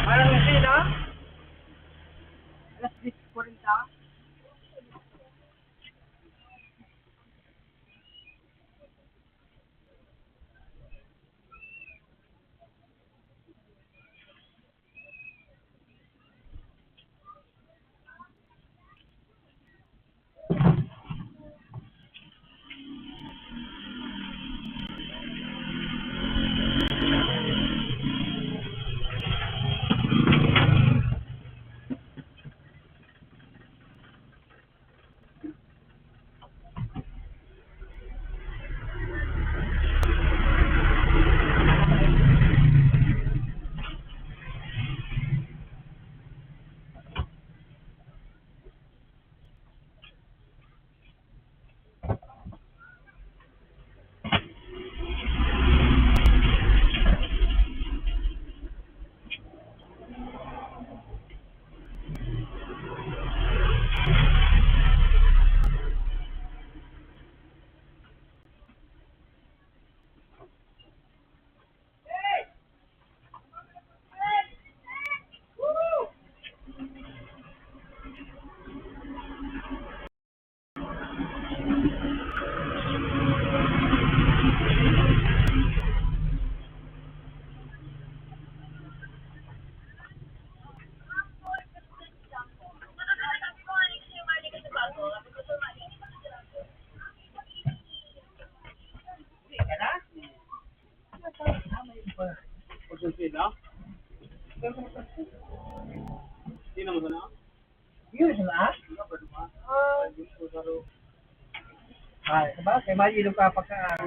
Parang sila? Alas 10:40. Pagod sila? Sino mo sana? Yun, na? Ay, sabagay, malilog ka pagka,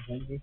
Hindi.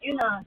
Yun na.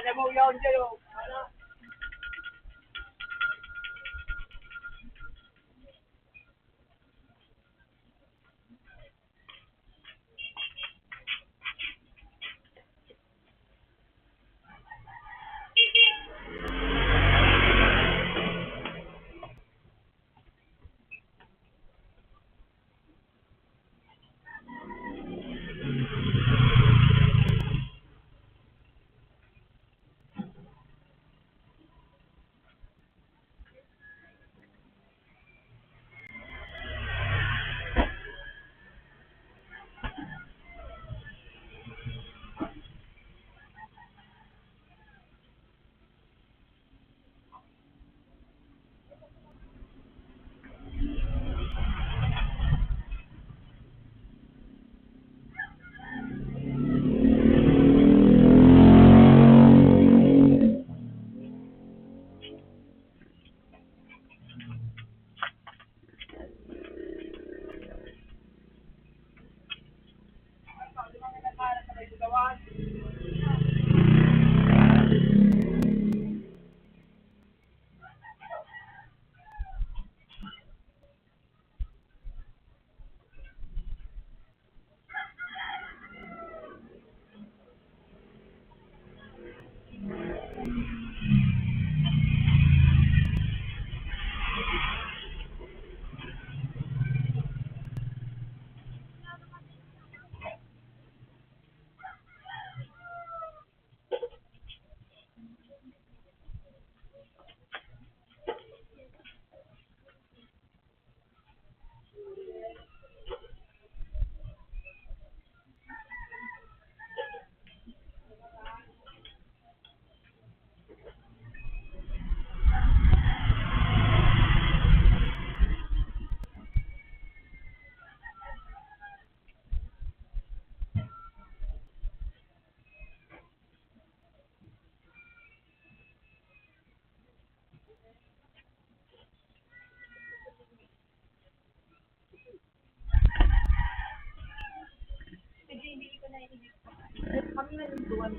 Ada mo yun dyan, oh. Kami na yung tuwan.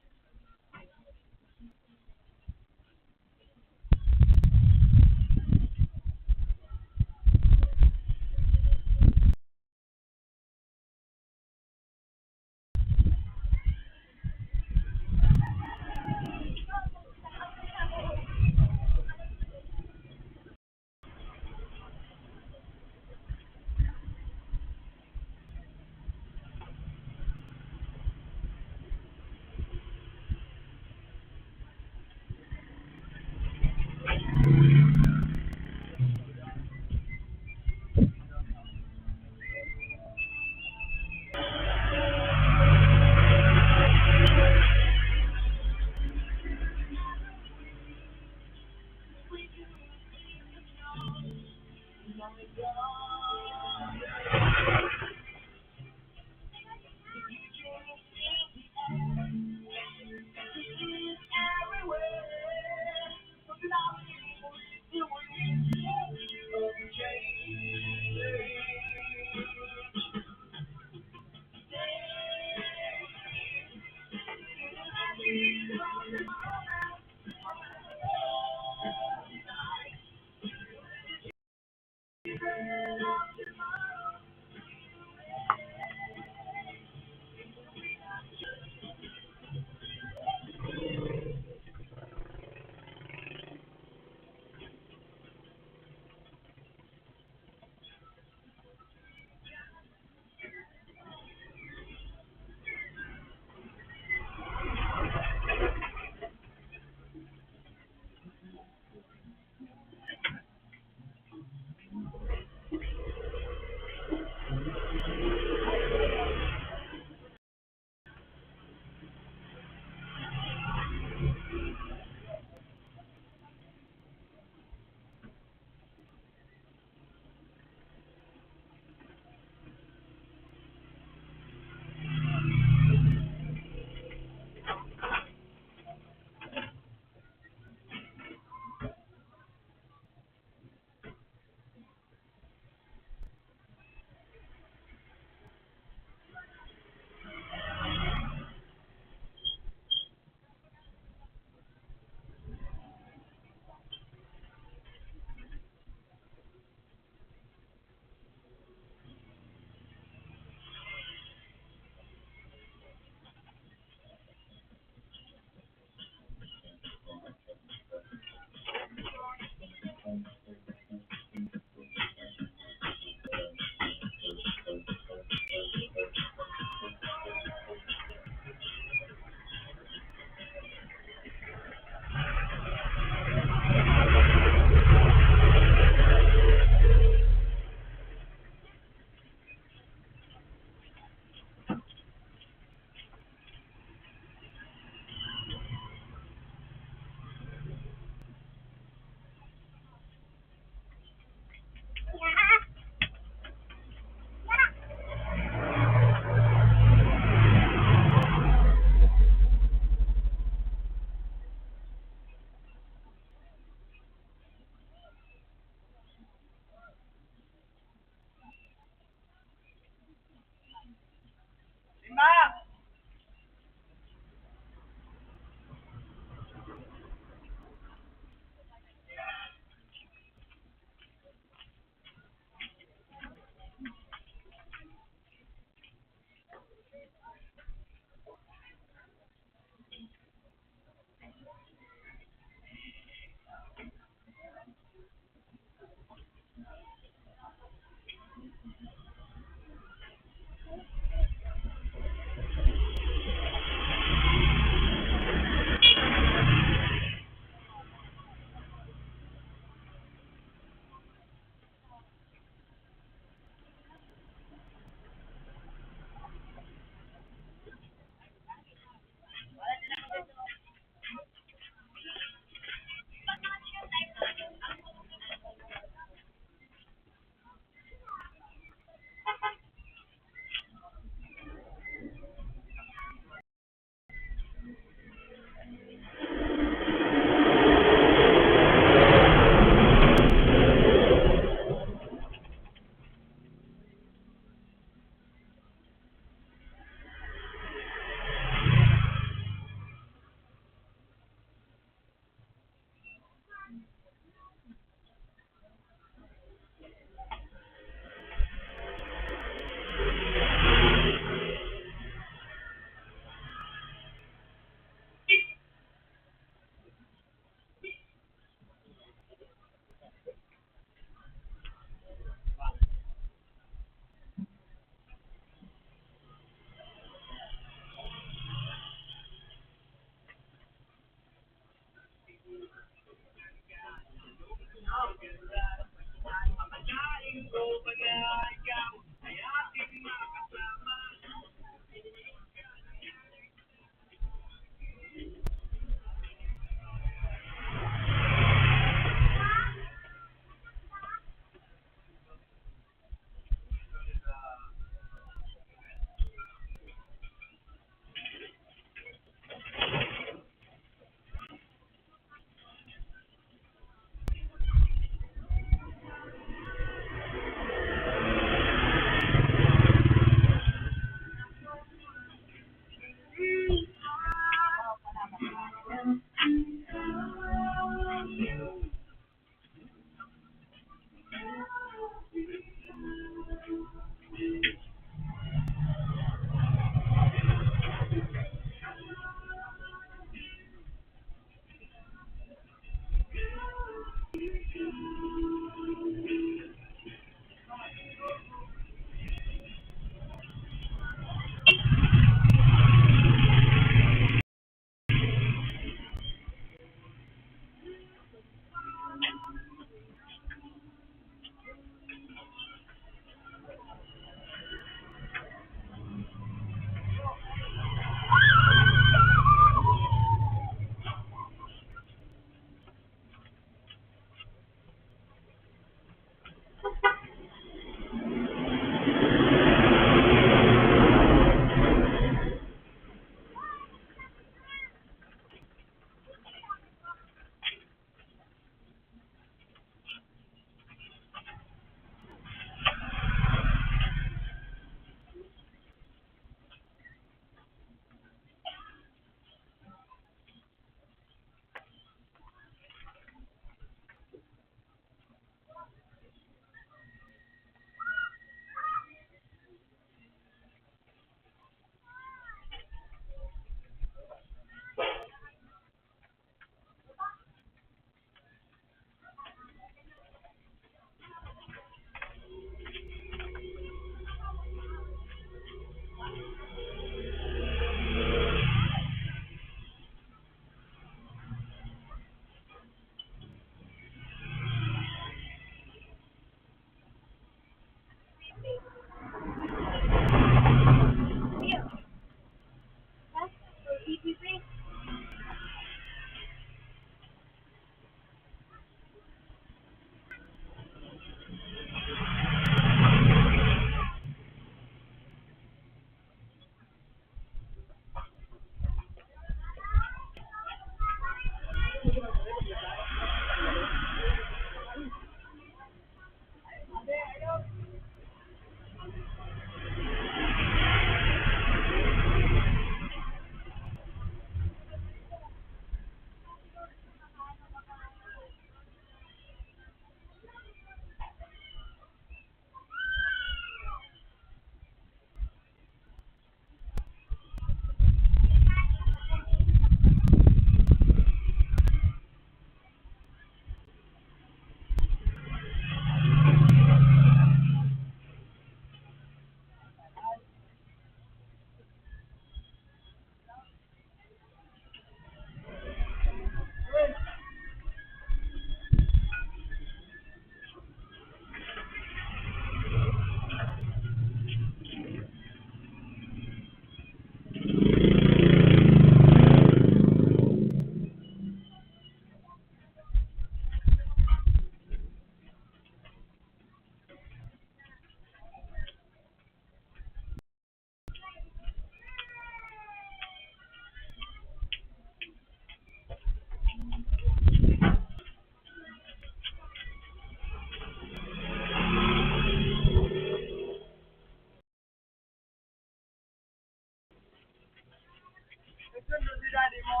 Nagsundo si daddy mo.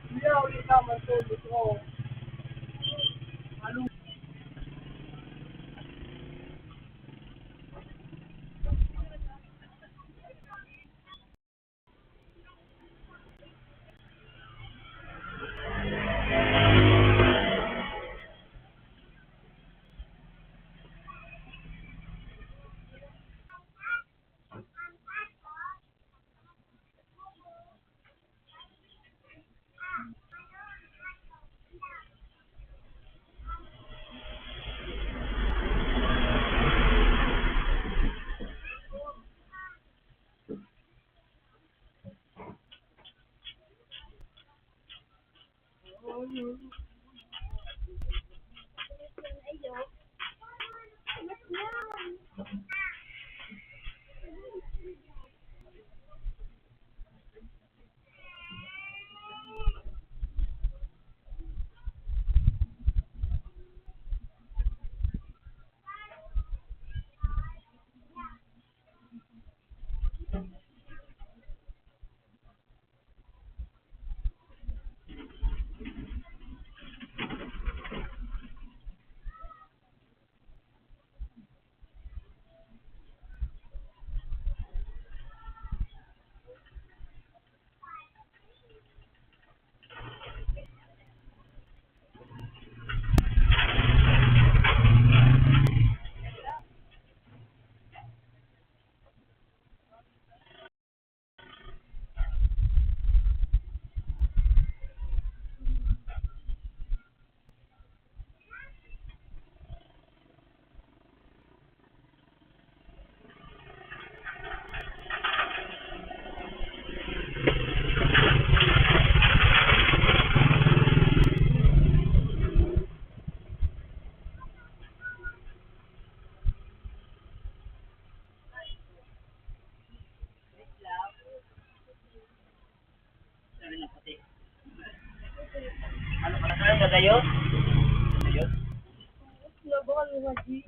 Hindi ako ulit naman tulog ko. Ano ka na kayo? Gagayos? Gagayos? Labakan mo Haji.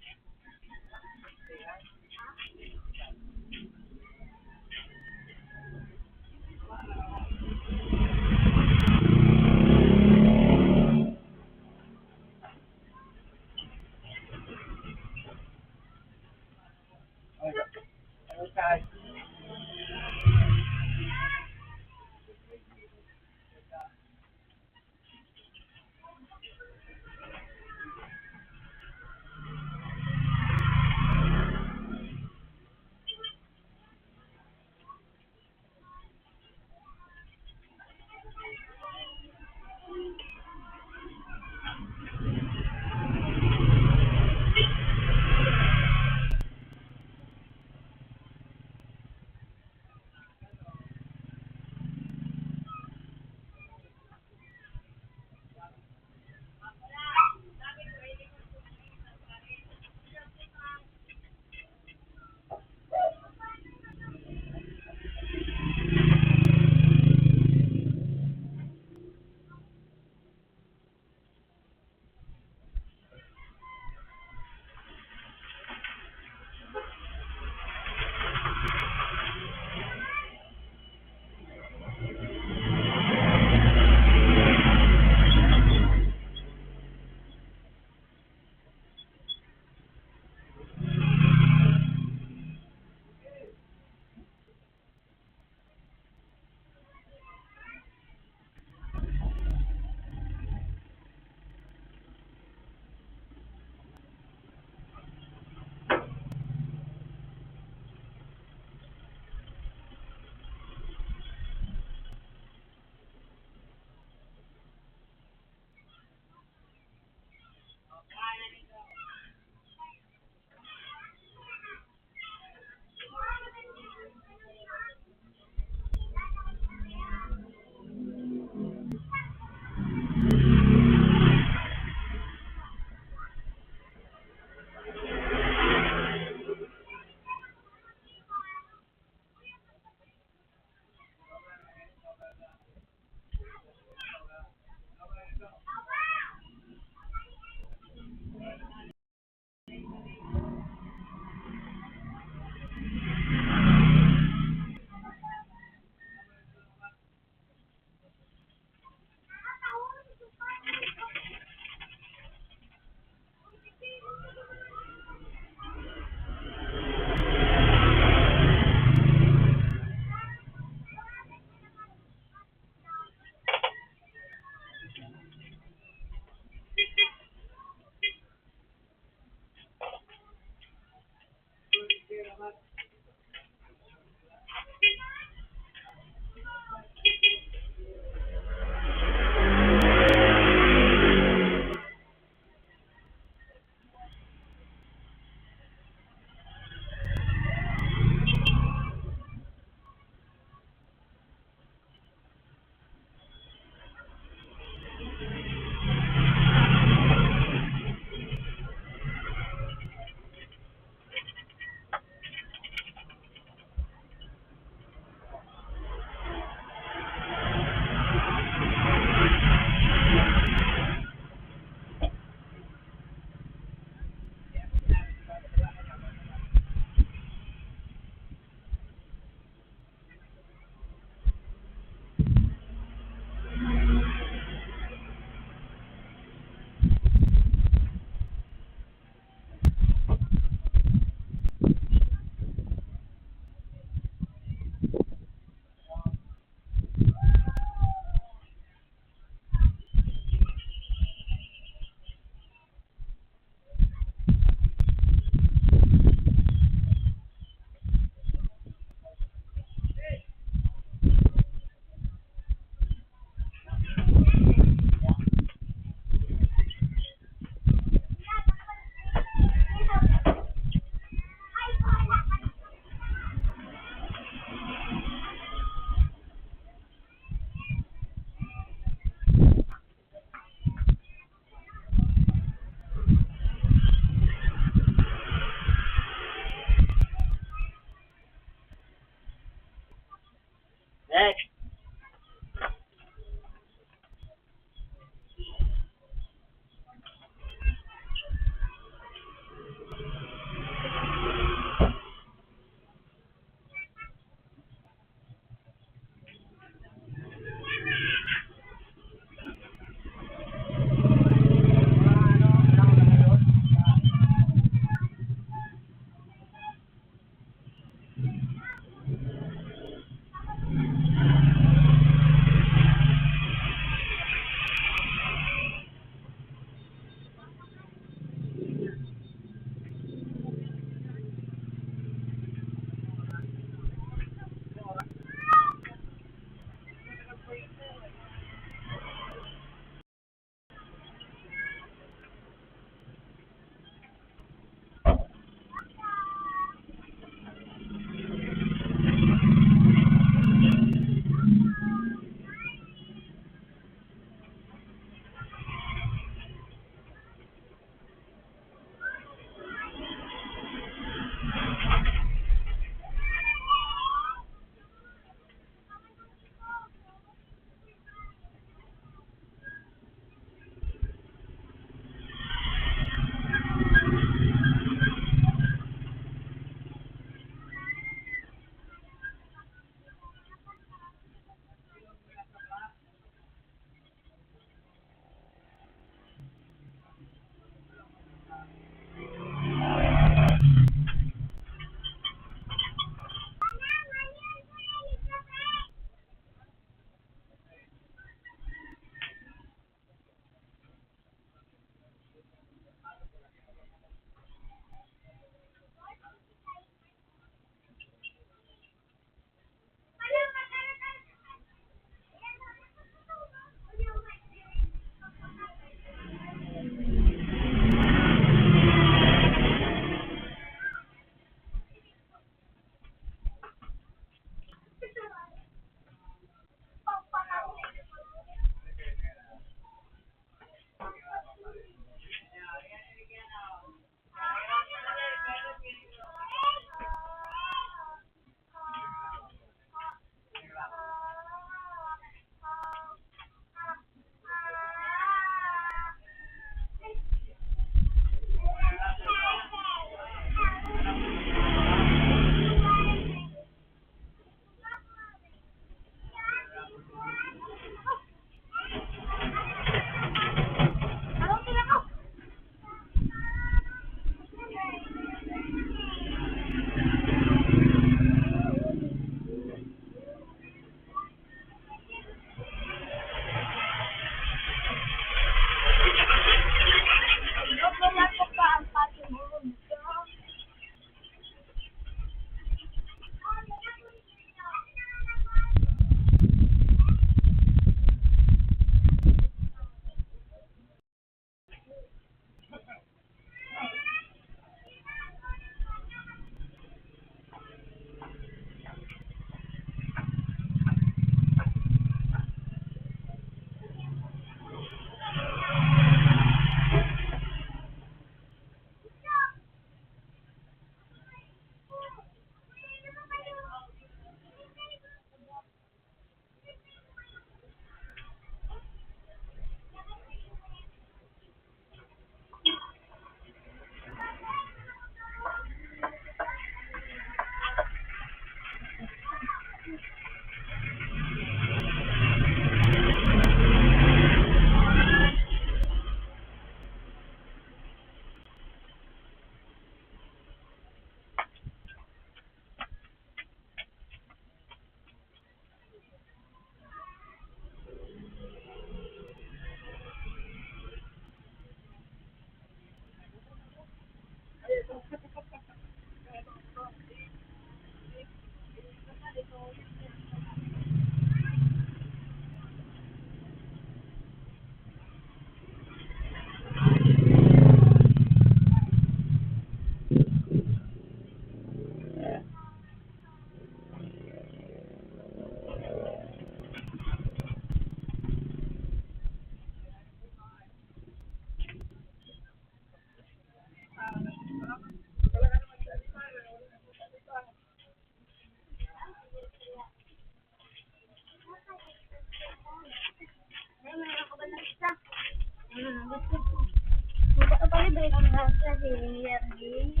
Ay, ang nasa si Yerby.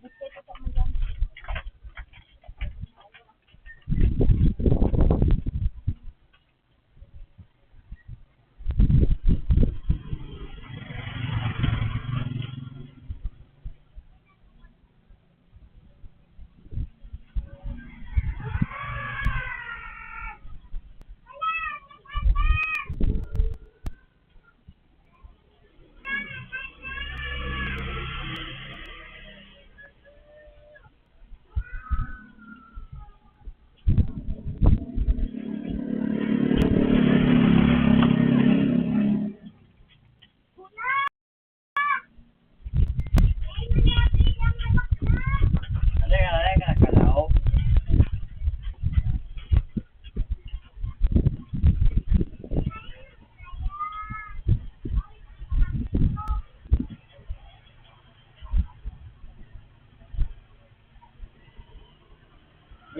Gusto ko mo dyan.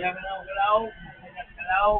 Kalaw. Kalaw.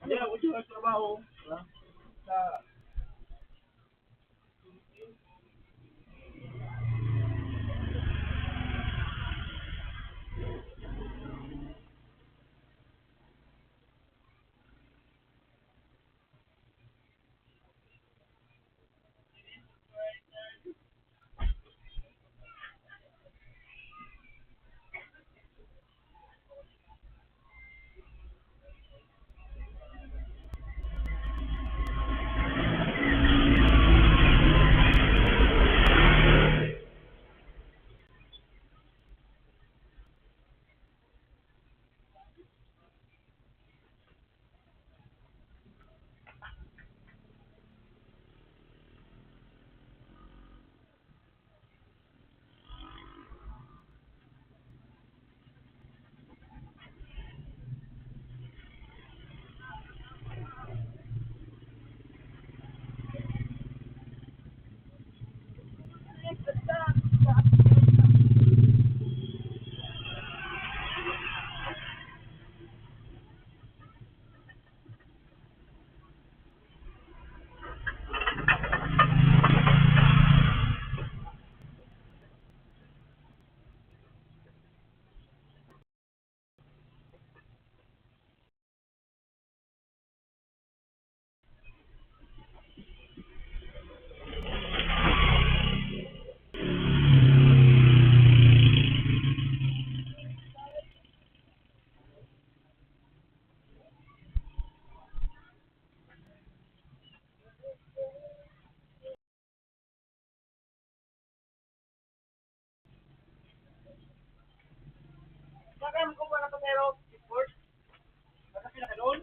Yeah, what you like trabaho? Sa Saka mo ba na pero report? Saka sila doon?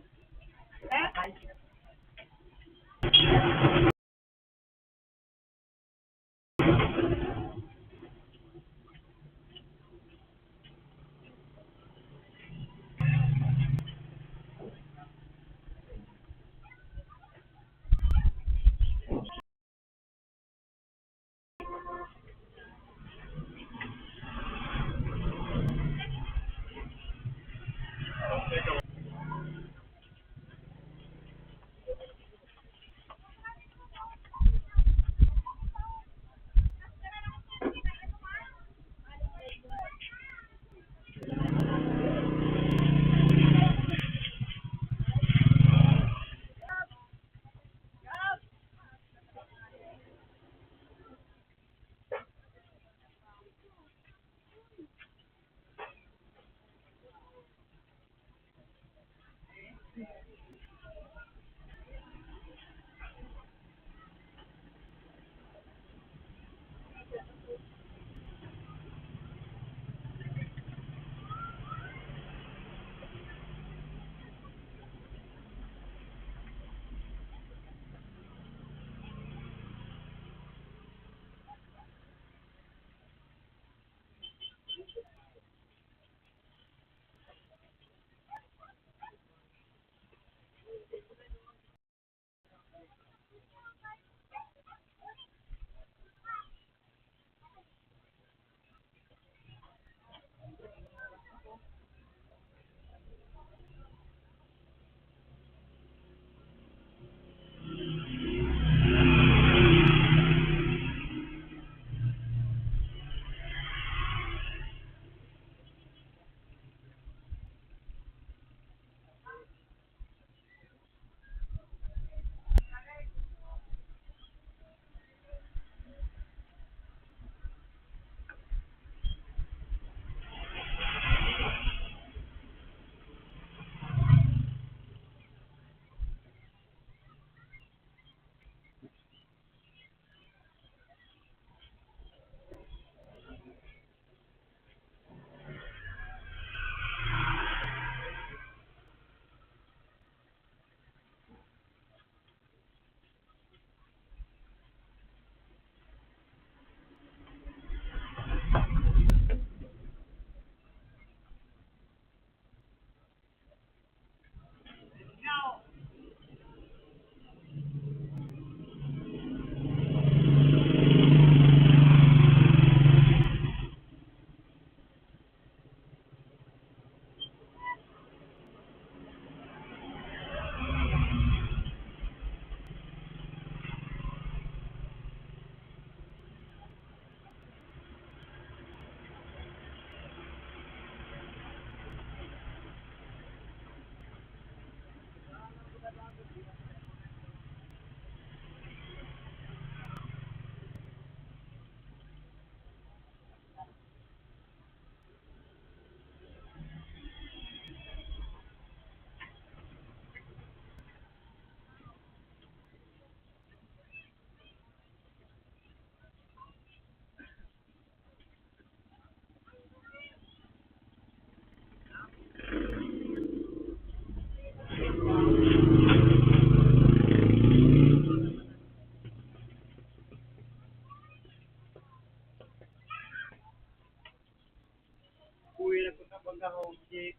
pagka-homesick.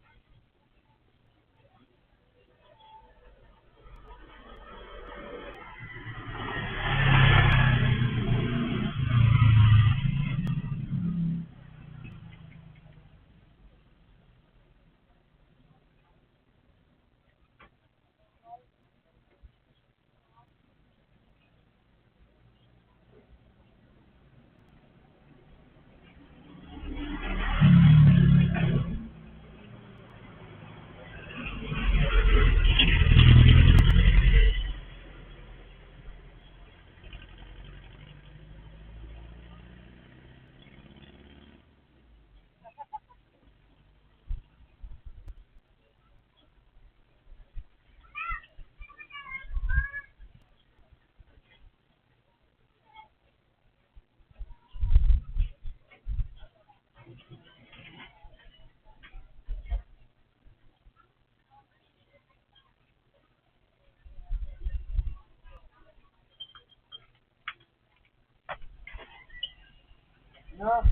No.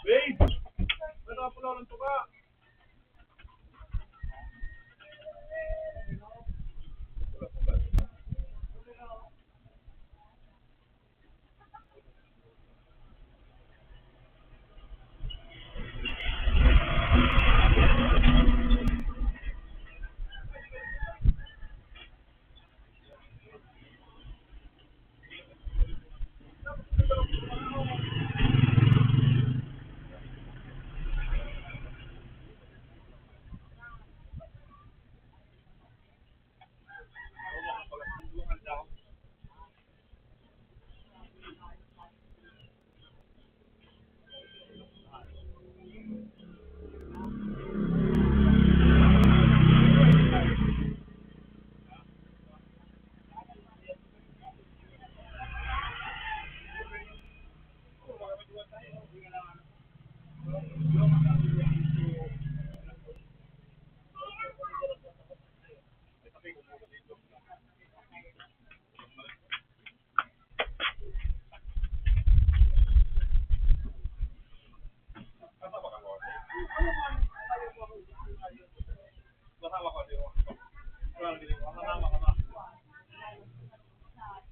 Babe! Ba't ako pala ng tuka?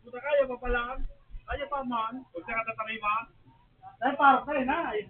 Puta kaya pa pala. Kaya pa man. Huwag siya katatarima. Ay, parang kayo na. Ay,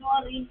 Sorry.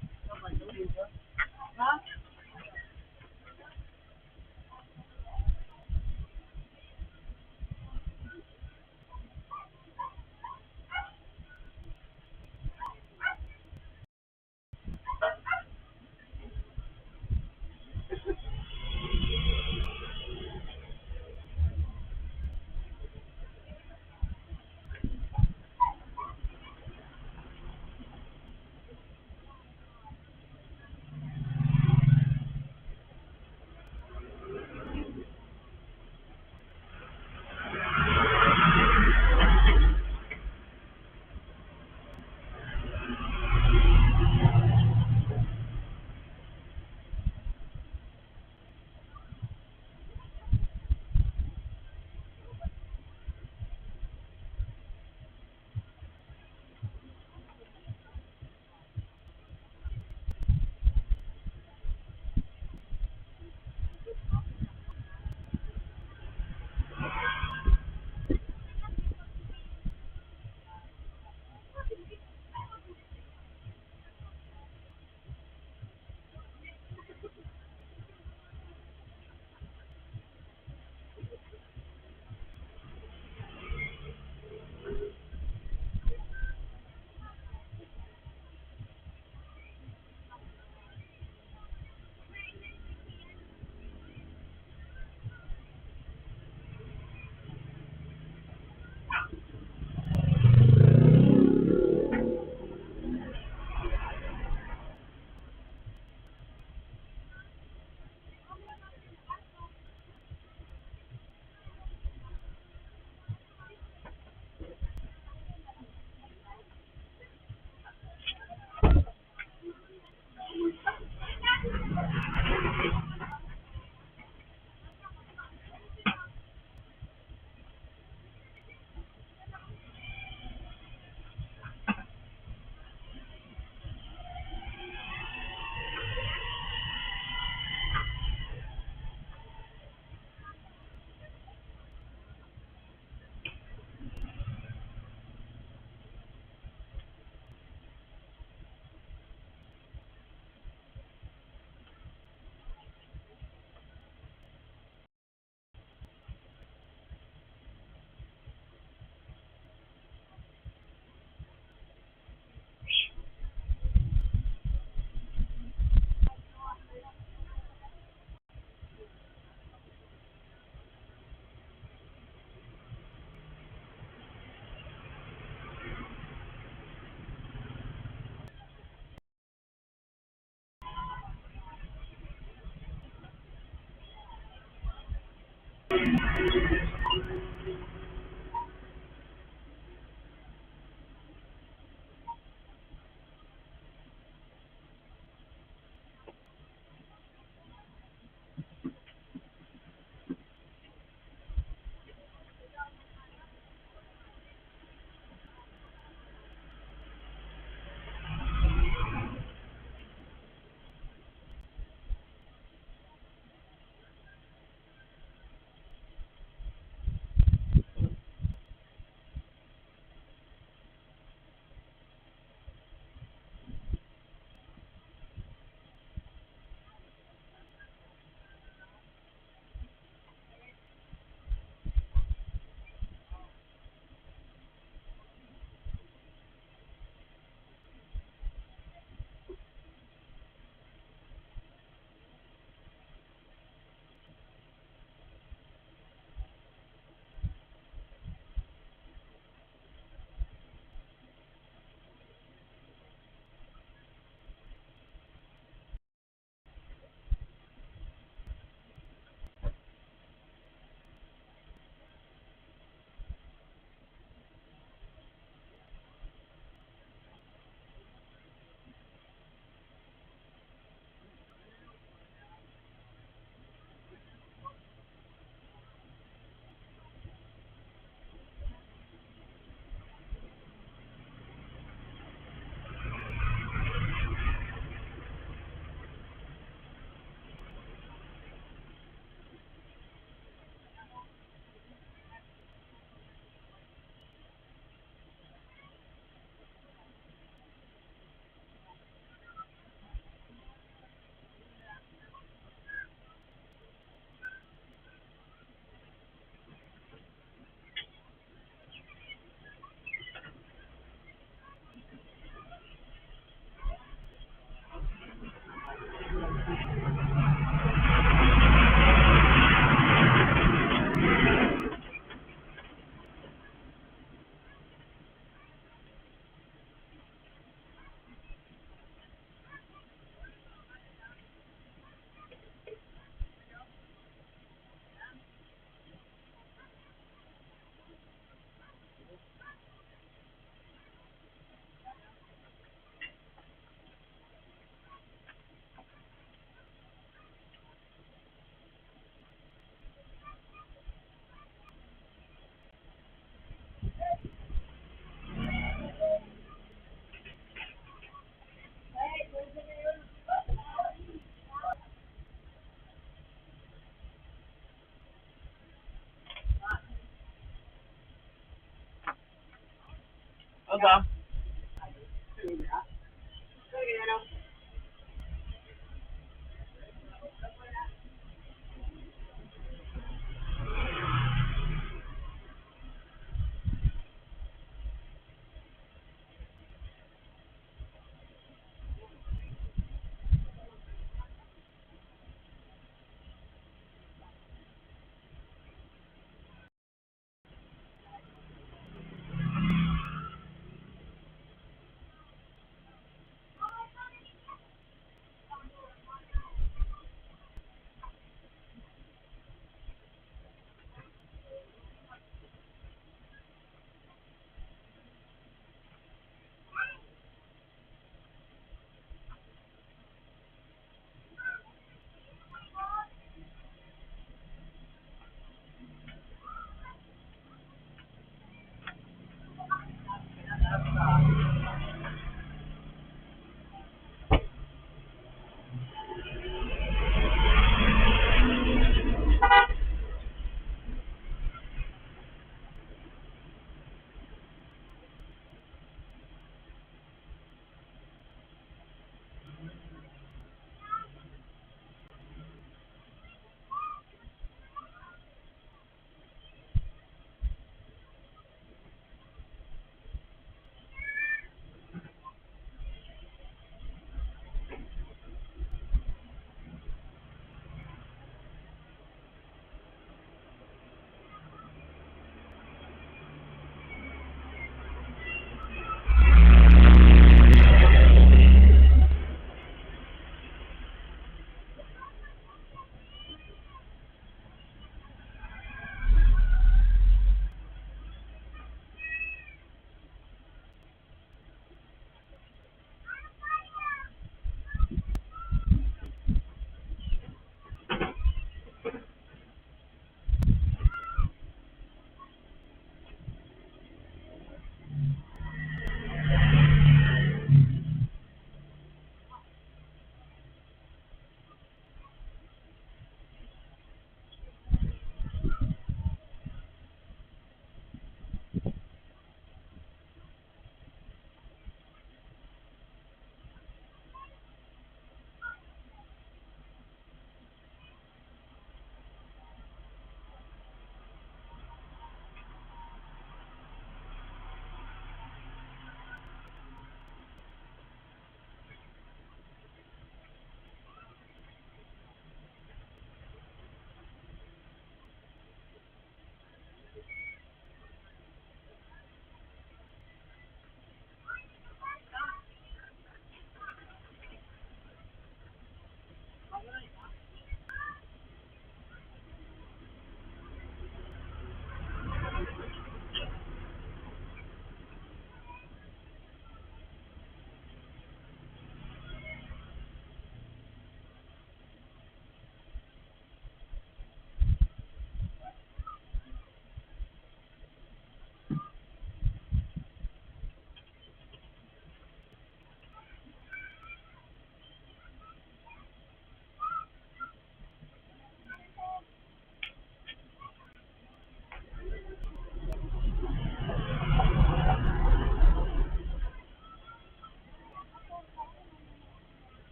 Aga.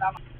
tama.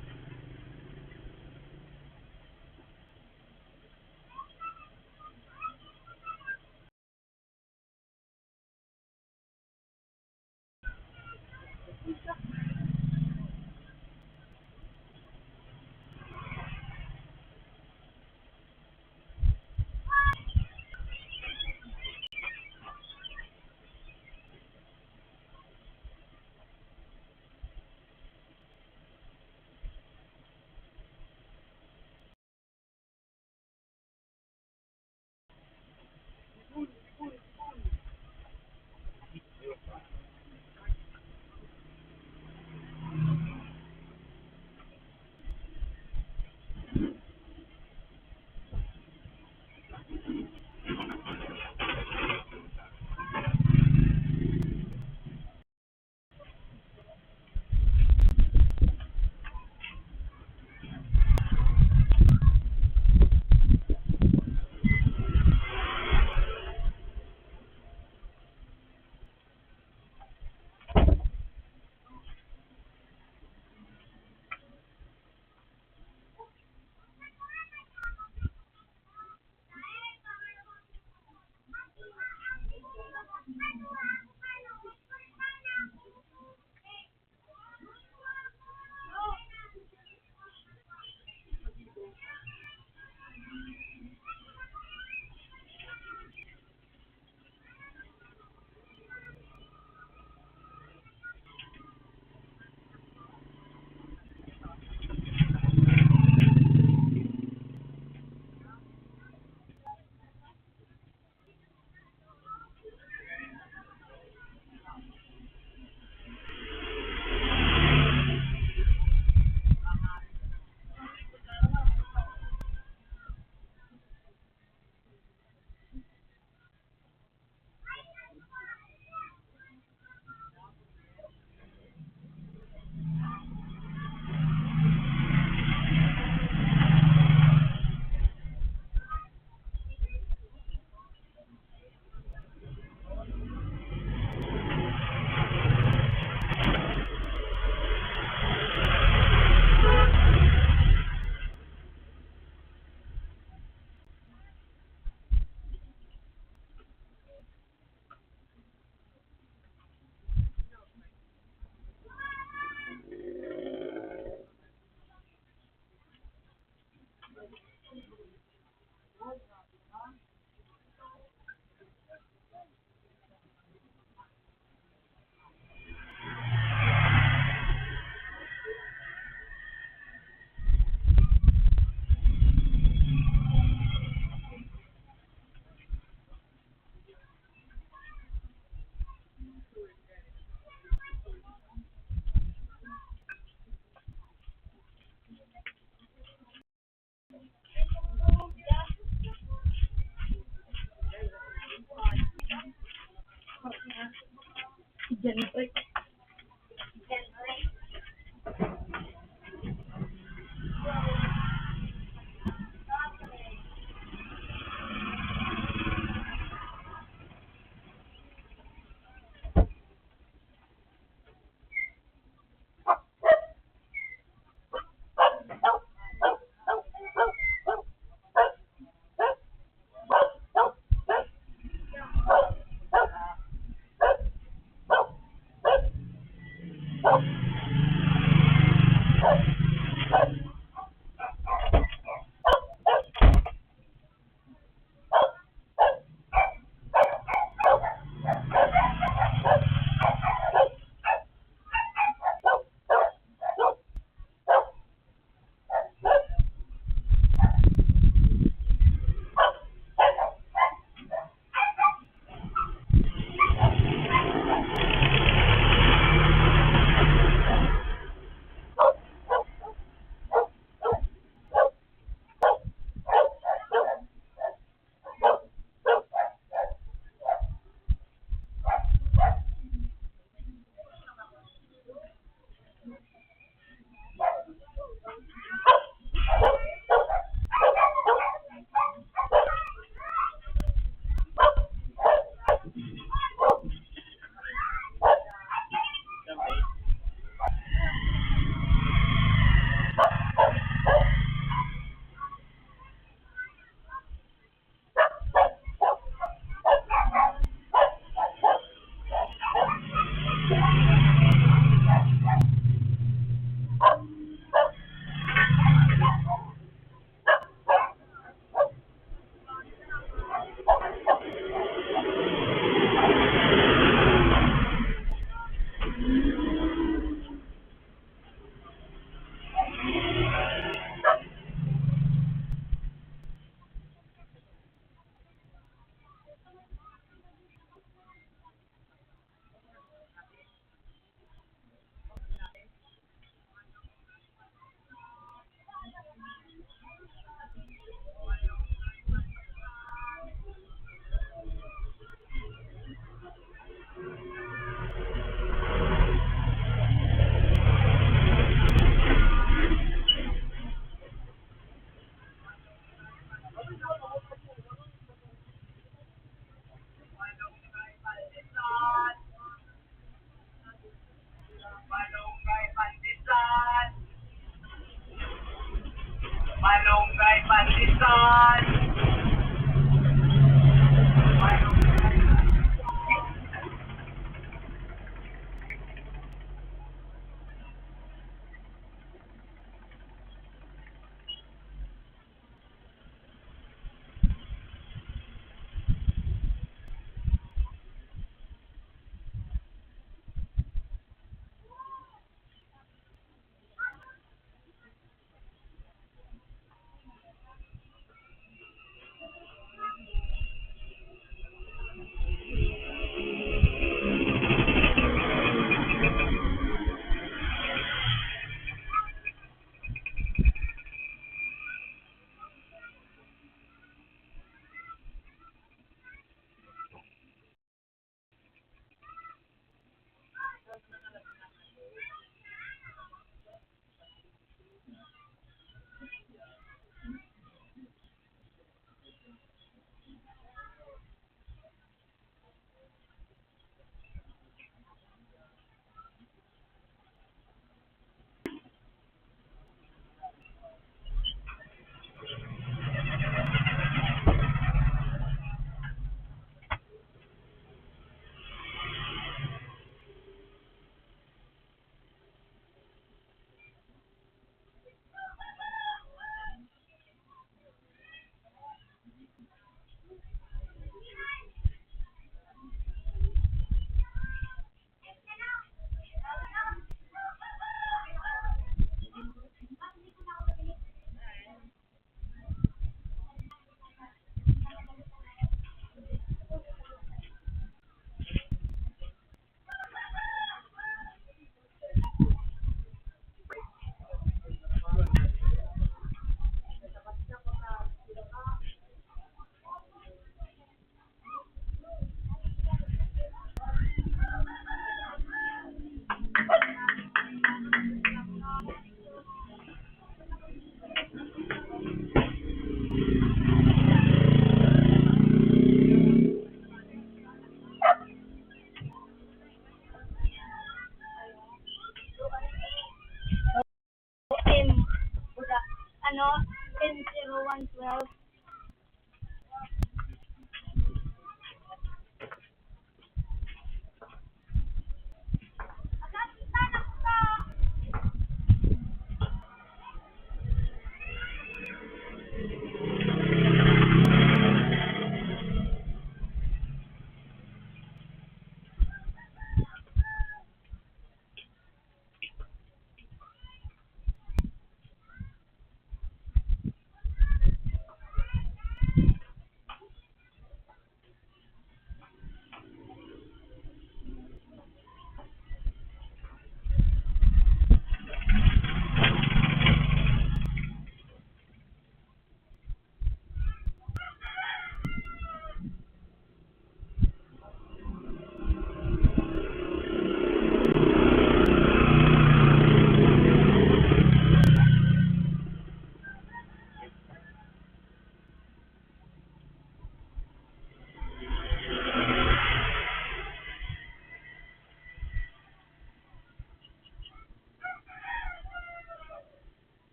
ano, 10-01-12.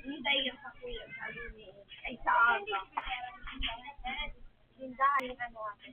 Hindi yung sa kuya, sabi ni, ay sa aga. Tindahan yung ano ako.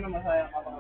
na masaya ka pa.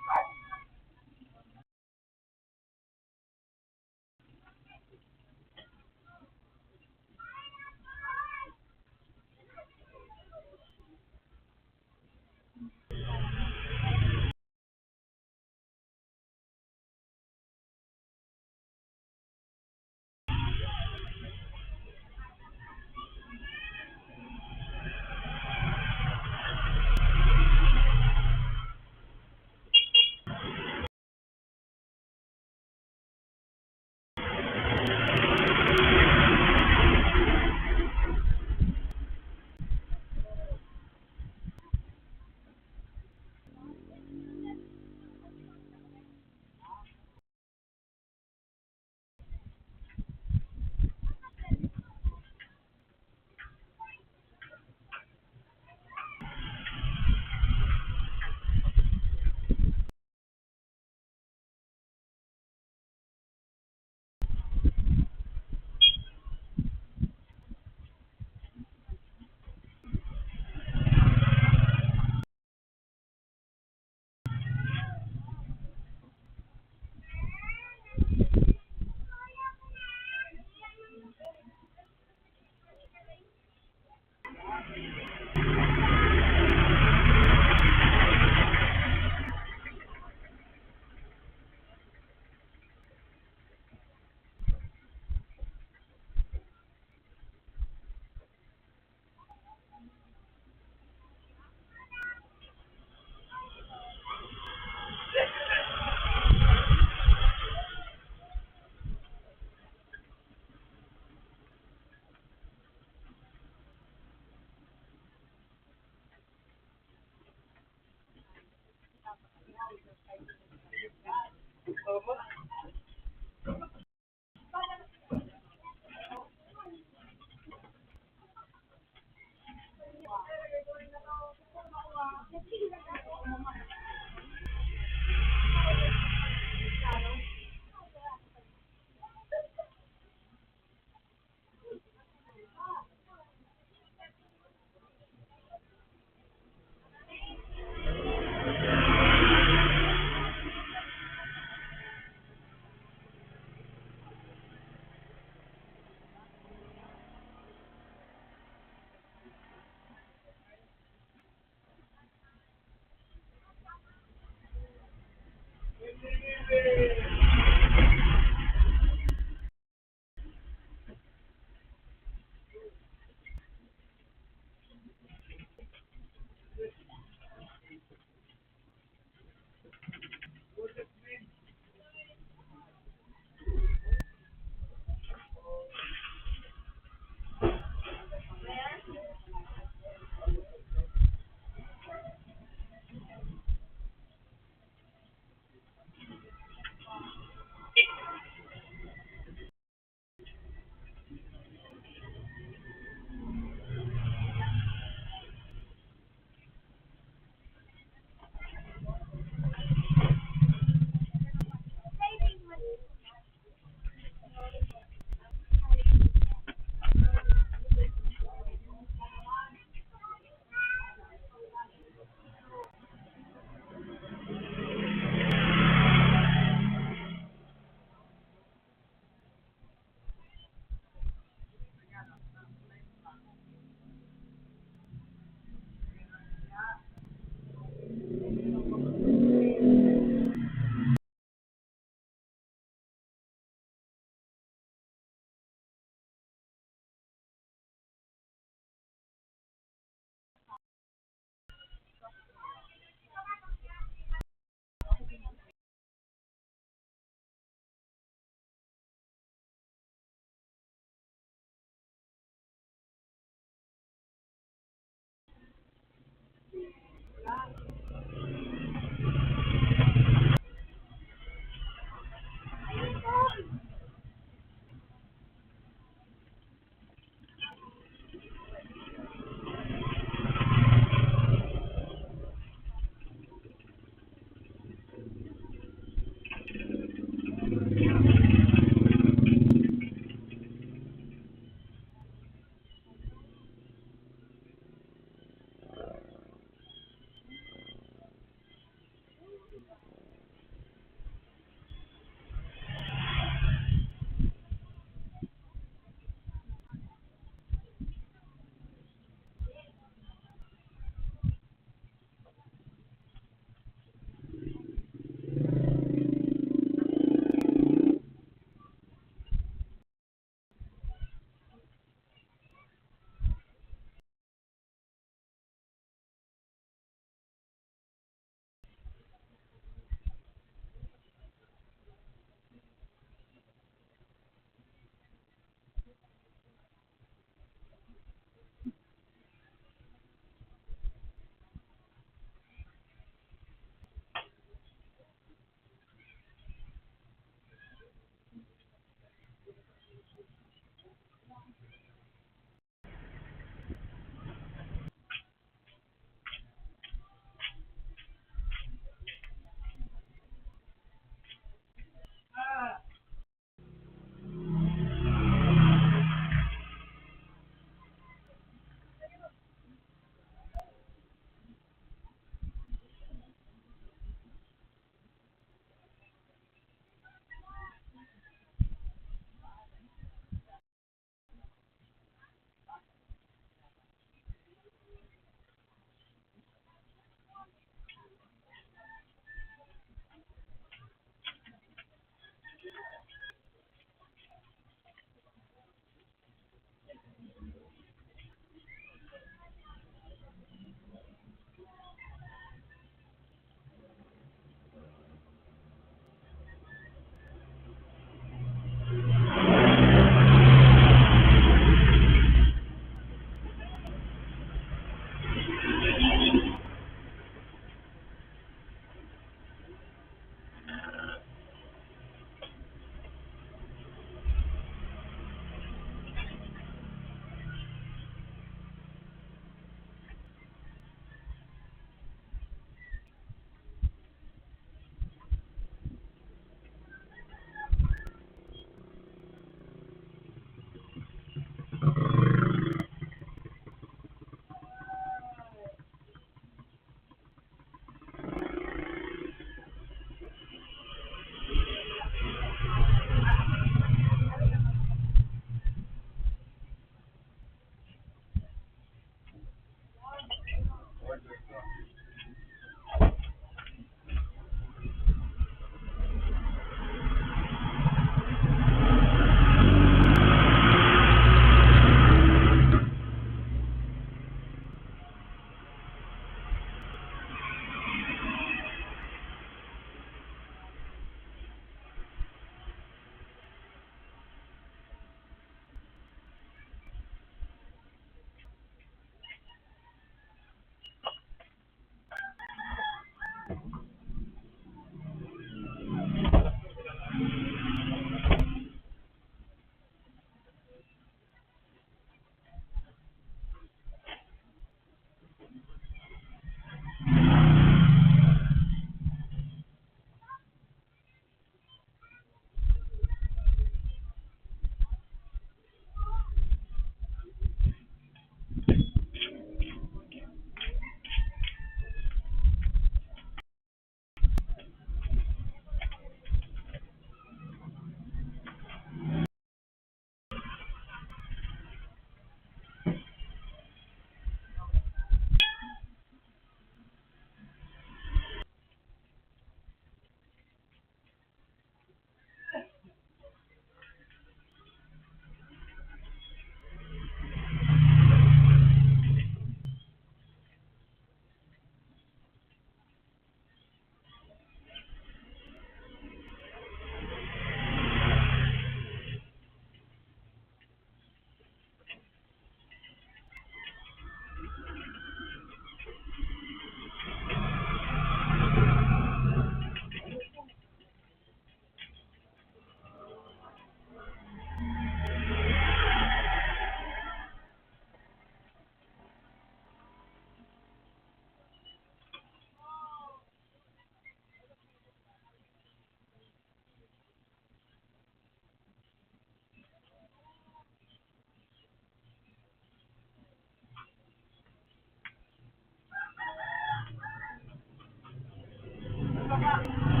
baba.